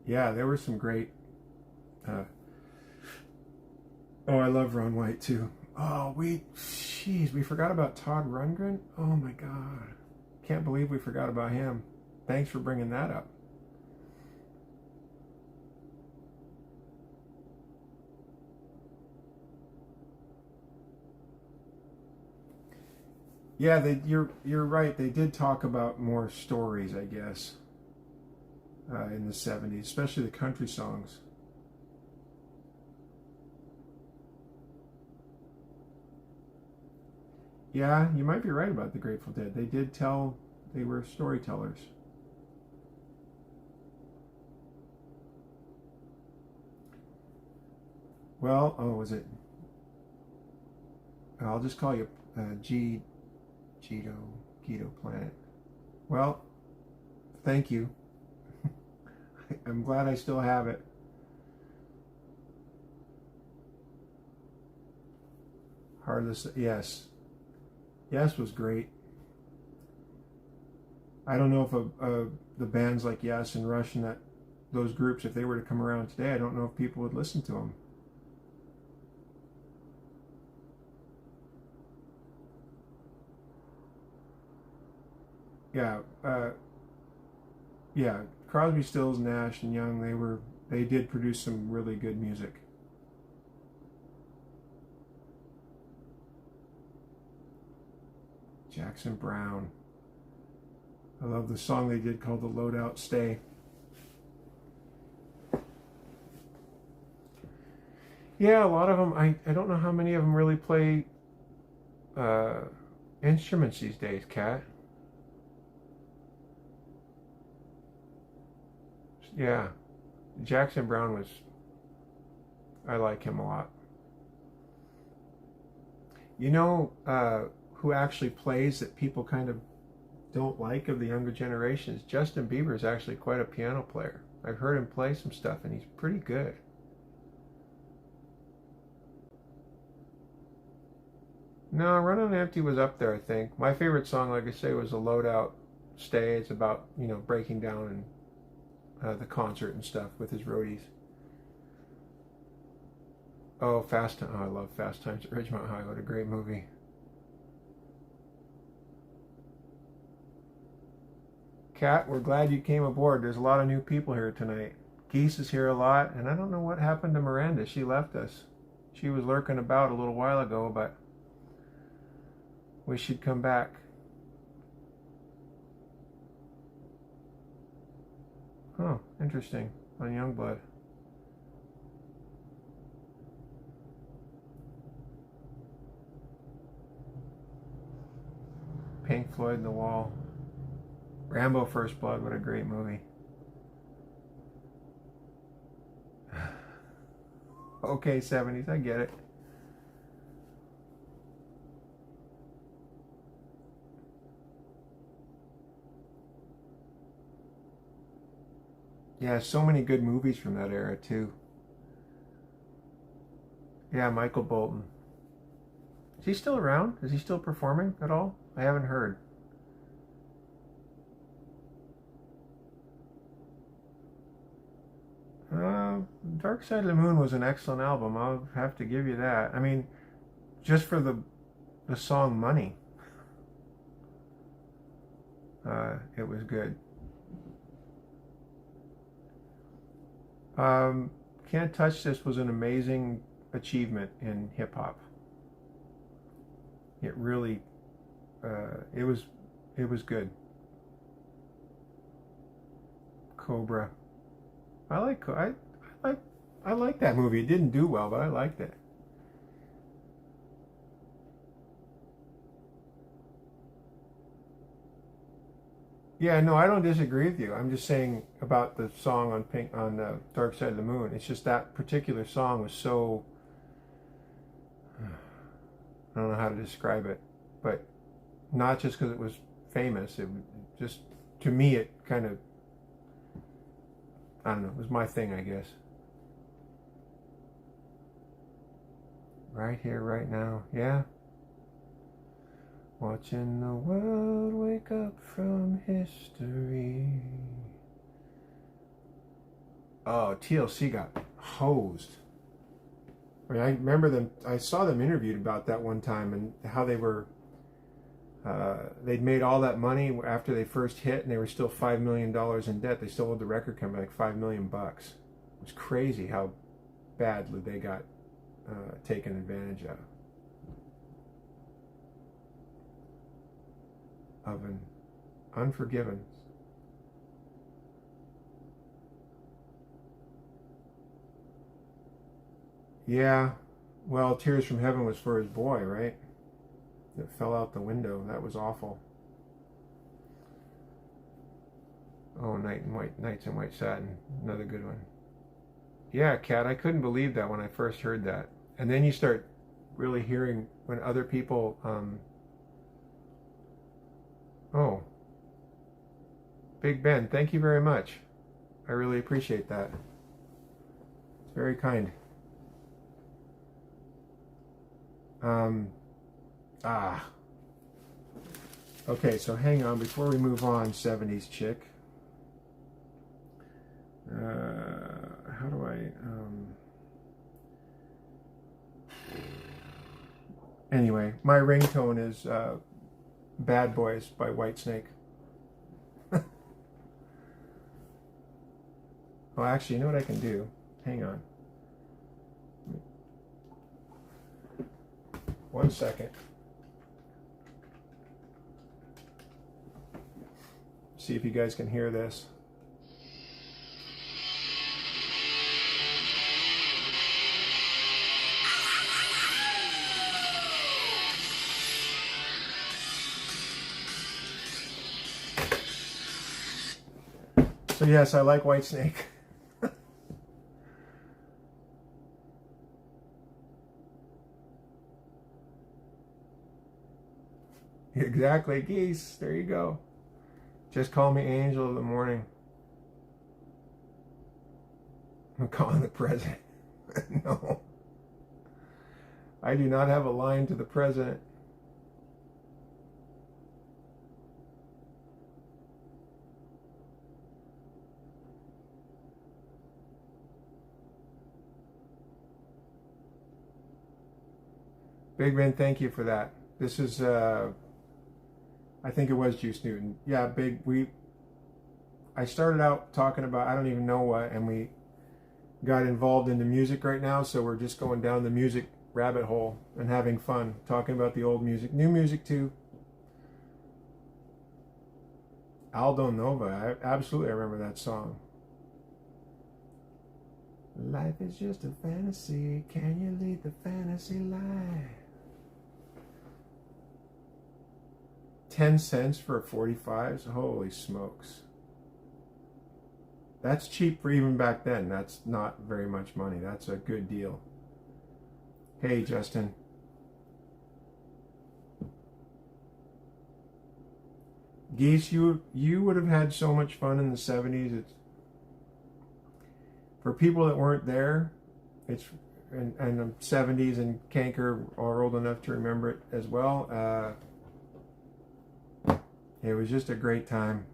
Yeah, there were some great. Uh, oh, I love Ron White too. Oh, we forgot about Todd Rundgren. Oh my God, can't believe we forgot about him. Thanks for bringing that up. Yeah, you're right. They did talk about more stories, I guess, in the '70s, especially the country songs. Yeah, you might be right about the Grateful Dead. They did tell they were storytellers. Well, oh, was it? I'll just call you G Gito Gito Planet. Well, thank you. I'm glad I still have it. Heartless, yes, yes was great. I don't know if the bands like Yes and Rush and that those groups, if they were to come around today, I don't know if people would listen to them. Yeah, yeah. Crosby, Stills, Nash, and Young. They did produce some really good music. Jackson Browne. I love the song they did called "The Loadout Stay." Yeah, a lot of them. I don't know how many of them really play uh, instruments these days, Kat. Yeah, Jackson Browne was. I like him a lot. You know who actually plays that people kind of don't like of the younger generations? Justin Bieber is actually quite a piano player. I've heard him play some stuff, and he's pretty good. No, Run on Empty was up there, I think. My favorite song, like I say, was "A Loadout Stay." It's about breaking down and the concert and stuff with his roadies. Oh, Fast Time. Oh, I love Fast Times at Ridgemont High. What a great movie. Kat, we're glad you came aboard. There's a lot of new people here tonight. Geese is here a lot, and I don't know what happened to Miranda. She left us. She was lurking about a little while ago, but wish she'd come back. Oh, interesting. On Youngblood. Pink Floyd and The Wall. Rambo First Blood, what a great movie. Okay, '70s, I get it. Yeah, so many good movies from that era, too. Yeah, Michael Bolton. Is he still around? Is he still performing at all? I haven't heard. Dark Side of the Moon was an excellent album. I'll have to give you that. I mean, just for the song Money, it was good. Um, Can't Touch This was an amazing achievement in hip hop. It really, it was good. Cobra. I like I like I like that movie. It didn't do well, but I liked it. Yeah, no, I don't disagree with you. I'm just saying about the song on Pink on Dark Side of the Moon. It's just that particular song was so I don't know how to describe it, but not just because it was famous. It just to me it kind of I don't know. It was my thing, I guess. Right here, right now. Yeah. Watching the world wake up from history. Oh, TLC got hosed. I mean, I remember them. I saw them interviewed about that one time and how they were. They'd made all that money after they first hit, and they were still $5 million in debt. They still owed the record company like $5 million. It was crazy how badly they got taken advantage of. oven. Unforgiven. Yeah, well, Tears from Heaven was for his boy, right? That fell out the window. That was awful. Oh, Nights in White Satin, another good one. Yeah, Kat, I couldn't believe that when I first heard that. And then you start really hearing when other people, oh, Big Ben, thank you very much. I really appreciate that. It's very kind. Um, ah, okay, so hang on before we move on, 70s chick. How do I, anyway, my ringtone is Bad Boys by Whitesnake. Well, actually, you know what I can do? Hang on. 1 second. See if you guys can hear this. So yes, I like Whitesnake. Exactly, Geese. There you go. Just call me Angel of the Morning. I'm calling the president. No. I do not have a line to the president. Big Ben, thank you for that. This is, I think it was Juice Newton. Yeah, I started out talking about I don't even know what, and we got involved in the music right now, so we're just going down the music rabbit hole and having fun, talking about the old music, new music too. Aldo Nova, absolutely I remember that song. Life is just a fantasy, can you lead the fantasy life? 10 cents for a 45s? Holy smokes. That's cheap for even back then. That's not very much money. That's a good deal. Hey, Justin. Geese, you would have had so much fun in the 70s. It's, for people that weren't there, it's and the 70s and Canker are old enough to remember it as well. It was just a great time.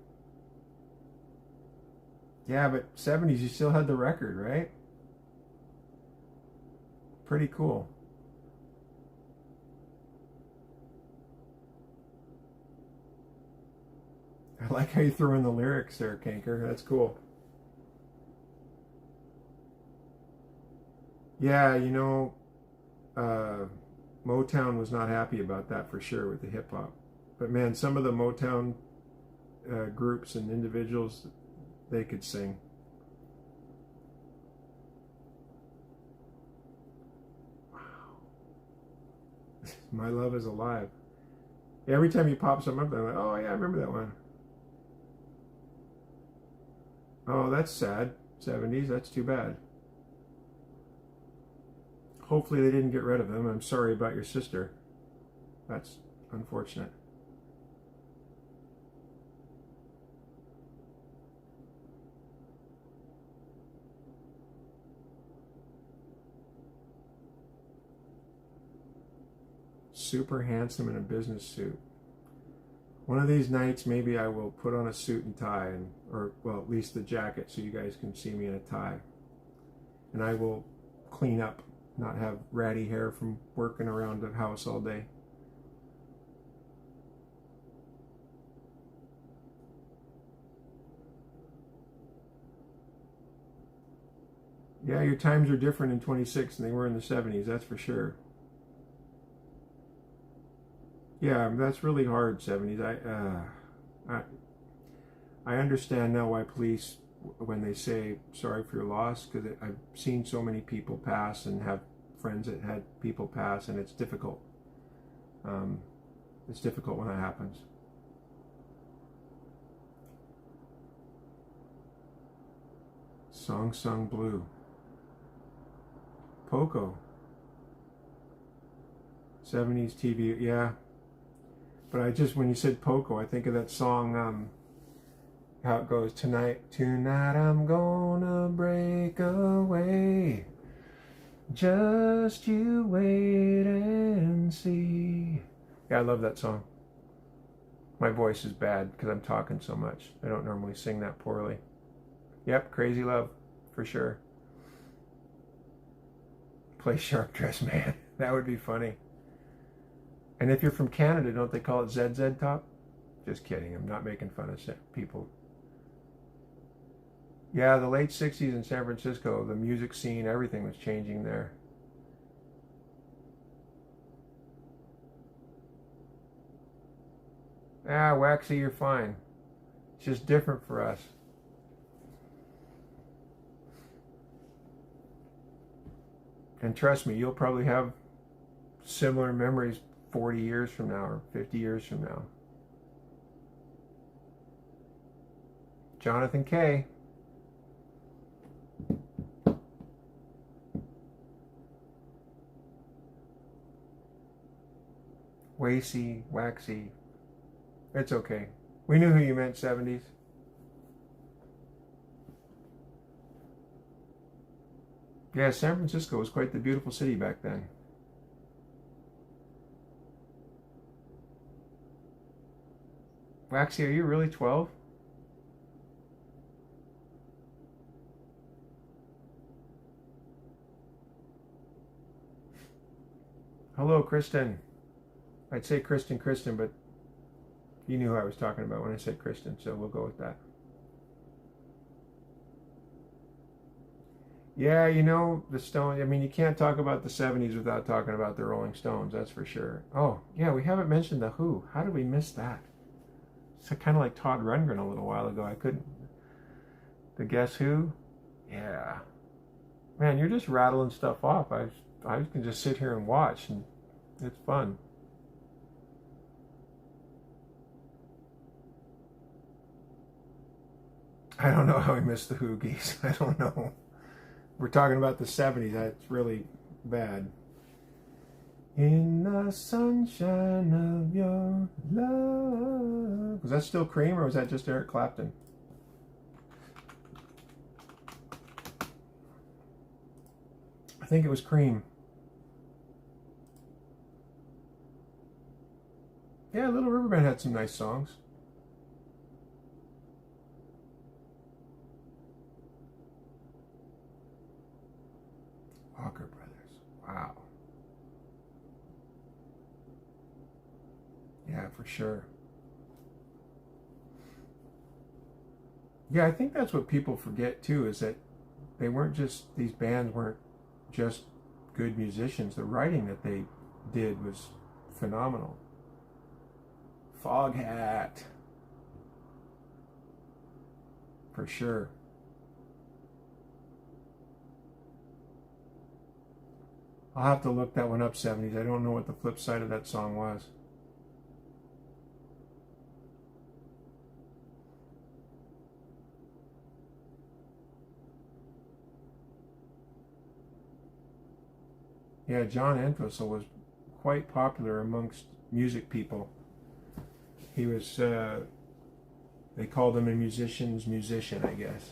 Yeah, but 70s, you still had the record, right? Pretty cool. I like how you threw in the lyrics there, Canker. That's cool. Yeah, you know, Motown was not happy about that for sure with the hip hop. But man, some of the Motown groups and individuals, they could sing. Wow. My Love Is Alive. Every time you pop something up, I'm like, oh yeah, I remember that one. Oh, that's sad. 70s, that's too bad. Hopefully they didn't get rid of them. I'm sorry about your sister. That's unfortunate. Super handsome in a business suit. One of these nights, maybe I will put on a suit and tie, or well, at least the jacket, so you guys can see me in a tie. And I will clean up, not have ratty hair from working around the house all day. Yeah, your times are different in 26 than they were in the 70s, that's for sure. Yeah, that's really hard. 70s. I I understand now why police, when they say sorry for your loss, because I've seen so many people pass and have friends that had people pass, and it's difficult. Um, it's difficult when that happens. Song Sung Blue. Poco. 70s TV. Yeah. But when you said Poco, I think of that song, how it goes, tonight I'm gonna break away. Just you wait and see. Yeah, I love that song. My voice is bad because I'm talking so much. I don't normally sing that poorly. Yep, Crazy Love, for sure. Play Shark Dress Man. That would be funny. And if you're from Canada, don't they call it ZZ Top? Just kidding. I'm not making fun of people. Yeah, the late 60s in San Francisco, the music scene, everything was changing there. Ah, Waxy, you're fine. It's just different for us. And trust me, you'll probably have similar memories 40 years from now or 50 years from now. Jonathan K. Waxy. It's okay. We knew who you meant, 70s. Yeah, San Francisco was quite the beautiful city back then. Waxy, are you really 12? Hello, Kristen. I'd say Kristen, but you knew who I was talking about when I said Kristen, so we'll go with that. Yeah, the Stones. I mean, you can't talk about the 70s without talking about the Rolling Stones, that's for sure. Oh, yeah, we haven't mentioned the Who. How did we miss that? It's kind of like Todd Rundgren a little while ago. I couldn't. The Guess Who? Yeah. Man, you're just rattling stuff off. I can just sit here and watch, and it's fun. I don't know how we missed the Hoogies. I don't know. We're talking about the 70s. That's really bad. In the sunshine of your love. Was that still Cream or was that just Eric Clapton? I think it was Cream. Yeah, Little River Band had some nice songs. Walker Brothers. Wow. Yeah, for sure. Yeah, I think that's what people forget too, is that these bands weren't just good musicians. The writing that they did was phenomenal. Foghat. For sure. I'll have to look that one up, 70s. I don't know what the flip side of that song was. Yeah, John Entwistle was quite popular amongst music people. He was, they called him a musician's musician, I guess.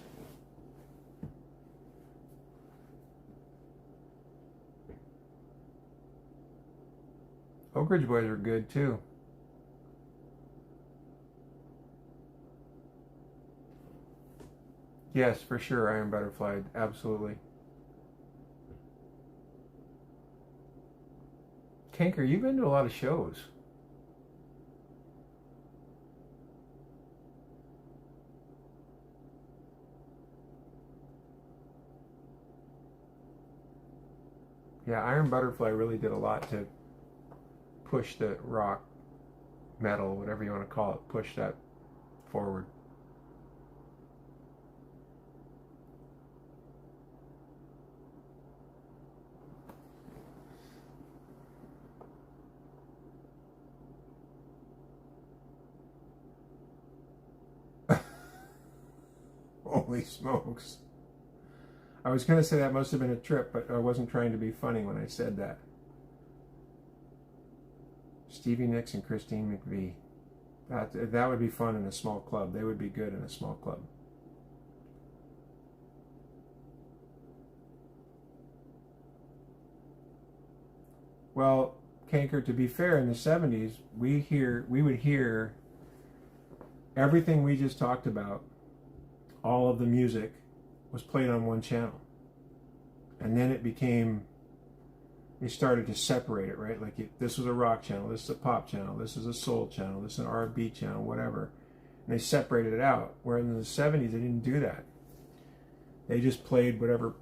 Oak Ridge Boys are good too. Yes, for sure, Iron Butterfly, absolutely. Kanker, you've been to a lot of shows. Yeah, Iron Butterfly really did a lot to push the rock metal, whatever you want to call it, push that forward. Holy smokes. I was going to say that must have been a trip, but I wasn't trying to be funny when I said that. Stevie Nicks and Christine McVie. That would be fun in a small club. They would be good in a small club. Well, Kanker, to be fair, in the 70s, we would hear everything we just talked about. All of the music was played on one channel. And then they started to separate it, right? Like this was a rock channel, this is a pop channel, this is a soul channel, this is an R&B channel, whatever. And they separated it out. Where in the 70s, they didn't do that. They just played whatever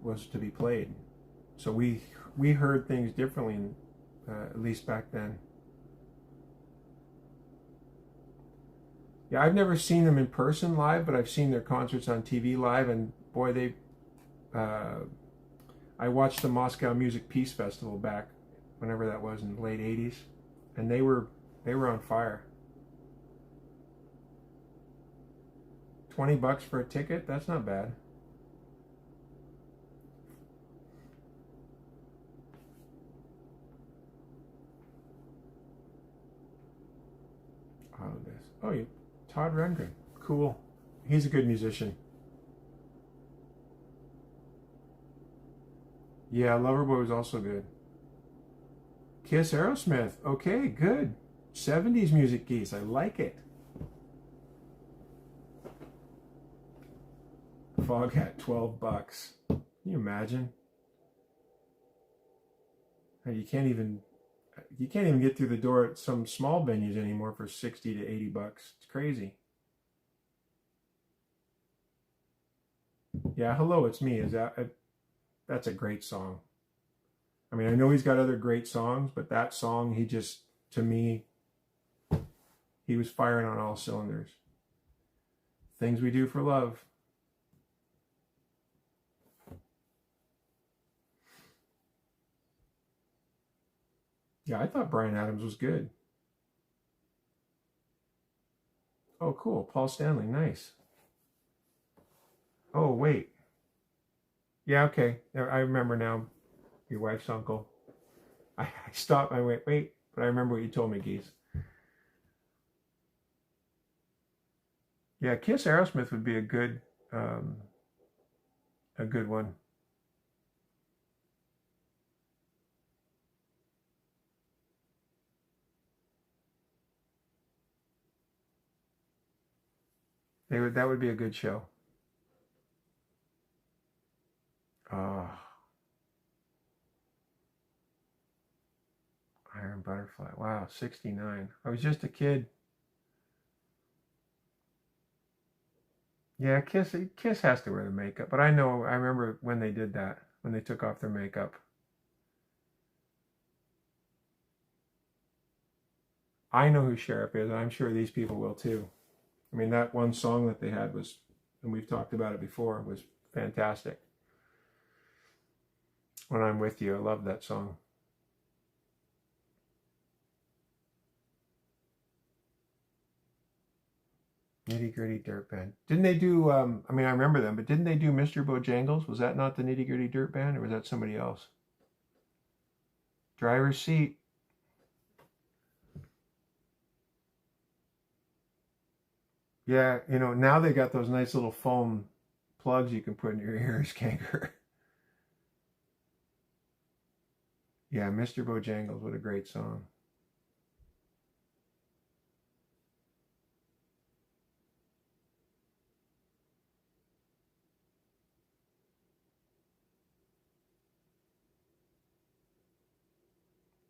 was to be played. So we heard things differently, at least back then. Yeah, I've never seen them in person live, but I've seen their concerts on TV live, and boy, I watched the Moscow Music Peace Festival back, whenever that was, in the late '80s, and they were on fire. $20 for a ticket? That's not bad. Oh, Todd Rundgren. Cool. He's a good musician. Yeah, Loverboy was also good. Kiss, Aerosmith. Okay, good. 70s music, Geese. I like it. Foghat, $12. Can you imagine? You can't even get through the door at some small venues anymore for 60 to $80. It's crazy. Yeah, Hello, It's Me. That's a great song. I mean, I know he's got other great songs, but that song, to me, he was firing on all cylinders. Things We Do for Love. Yeah, I thought Bryan Adams was good. Oh, cool. Paul Stanley. Nice. Oh, wait. Yeah, okay. I remember now. Your wife's uncle. I stopped. I went, wait. But I remember what you told me, Geese. Yeah, Kiss Aerosmith would be a good one. That would be a good show. Oh, Iron Butterfly. Wow, 69. I was just a kid. Yeah, Kiss has to wear the makeup, but I remember when they did that, when they took off their makeup. I know who Sheriff is, and I'm sure these people will too. I mean, that one song that they had was, and we've talked about it before, was fantastic. When I'm With You, I love that song. Nitty Gritty Dirt Band. Didn't they do, I mean, I remember them, but didn't they do Mr. Bojangles? Was that not the Nitty Gritty Dirt Band, or was that somebody else? Driver's Seat. Yeah, now they got those nice little foam plugs you can put in your ears, Kanker. Yeah, Mr. Bojangles, what a great song.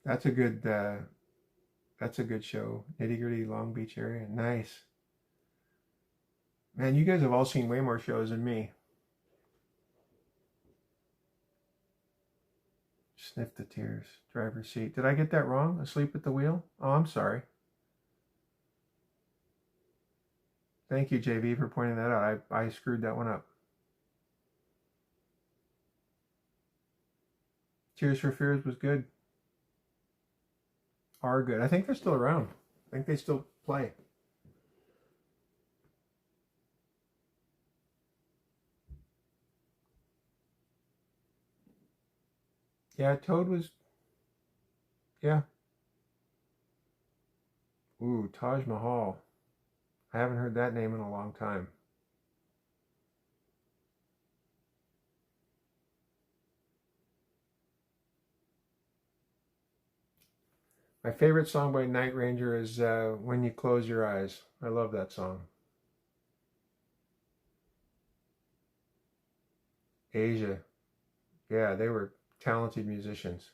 That's a good show. Nitty Gritty Long Beach area. Nice. Man, you guys have all seen way more shows than me. Sniff the Tears. Driver's Seat. Did I get that wrong? Asleep at the Wheel? Oh, I'm sorry. Thank you, JV, for pointing that out. I screwed that one up. Tears for Fears was good. Are good. I think they're still around. I think they still play. Yeah, Toad was. Yeah. Ooh, Taj Mahal. I haven't heard that name in a long time. My favorite song by Night Ranger is When You Close Your Eyes. I love that song. Asia. Yeah, they were talented musicians.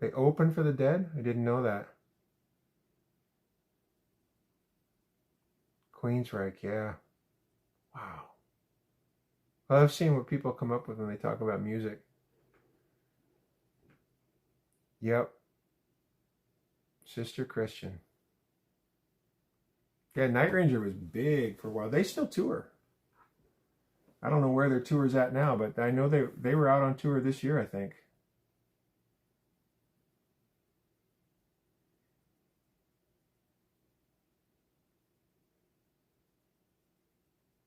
They opened for the Dead? I didn't know that. Queensryche, yeah. Wow. Well, I've seen what people come up with when they talk about music. Yep. Sister Christian. Yeah, Night Ranger was big for a while. They still tour. I don't know where their tour's at now, but I know they were out on tour this year, I think.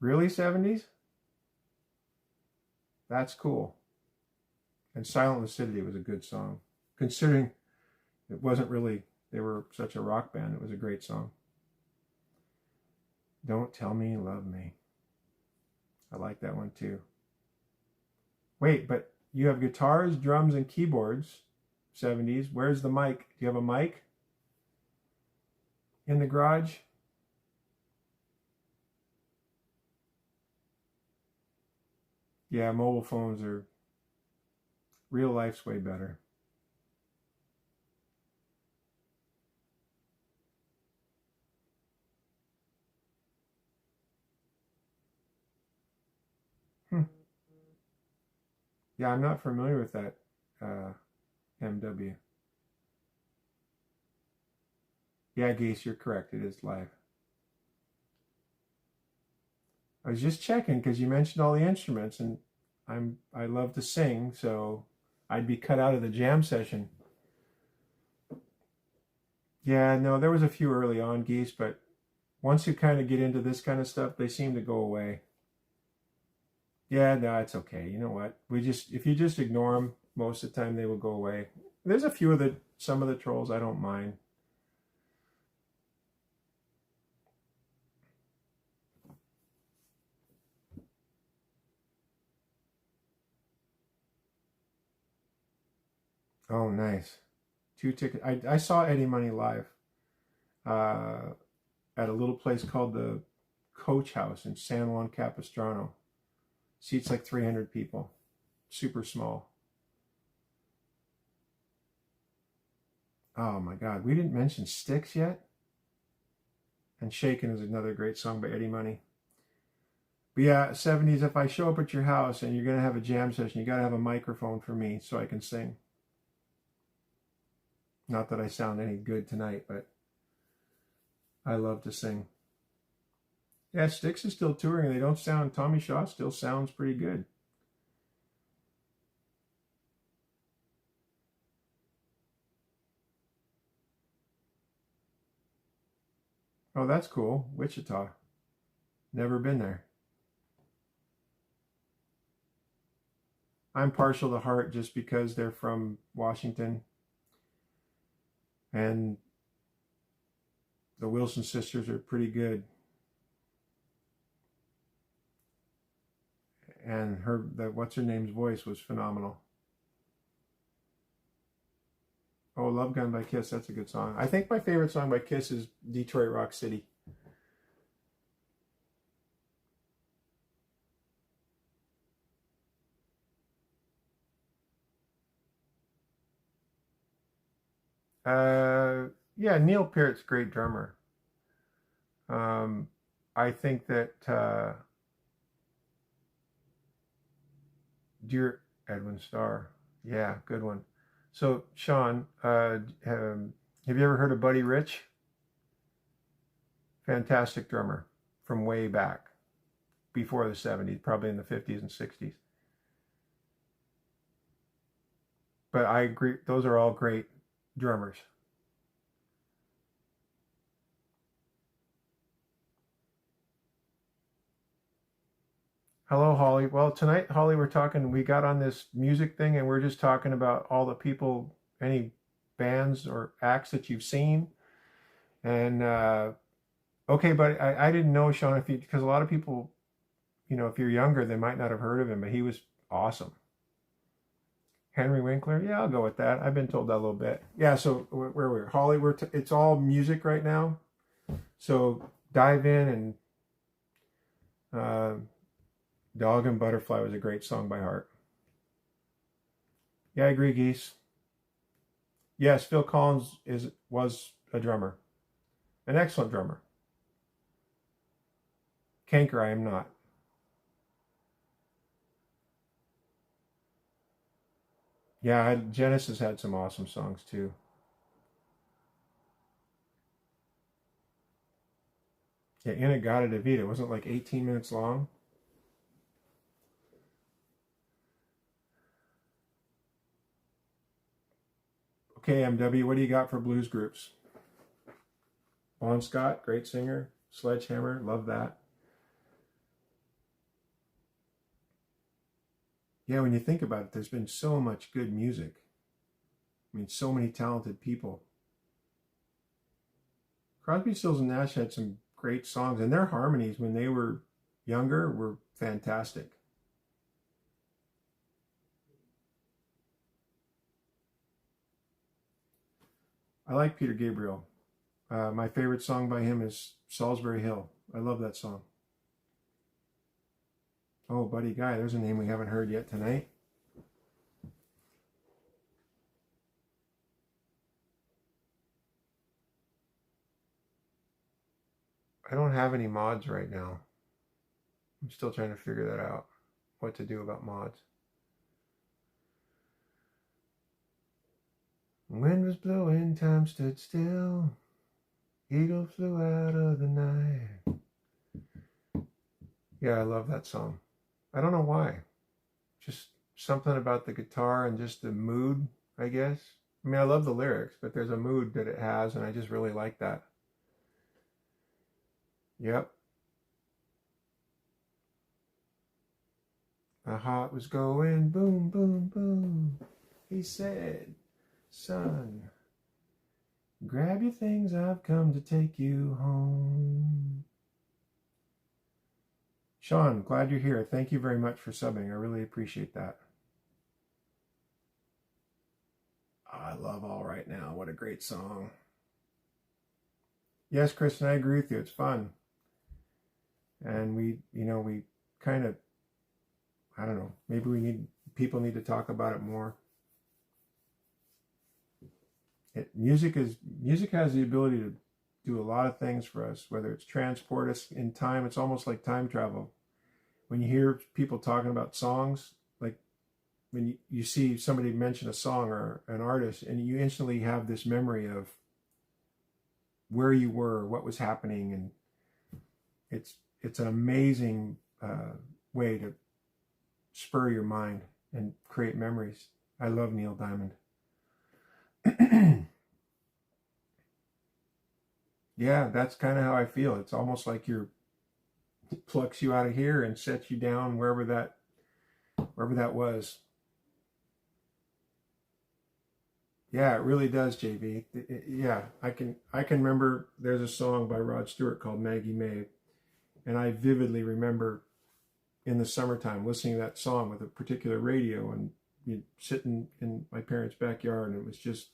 Really, 70s? That's cool. And Silent Lucidity was a good song. Considering it wasn't really, they were such a rock band, it was a great song. Don't Tell Me You Love Me. I like that one too. Wait, but you have guitars, drums, and keyboards, 70s. Where's the mic? Do you have a mic in the garage? Yeah, mobile phones are, real life's way better. Hmm. Yeah, I'm not familiar with that MW. Yeah, Geese, you're correct. It is live. I was just checking because you mentioned all the instruments, and I love to sing, so I'd be cut out of the jam session. Yeah, no, there was a few early on, Geese, but once you kind of get into this kind of stuff, they seem to go away. Yeah, no, it's okay. You know what? If you just ignore them, most of the time they will go away. There's a few of some of the trolls I don't mind. Oh, nice. 2 tickets. I saw Eddie Money live uh, at a little place called the Coach House in San Juan Capistrano. Seats like 300 people. Super small. Oh my God. We didn't mention Styx yet. And Shaken is another great song by Eddie Money. But yeah, 70s, if I show up at your house and you're going to have a jam session, you got to have a microphone for me so I can sing. Not that I sound any good tonight, but I love to sing. Yeah, Styx is still touring. They don't sound, Tommy Shaw still sounds pretty good. Oh, that's cool. Wichita. Never been there. I'm partial to Heart just because they're from Washington. And the Wilson sisters are pretty good. And what's her name's voice was phenomenal. Oh, Love Gun by Kiss, that's a good song. I think my favorite song by Kiss is Detroit Rock City. Yeah, Neil Peart's a great drummer. Um, I think that Dear Edwin Starr, yeah, good one. So, Sean, have you ever heard of Buddy Rich? Fantastic drummer from way back before the 70s, probably in the 50s and 60s. But I agree, those are all great drummers. Hello, Holly. Well, tonight, Holly, we got on this music thing and we're just talking about all the people, any bands or acts that you've seen. And, okay, but I didn't know, Sean, because a lot of people, if you're younger, they might not have heard of him, but he was awesome. Henry Winkler, yeah, I'll go with that. I've been told that a little bit. Yeah, so where we're Holly, it's all music right now. So dive in and Dog and Butterfly was a great song by Heart. Yeah, I agree, Geese. Yes, Phil Collins was a drummer, an excellent drummer. Kanker, I am not. Yeah, Genesis had some awesome songs too. Yeah, In-A-Gadda-Da-Vida, wasn't it like 18 minutes long? Okay, MW, what do you got for blues groups? Bon Scott, great singer. Sledgehammer, love that. Yeah, when you think about it, there's been so much good music. I mean, so many talented people. Crosby, Stills, and Nash had some great songs, and their harmonies when they were younger were fantastic. I like Peter Gabriel. My favorite song by him is Salisbury Hill. I love that song. Oh, Buddy Guy, there's a name we haven't heard yet tonight. I don't have any mods right now. I'm still trying to figure that out, what to do about mods. Wind was blowing, time stood still. Eagle flew out of the night. Yeah, I love that song. I don't know why. Just something about the guitar and just the mood, I guess. I mean, I love the lyrics, but there's a mood that it has, and I just really like that. Yep. My heart was going boom, boom, boom. He said, son, grab your things, I've come to take you home. Sean, glad you're here. Thank you very much for subbing. I really appreciate that. Oh, I love All Right Now. What a great song. Yes, Kristen, I agree with you. It's fun. And we kind of, I don't know, maybe people need to talk about it more. Music has the ability to do a lot of things for us, whether it's transport us in time. It's almost like time travel. When you hear people talking about songs, like when you see somebody mention a song or an artist, and you instantly have this memory of where you were, what was happening, and it's an amazing way to spur your mind and create memories. I love Neil Diamond. Yeah, that's kind of how I feel. It's almost like it plucks you out of here and sets you down wherever that was. Yeah, it really does, JB. Yeah, I can remember there's a song by Rod Stewart called Maggie May, and I vividly remember in the summertime listening to that song with a particular radio and sitting in my parents' backyard, and it was just,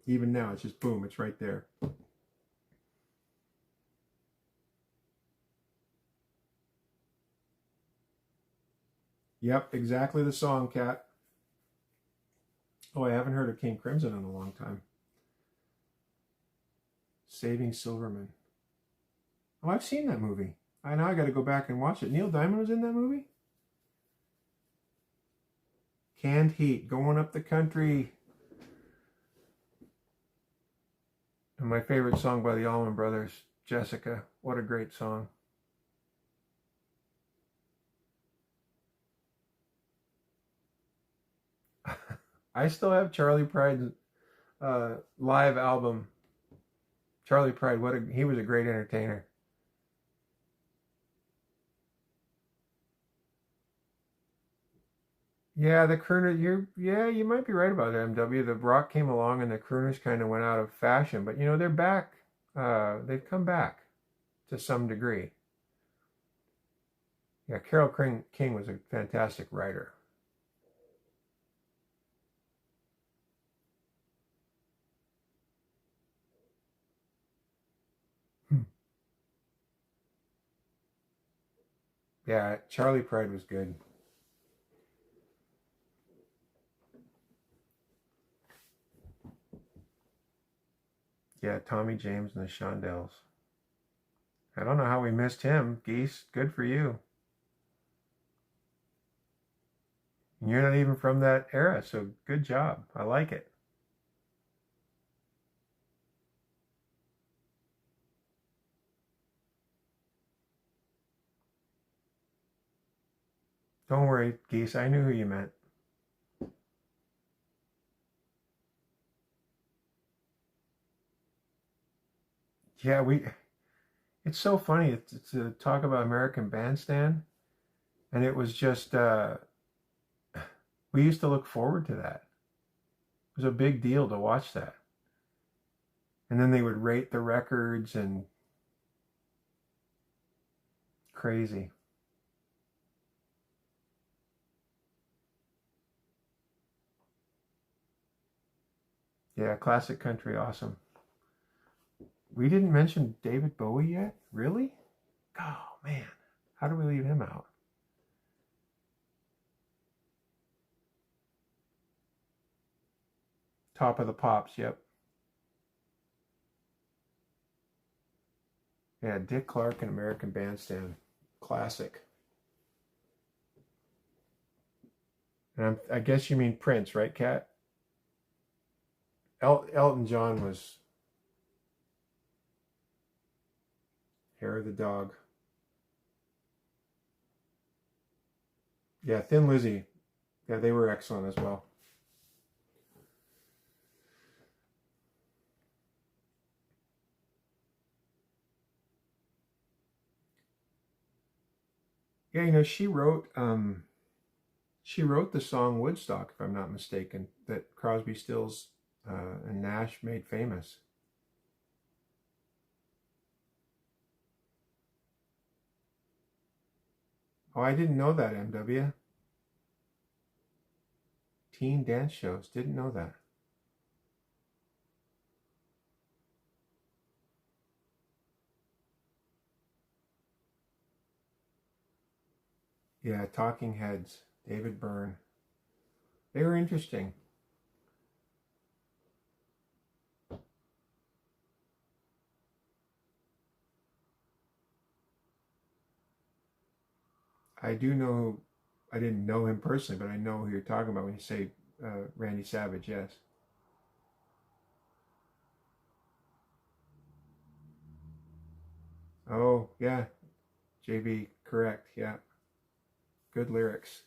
even now, it's just boom, it's right there. Yep, exactly the song, Kat. Oh, I haven't heard of King Crimson in a long time. Saving Silverman. Oh, I've seen that movie. I got to go back and watch it. Neil Diamond was in that movie? Canned Heat, Going Up the Country. And my favorite song by the Allman Brothers, Jessica. What a great song. I still have Charlie Pride's live album. Charlie Pride, he was a great entertainer. Yeah, the crooner. You might be right about it, MW. The rock came along and the crooners kind of went out of fashion, but they're back. They've come back to some degree. Yeah, Carole King was a fantastic writer. Hmm. Yeah, Charlie Pride was good. Yeah, Tommy James and the Shondells. I don't know how we missed him, Geese. Good for you. And you're not even from that era, so good job. I like it. Don't worry, Geese. I knew who you meant. Yeah, we. It's so funny to talk about American Bandstand, and it was just we used to look forward to that. It was a big deal to watch that, and then they would rate the records and crazy. Yeah, classic country, awesome. We didn't mention David Bowie yet, really? Oh man, how do we leave him out? Top of the Pops, yep. Yeah, Dick Clark and American Bandstand, classic. And I guess you mean Prince, right, Kat? Elton John was Hair of the Dog. Yeah, Thin Lizzy. Yeah, they were excellent as well. Yeah, she wrote the song Woodstock, if I'm not mistaken, that Crosby, Stills, and Nash made famous. Oh, I didn't know that, MW. Teen dance shows. Didn't know that. Yeah, Talking Heads, David Byrne. They were interesting. I do know, I didn't know him personally, but I know who you're talking about when you say Randy Savage, yes. Oh, yeah, JB, correct, yeah. Good lyrics.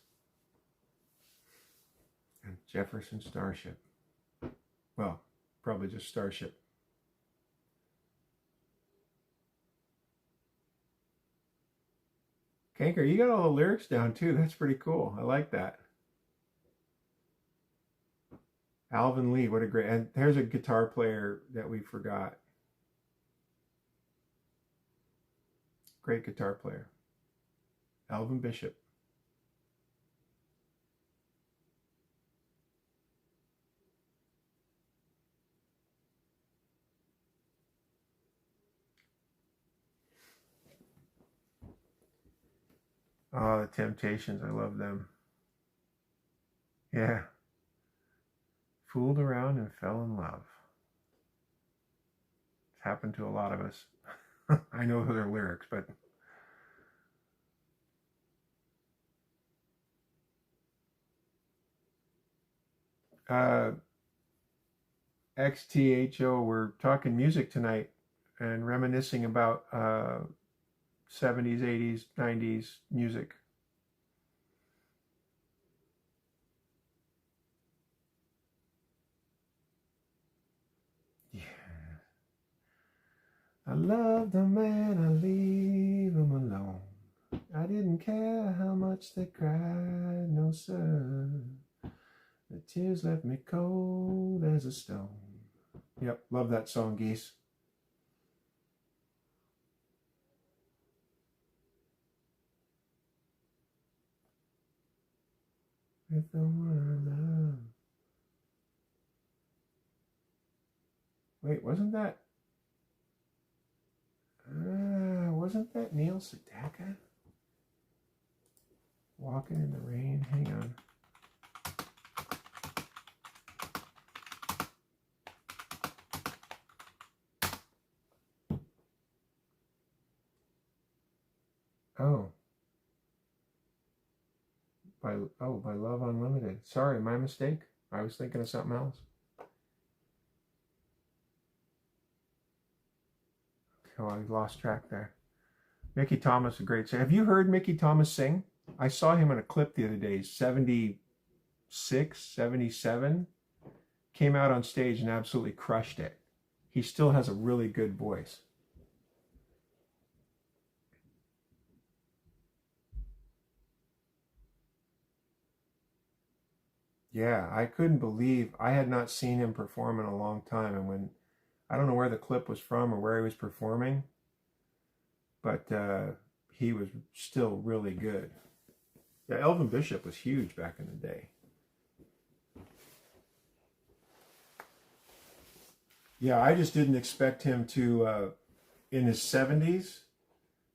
And Jefferson Starship. Well, probably just Starship. Kanker, you got all the lyrics down too. That's pretty cool. I like that. Alvin Lee, what a great, and there's a guitar player that we forgot. Great guitar player. Alvin Bishop. Oh, the Temptations. I love them. Yeah. Fooled around and fell in love. It's happened to a lot of us. I know their lyrics, but uh, XTHO, we're talking music tonight. and reminiscing about 70s, 80s, 90s music. Yeah. I loved a man, I leave him alone. I didn't care how much they cried, no sir. The tears left me cold as a stone. Yep, love that song, Geese. With the one I love. Wait, wasn't that Neil Sedaka? Walking in the Rain. Hang on. Oh, by Love Unlimited. Sorry, my mistake. I was thinking of something else. Oh, I lost track there. Mickey Thomas, a great singer. Have you heard Mickey Thomas sing? I saw him in a clip the other day. 76, 77. Came out on stage and absolutely crushed it. He still has a really good voice. Yeah, I couldn't believe I had not seen him perform in a long time. And when I don't know where the clip was from or where he was performing, but he was still really good. Yeah, Elvin Bishop was huge back in the day. Yeah, I just didn't expect him to, in his 70s,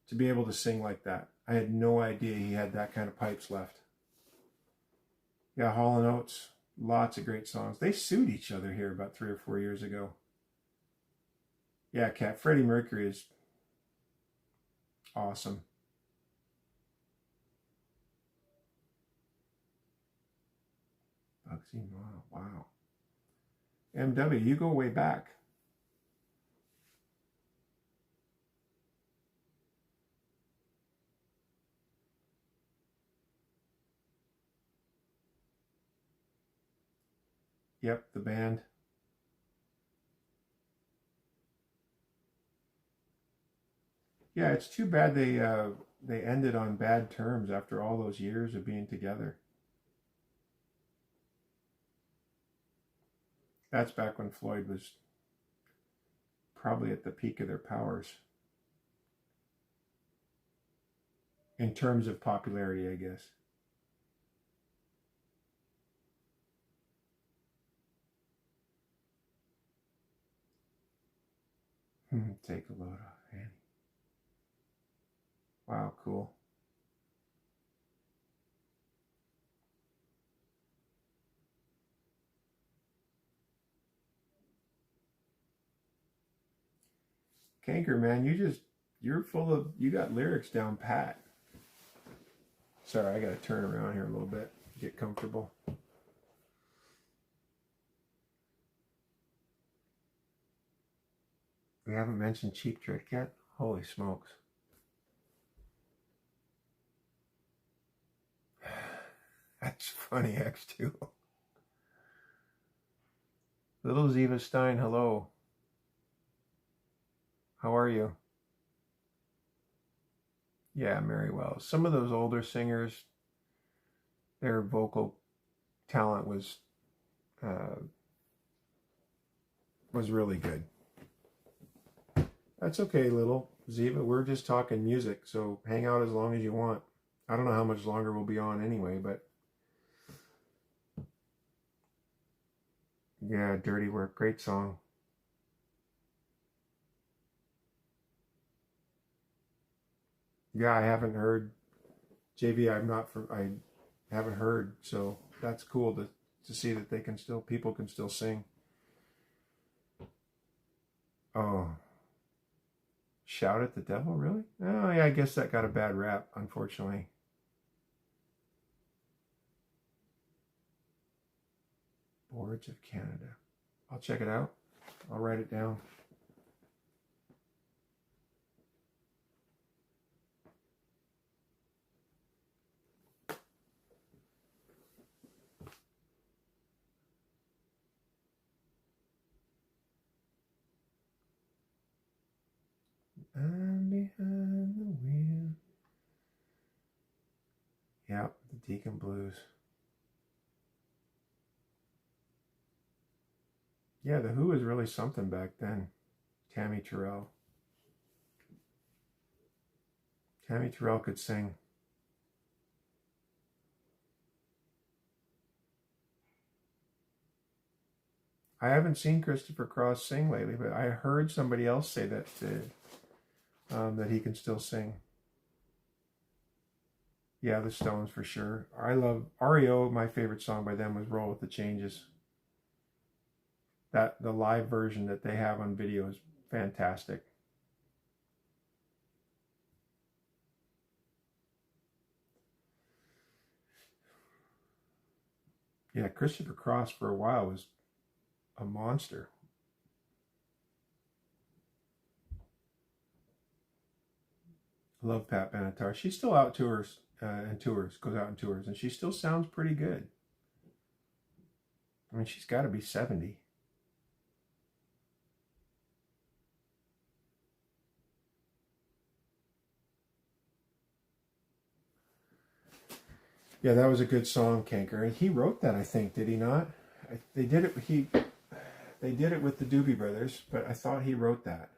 to be able to sing like that. I had no idea he had that kind of pipes left. Yeah, Hall & Oates, lots of great songs. They sued each other here about 3 or 4 years ago. Yeah, Cat, Freddie Mercury is awesome. Bugsy Malone, wow. MW, you go way back. Yep, the band. Yeah, it's too bad they ended on bad terms after all those years of being together. That's back when Floyd was probably at the peak of their powers in terms of popularity, I guess. Take a load off, Annie. Wow, cool. Kanker, man, you're full of, you got lyrics down pat. Sorry, I gotta turn around here a little bit, get comfortable. We haven't mentioned Cheap Trick yet? Holy smokes. That's funny, X2. Little Ziva Stein, hello. How are you? Yeah, Mary Wells. Some of those older singers, their vocal talent uh, was really good. That's okay, little Ziva. We're just talking music, so hang out as long as you want. I don't know how much longer we'll be on anyway, but yeah, Dirty Work, great song. Yeah, I haven't heard JV. I haven't heard, so that's cool to see that they can still people can still sing. Oh, Shout at the Devil, really? Oh yeah, I guess that got a bad rap, unfortunately. Boards of Canada. I'll check it out. I'll write it down. I'm behind the wheel. Yep, the Deacon Blues. Yeah, the Who was really something back then. Tammy Terrell. Tammy Terrell could sing. I haven't seen Christopher Cross sing lately, but I heard somebody else say that that he can still sing. Yeah, the Stones for sure. I love REO. My favorite song by them was "Roll with the Changes." That the live version that they have on video is fantastic. Yeah, Christopher Cross for a while was a monster. I love Pat Benatar. She's still out tours and tours, goes out and tours, and she still sounds pretty good. I mean, she's got to be 70. Yeah, that was a good song, Kanker. And he wrote that, I think, did he not? They did it. They did it with the Doobie Brothers, but I thought he wrote that.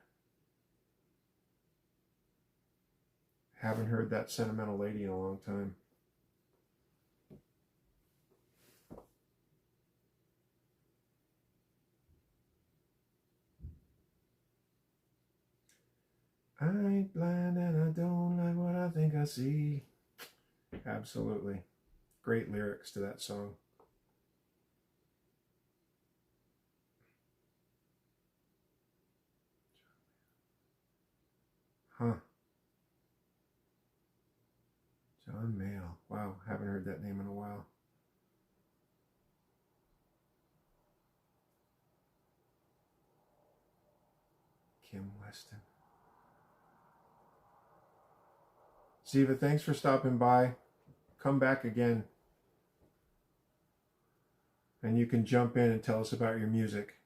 Haven't heard that Sentimental Lady in a long time. I ain't blind and I don't like what I think I see. Absolutely. Great lyrics to that song. Huh. John Mayall. Wow, haven't heard that name in a while. Kim Weston. Ziva, thanks for stopping by. Come back again. And you can jump in and tell us about your music.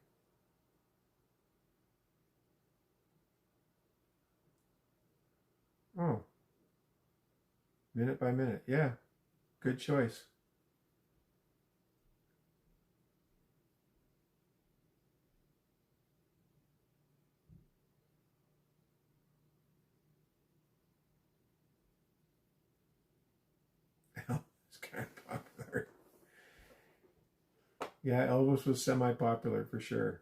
Oh. Minute by minute. Yeah. Good choice. It's kind of popular. Yeah, Elvis was semi-popular for sure.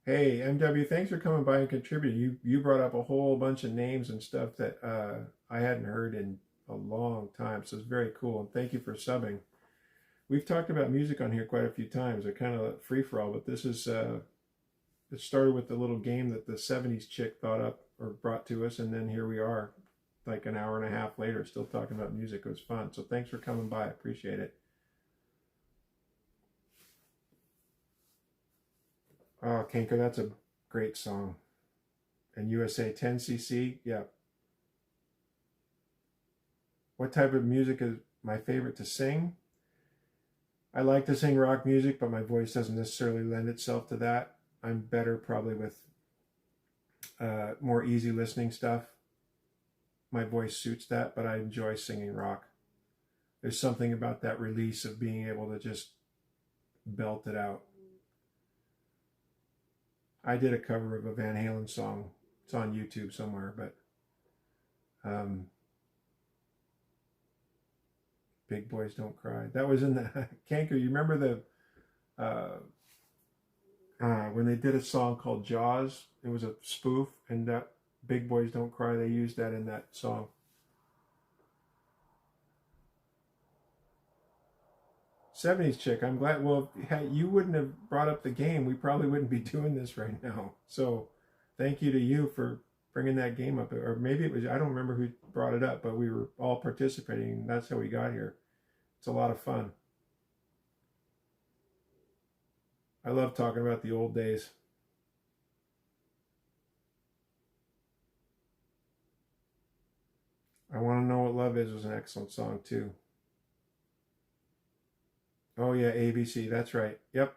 Hey, MW, thanks for coming by and contributing. You brought up a whole bunch of names and stuff that I hadn't heard in a long time, so it's very cool. And thank you for subbing. We've talked about music on here quite a few times. They're kind of free for all, but this is it started with the little game that the '70s chick thought up or brought to us, and then here we are, like an hour and a half later, still talking about music. It was fun. So thanks for coming by. I appreciate it. Oh, Kinker, that's a great song. And USA 10cc, yeah. What type of music is my favorite to sing? I like to sing rock music, but my voice doesn't necessarily lend itself to that. I'm better probably with more easy listening stuff. My voice suits that, but I enjoy singing rock. There's something about that release of being able to just belt it out. I did a cover of a Van Halen song. It's on YouTube somewhere, but Big Boys Don't Cry. That was in the Kanker. You remember the when they did a song called Jaws? It was a spoof, and that Big Boys Don't Cry. They used that in that song. 70s chick, I'm glad. Well, if you wouldn't have brought up the game, we probably wouldn't be doing this right now. So thank you to you for bringing that game up. Or maybe it was, I don't remember who brought it up, but we were all participating. And that's how we got here. It's a lot of fun. I love talking about the old days. I Want to Know What Love Is was an excellent song, too. Oh, yeah, ABC. That's right. Yep.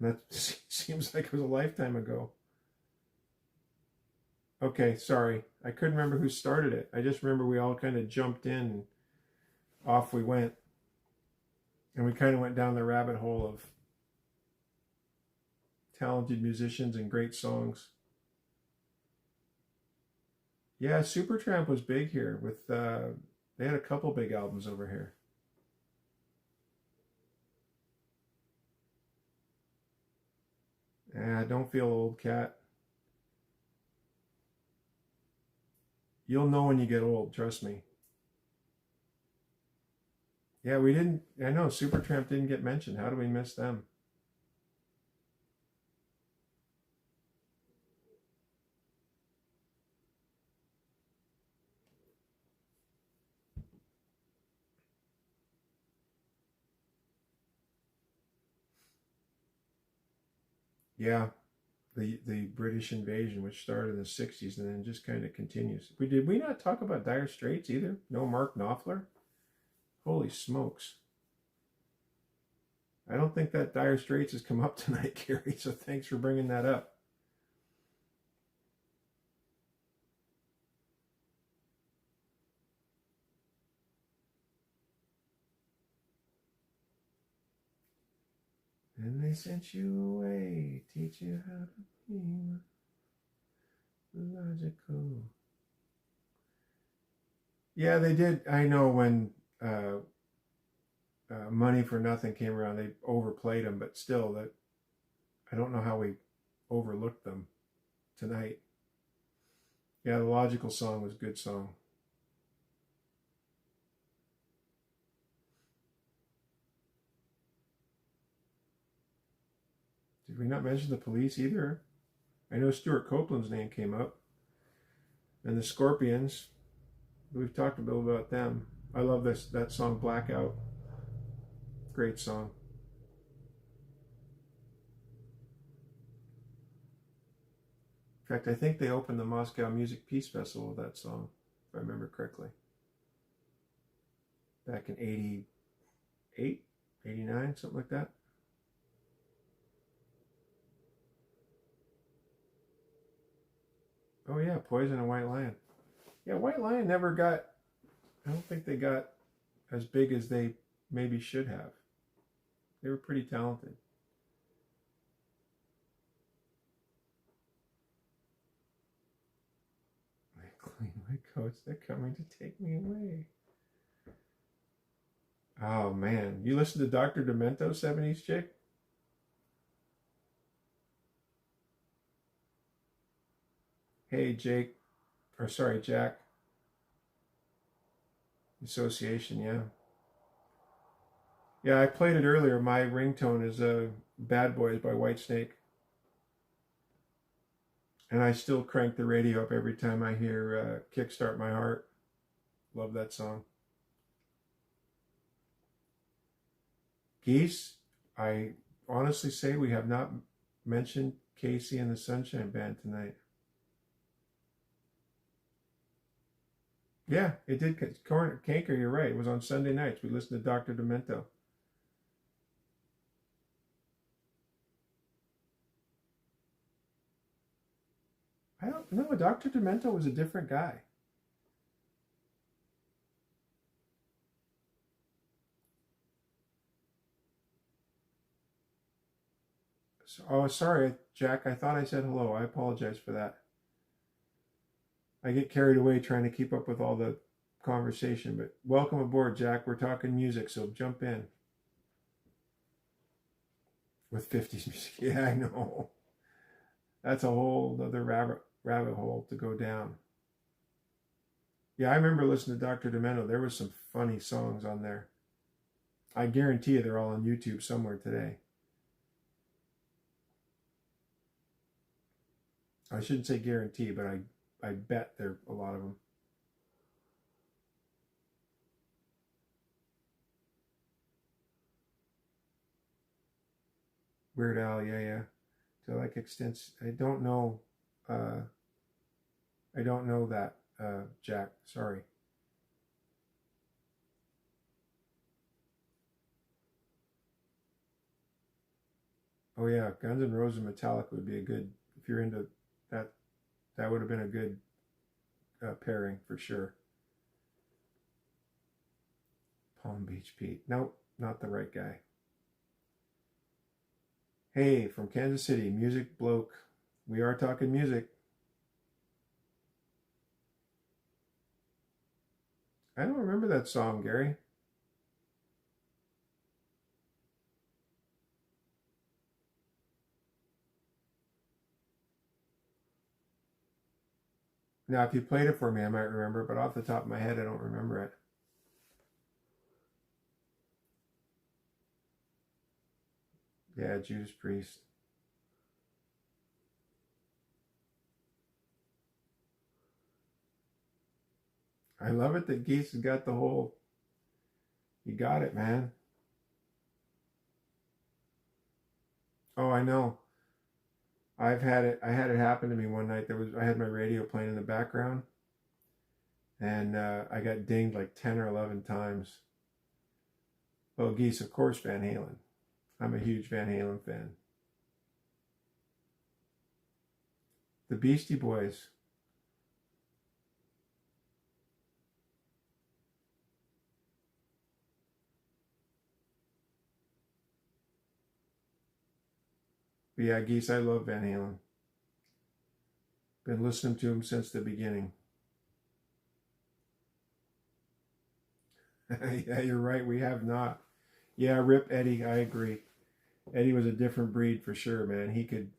That seems like it was a lifetime ago. Okay, sorry. I couldn't remember who started it. I just remember we all kind of jumped in and off we went. And we kind of went down the rabbit hole of talented musicians and great songs. Yeah, Supertramp was big here with they had a couple big albums over here. Don't feel old, cat. You'll know when you get old, trust me. Yeah, we didn't. I know Supertramp didn't get mentioned. How do we miss them? Yeah, the British invasion, which started in the '60s and then just kind of continues. Did we not talk about Dire Straits either? No Mark Knopfler. Holy smokes! I don't think that Dire Straits has come up tonight, Gary. So thanks for bringing that up. And they sent you away, teach you how to be logical. Yeah, they did. I know when Money for Nothing came around, they overplayed them, but still, that I don't know how we overlooked them tonight. Yeah, the Logical song was a good song. Did we not mention the Police either? I know Stuart Copeland's name came up, and the Scorpions. We've talked a bit about them. I love that song Blackout. Great song. In fact, I think they opened the Moscow Music Peace Festival with that song, if I remember correctly. Back in 88, 89, something like that. Oh yeah, Poison and White Lion. Yeah, White Lion never got, I don't think they got as big as they maybe should have. They were pretty talented. I clean my coats, they're coming to take me away. Oh man, you listen to Dr. Demento, 70s chick? Hey Jake, or sorry, Jack. Association, yeah. Yeah, I played it earlier. My ringtone is Bad Boys by Whitesnake. And I still crank the radio up every time I hear Kickstart My Heart. Love that song. Geese, I honestly say we have not mentioned Casey and the Sunshine Band tonight. Yeah, it did. Canker, you're right. It was on Sunday nights. We listened to Dr. Demento. I don't know. Dr. Demento was a different guy. Oh, sorry, Jack. I thought I said hello. I apologize for that. I get carried away trying to keep up with all the conversation, but welcome aboard, Jack. We're talking music, so jump in. With 50s music. Yeah, I know. That's a whole other rabbit hole to go down. Yeah, I remember listening to Dr. Demento. There was some funny songs on there. I guarantee you they're all on YouTube somewhere today. I shouldn't say guarantee, but I bet there are a lot of them. Weird Al, yeah. So like extents, I don't know that, Jack. Sorry. Oh yeah, Guns N' Roses and Metallica would be a good, if you're into that. That would have been a good pairing for sure. Palm Beach Pete. Nope, not the right guy. Hey, from Kansas City, Music Bloke. We are talking music. I don't remember that song, Gary. Now, if you played it for me, I might remember, but off the top of my head, I don't remember it. Yeah, Judas Priest. I love it that Geese has got the whole. You got it, man. Oh, I know. I've had it. I had it happen to me one night. I had my radio playing in the background, and I got dinged like 10 or 11 times. Well, Geese, of course, Van Halen. I'm a huge Van Halen fan. The Beastie Boys. But yeah, Geese, I love Van Halen. Been listening to him since the beginning. Yeah, you're right. We have not. Yeah, rip Eddie. I agree. Eddie was a different breed for sure, man. He could.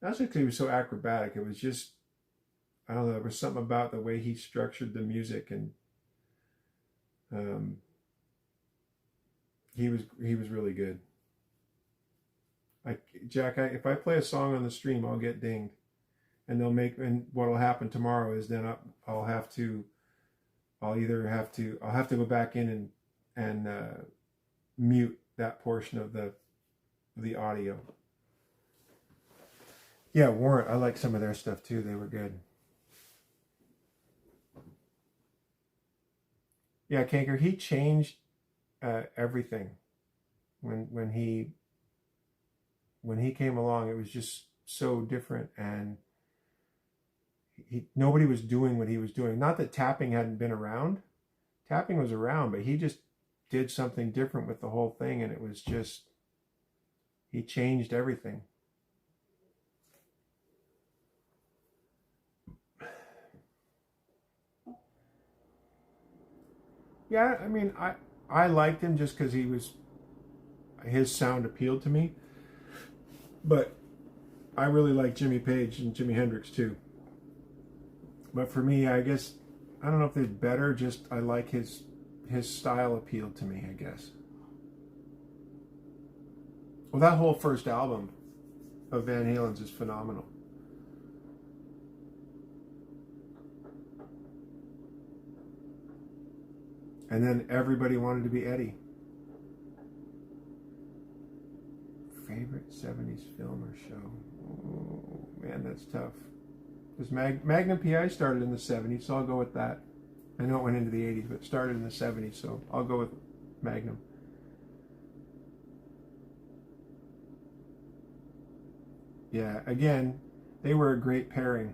Not because he was so acrobatic. It was just, I don't know. There was something about the way he structured the music, and um, he was really good. Jack, if I play a song on the stream, I'll get dinged, and and what'll happen tomorrow is then I'll have to, I'll have to go back in and mute that portion of the audio. Yeah, Warrant. I like some of their stuff too. They were good. Yeah, Kanker. He changed everything when he came along. It was just so different, and nobody was doing what he was doing. Not that tapping hadn't been around. Tapping was around, but he just did something different with the whole thing, and it was just, he changed everything. Yeah, I mean, I liked him just because his sound appealed to me, but I really like Jimmy Page and Jimi Hendrix too. But for me, I guess, I don't know if they're better. Just I like his style appealed to me, I guess. Well, that whole first album of Van Halen's is phenomenal. And then everybody wanted to be Eddie. Favorite 70s film or show? Oh, man, that's tough. Because Magnum PI started in the 70s, so I'll go with that. I know it went into the 80s, but it started in the 70s, so I'll go with Magnum. Yeah, again, they were a great pairing.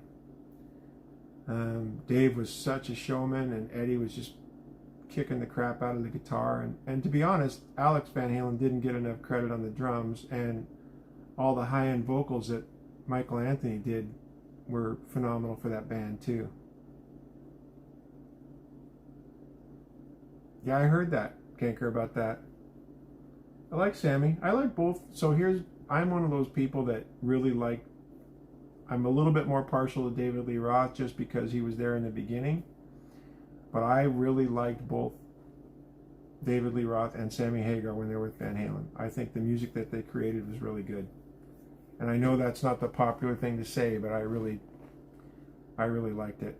Dave was such a showman, and Eddie was just kicking the crap out of the guitar. And to be honest, Alex Van Halen didn't get enough credit on the drums, and all the high-end vocals that Michael Anthony did were phenomenal for that band too. Yeah, I heard that. Can't care about that. I like Sammy. I like both. So I'm one of those people that really like, I'm a little bit more partial to David Lee Roth just because he was there in the beginning. But I really liked both David Lee Roth and Sammy Hagar when they were with Van Halen. I think the music that they created was really good. And I know that's not the popular thing to say, but I really liked it.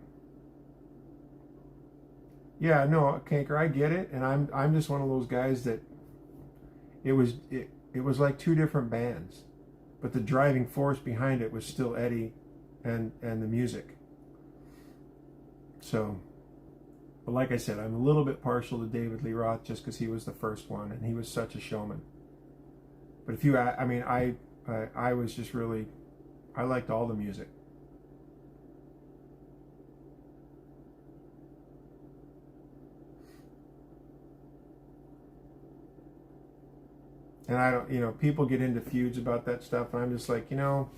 Yeah, no, Kanker, I get it, and I'm just one of those guys that it was like two different bands, but the driving force behind it was still Eddie and the music. So, but like I said, I'm a little bit partial to David Lee Roth just because he was the first one and he was such a showman. But if you, I mean, I was just really, I liked all the music. And I don't, you know, people get into feuds about that stuff, and I'm just like, you know,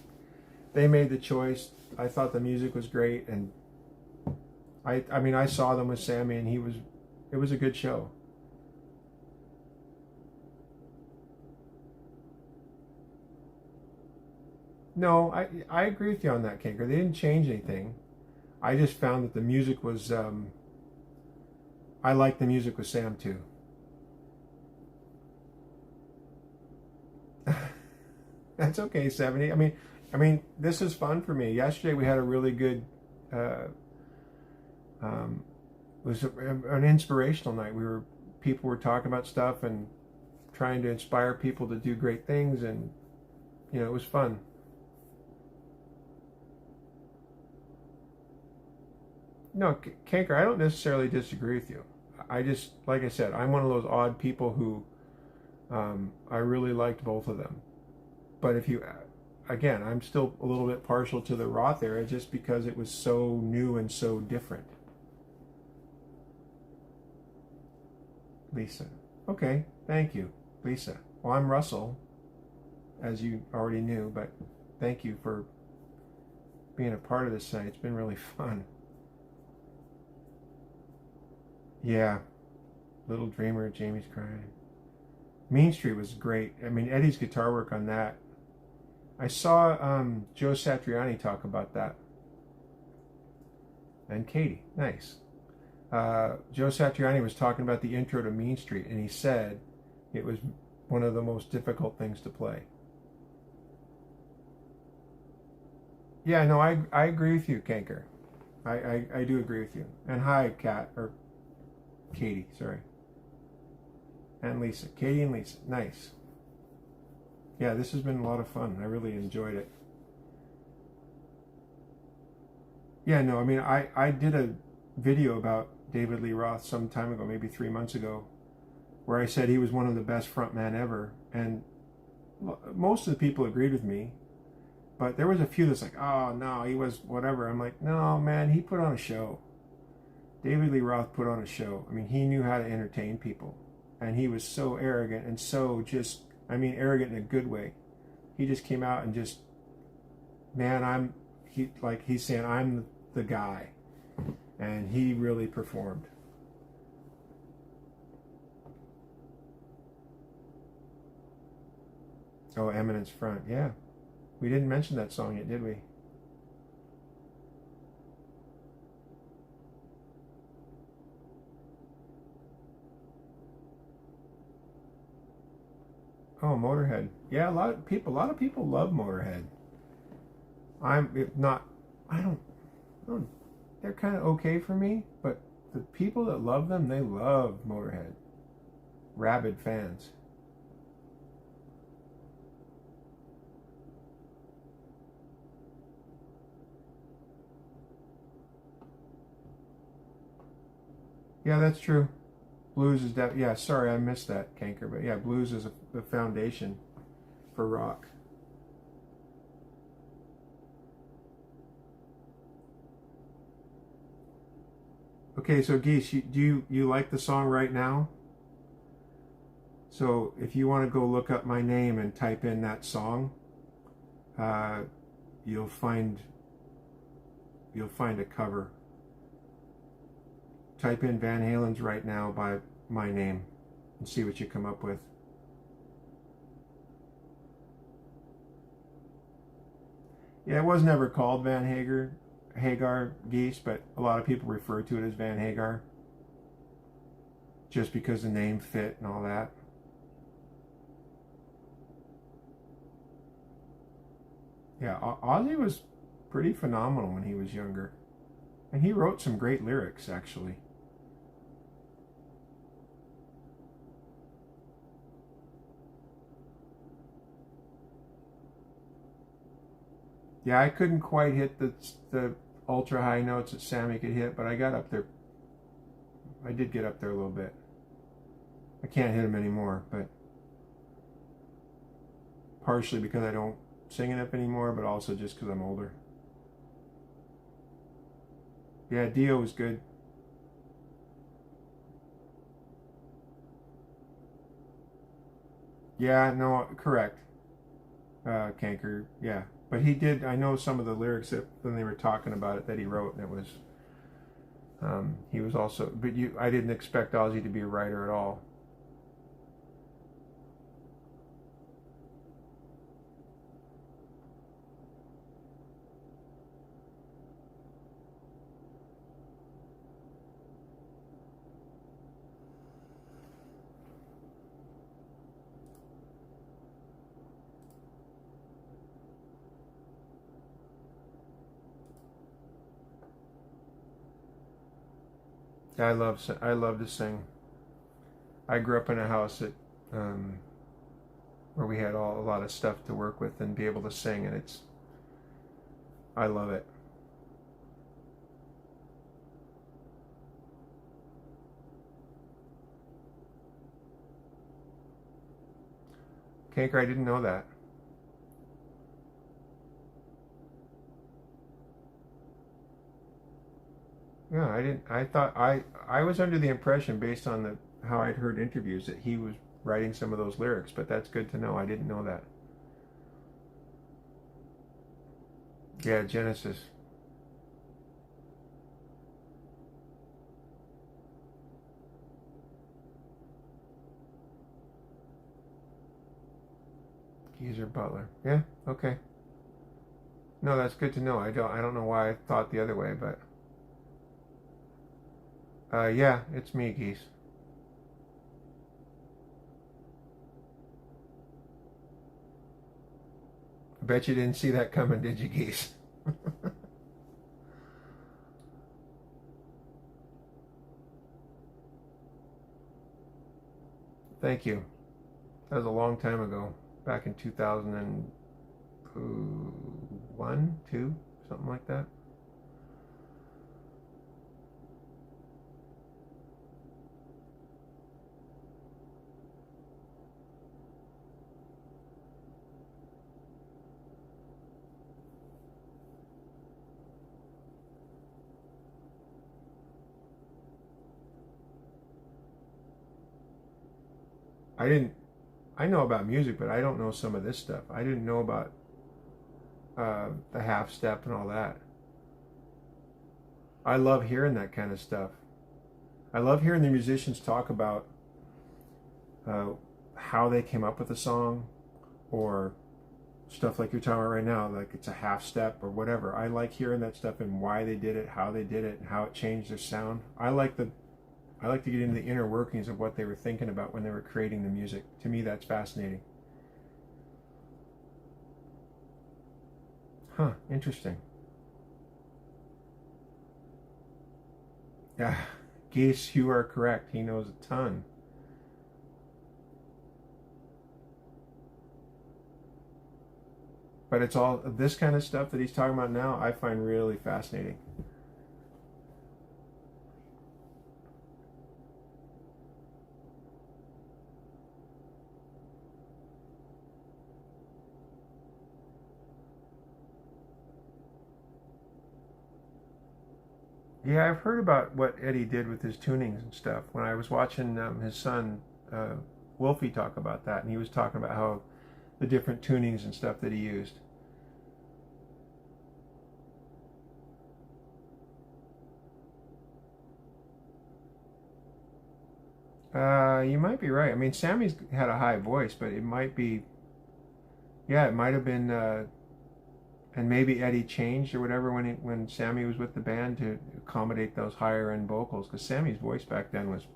they made the choice. I thought the music was great, and I mean, I saw them with Sammy, and it was a good show. No, I agree with you on that, Kanker. They didn't change anything. I just found that the music was, I liked the music with Sam too. That's okay, 70. I mean, this is fun for me. Yesterday we had a really good, uh, it was an inspirational night. People were talking about stuff and trying to inspire people to do great things, and you know, it was fun. No, Kanker, I don't necessarily disagree with you. I just, like I said, I'm one of those odd people who I really liked both of them. But if you, again, I'm still a little bit partial to the Roth era just because it was so new and so different. Lisa. Okay, thank you, Lisa. Well, I'm Russell, as you already knew, but thank you for being a part of this site. It's been really fun. Yeah, Little Dreamer, Jamie's Crying. Mean Street was great. I mean, Eddie's guitar work on that. I saw Joe Satriani talk about that. And Katie, nice. Joe Satriani was talking about the intro to Mean Street, and he said it was one of the most difficult things to play. Yeah, no, I agree with you, Kanker. I do agree with you. And hi, Kat, or Katie, sorry. And Lisa. Katie and Lisa. Nice. Yeah, this has been a lot of fun. I really enjoyed it. Yeah, no, I mean, I did a video about David Lee Roth some time ago, maybe 3 months ago, where I said he was one of the best frontmen ever. And most of the people agreed with me. But there was a few that's like, oh, no, he was whatever. I'm like, no, man, he put on a show. David Lee Roth put on a show. I mean, he knew how to entertain people. And he was so arrogant and so just, I mean, arrogant in a good way. He just came out and just, man, he's saying, I'm the guy. And he really performed. Oh, Eminence Front, yeah. We didn't mention that song yet, did we? Oh, Motorhead. Yeah, a lot of people love Motorhead. I'm not. I don't. They're kind of okay for me, but the people that love them, they love Motorhead. Rabid fans. Yeah, that's true. Blues is that. Yeah, sorry, I missed that, Kanker. But yeah, blues is the foundation for rock. Okay, so Geese, do you like the song Right Now? So if you want to go look up my name and type in that song, uh, you'll find a cover. Type in Van Halen's Right Now by my name and see what you come up with. Yeah, it was never called Van Hagar Geese, but a lot of people refer to it as Van Hagar. just because the name fit and all that. Yeah, Ozzy was pretty phenomenal when he was younger. And he wrote some great lyrics, actually. Yeah, I couldn't quite hit the ultra high notes that Sammy could hit, but I got up there. I did get up there a little bit. I can't hit them anymore, but partially because I don't sing it up anymore, but also just because I'm older. Yeah, Dio was good. Yeah, no, correct. Canker, yeah. But he did, I know some of the lyrics that when they were talking about it that he wrote, and it was, he was also, but I didn't expect Ozzy to be a writer at all. I love to sing. I grew up in a house that, um, where we had a lot of stuff to work with and be able to sing, and I love it. Canker, I didn't know that. Yeah, I didn't. I thought I was under the impression, based on the how I'd heard interviews, that he was writing some of those lyrics. But that's good to know. I didn't know that. Yeah, Genesis. Geezer Butler. Yeah. Okay. No, that's good to know. I don't know why I thought the other way, but yeah, it's me, Geese. I bet you didn't see that coming, did you, Geese? Thank you. That was a long time ago, back in 2001, two, something like that. I didn't. I know about music, but I don't know some of this stuff. I didn't know about the half step and all that. I love hearing that kind of stuff. I love hearing the musicians talk about uh, how they came up with a song, or stuff like you're talking about right now, like it's a half step or whatever. I like hearing that stuff and why they did it, how they did it, and how it changed their sound. I like to get into the inner workings of what they were thinking about when they were creating the music. To me, that's fascinating. Huh, interesting. Yeah, Geese, you are correct. He knows a ton. But it's all this kind of stuff that he's talking about now, I find really fascinating. Yeah, I've heard about what Eddie did with his tunings and stuff. When I was watching his son, Wolfie, talk about that, and he was talking about how the different tunings and stuff that he used. You might be right. I mean, Sammy's had a high voice, but it might be, yeah, it might have been, and maybe Eddie changed or whatever when Sammy was with the band to accommodate those higher end vocals, because Sammy's voice back then was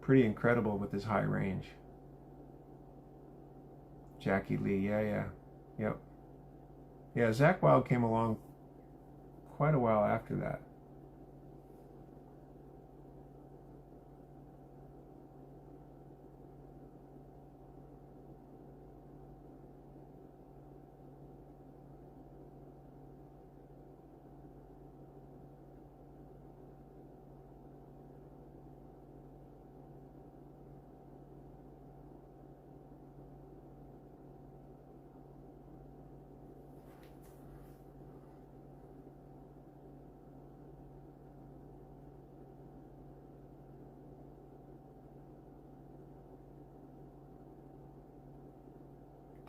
pretty incredible with his high range. Jackie Lee, yeah. Yep. Yeah, Zakk Wylde came along quite a while after that.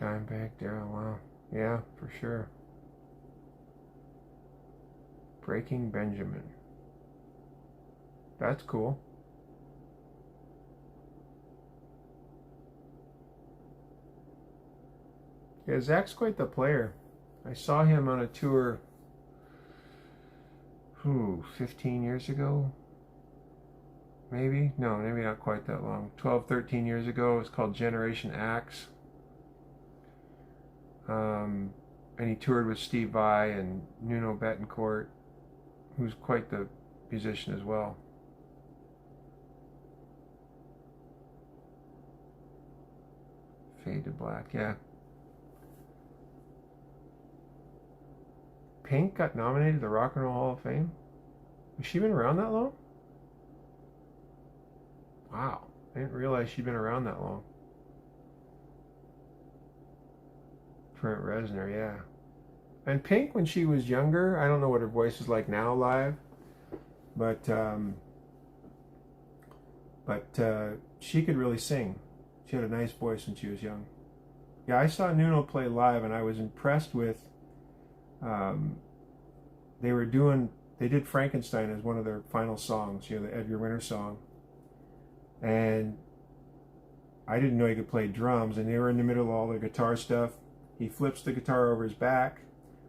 Dimebag Darrell, wow. Yeah, for sure. Breaking Benjamin. That's cool. Yeah, Zakk's quite the player. I saw him on a tour, 15 years ago? Maybe? No, maybe not quite that long. 12, 13 years ago. It was called Generation Axe. And he toured with Steve Vai and Nuno Bettencourt, who's quite the musician as well. Fade to Black, yeah. Pink got nominated to the Rock and Roll Hall of Fame? Has she been around that long? Wow, I didn't realize she'd been around that long. Trent Reznor, yeah. And Pink, when she was younger, I don't know what her voice is like now live, but she could really sing. She had a nice voice when she was young. Yeah, I saw Nuno play live, and I was impressed with. They did Frankenstein as one of their final songs, the Edgar Winter song, and I didn't know he could play drums, and they were in the middle of all the guitar stuff. He flips the guitar over his back,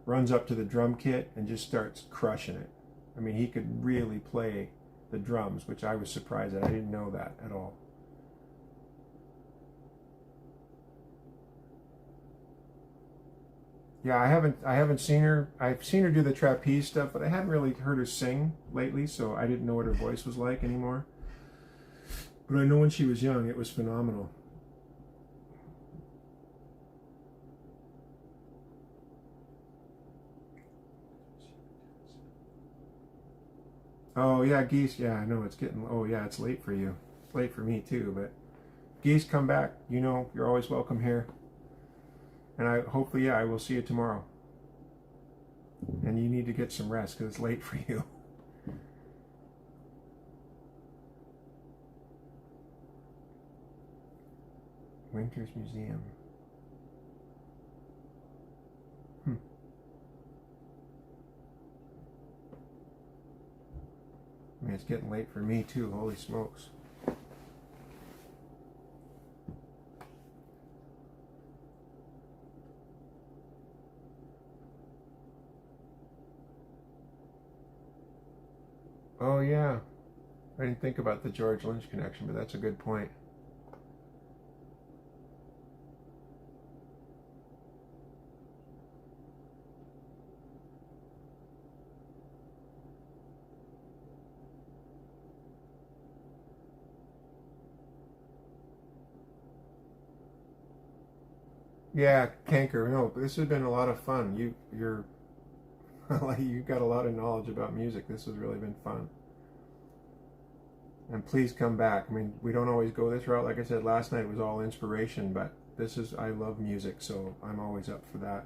runs up to the drum kit, and just starts crushing it. I mean, he could really play the drums, which I was surprised at. I didn't know that at all. Yeah, I haven't seen her. I've seen her do the trapeze stuff, but I hadn't really heard her sing lately, so I didn't know what her voice was like anymore. But I know when she was young, it was phenomenal. Oh yeah, Geese. Yeah, I know it's getting. Oh yeah, it's late for you. It's late for me too. But Geese, come back. You're always welcome here. And hopefully, I will see you tomorrow. And you need to get some rest because it's late for you. Winters Museum. I mean, it's getting late for me too. Holy smokes. Oh yeah, I didn't think about the George Lynch connection, but that's a good point. Yeah, Canker. No, this has been a lot of fun. You're you got a lot of knowledge about music. This has really been fun. And please come back. I mean, we don't always go this route. Like I said, last night was all inspiration, but I love music, so I'm always up for that.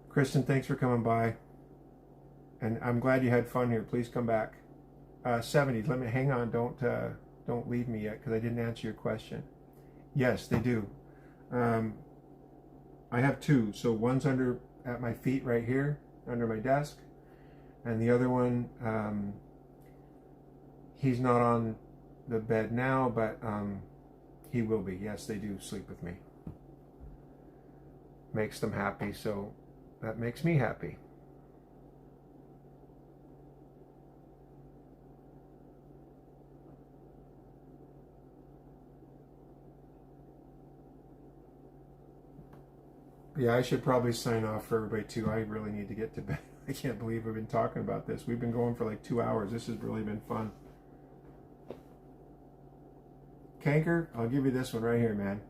Kristen, thanks for coming by. And I'm glad you had fun here. Please come back. 70s, let me hang on. Don't leave me yet because I didn't answer your question. Yes, they do. I have two. So one's at my feet right here, under my desk, and the other one, he's not on the bed now, but he will be. Yes, they do sleep with me. Makes them happy, so that makes me happy. Yeah, I should probably sign off for everybody too. I really need to get to bed. I can't believe we've been talking about this. We've been going for like 2 hours. This has really been fun. Canker, I'll give you this one right here, man.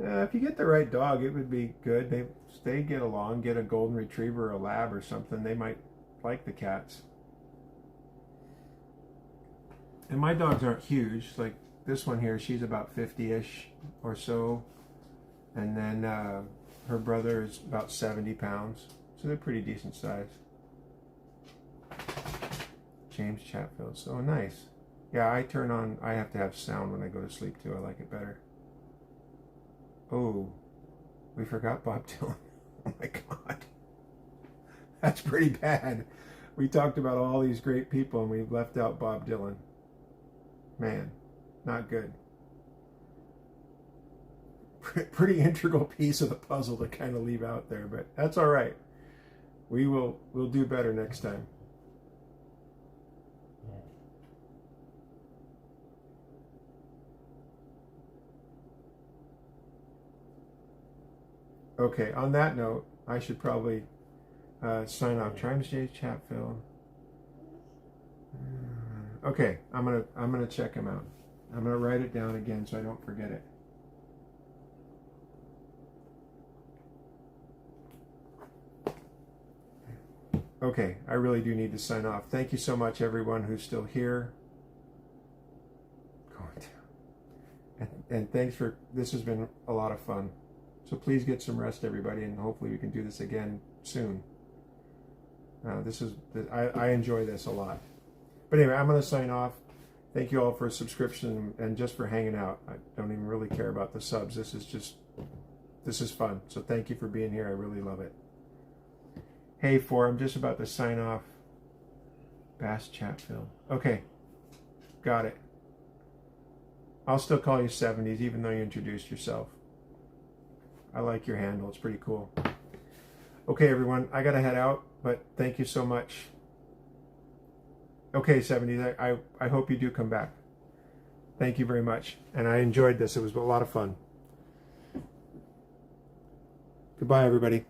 If you get the right dog, it would be good. They get along. Get a golden retriever or a lab or something. They might like the cats. And my dogs aren't huge. Like this one here, she's about 50-ish or so. And then her brother is about 70 pounds. So they're pretty decent size. James Chatfield. So nice. Yeah, I have to have sound when I go to sleep too. I like it better. Oh, we forgot Bob Dylan. Oh my God. That's pretty bad. We talked about all these great people and we left out Bob Dylan. Man, not good. Pretty integral piece of the puzzle to kind of leave out there, but that's all right. We'll do better next time. Okay, on that note, I should probably sign off. Chimes J. Chatfield. Okay, I'm gonna check him out. I'm gonna write it down again so I don't forget it. Okay, I really do need to sign off. Thank you so much, everyone who's still here. And thanks for, this has been a lot of fun. So please get some rest, everybody, and hopefully we can do this again soon. I enjoy this a lot. But anyway, I'm going to sign off. Thank you all for a subscription and just for hanging out. I don't even really care about the subs. This is fun. So thank you for being here. I really love it. Hey, I'm just about to sign off. Bass Chatfield. Okay, got it. I'll still call you 70s even though you introduced yourself. I like your handle. It's pretty cool. Okay, everyone. I got to head out, but thank you so much. Okay, 70s. I hope you do come back. Thank you very much. And I enjoyed this. It was a lot of fun. Goodbye, everybody.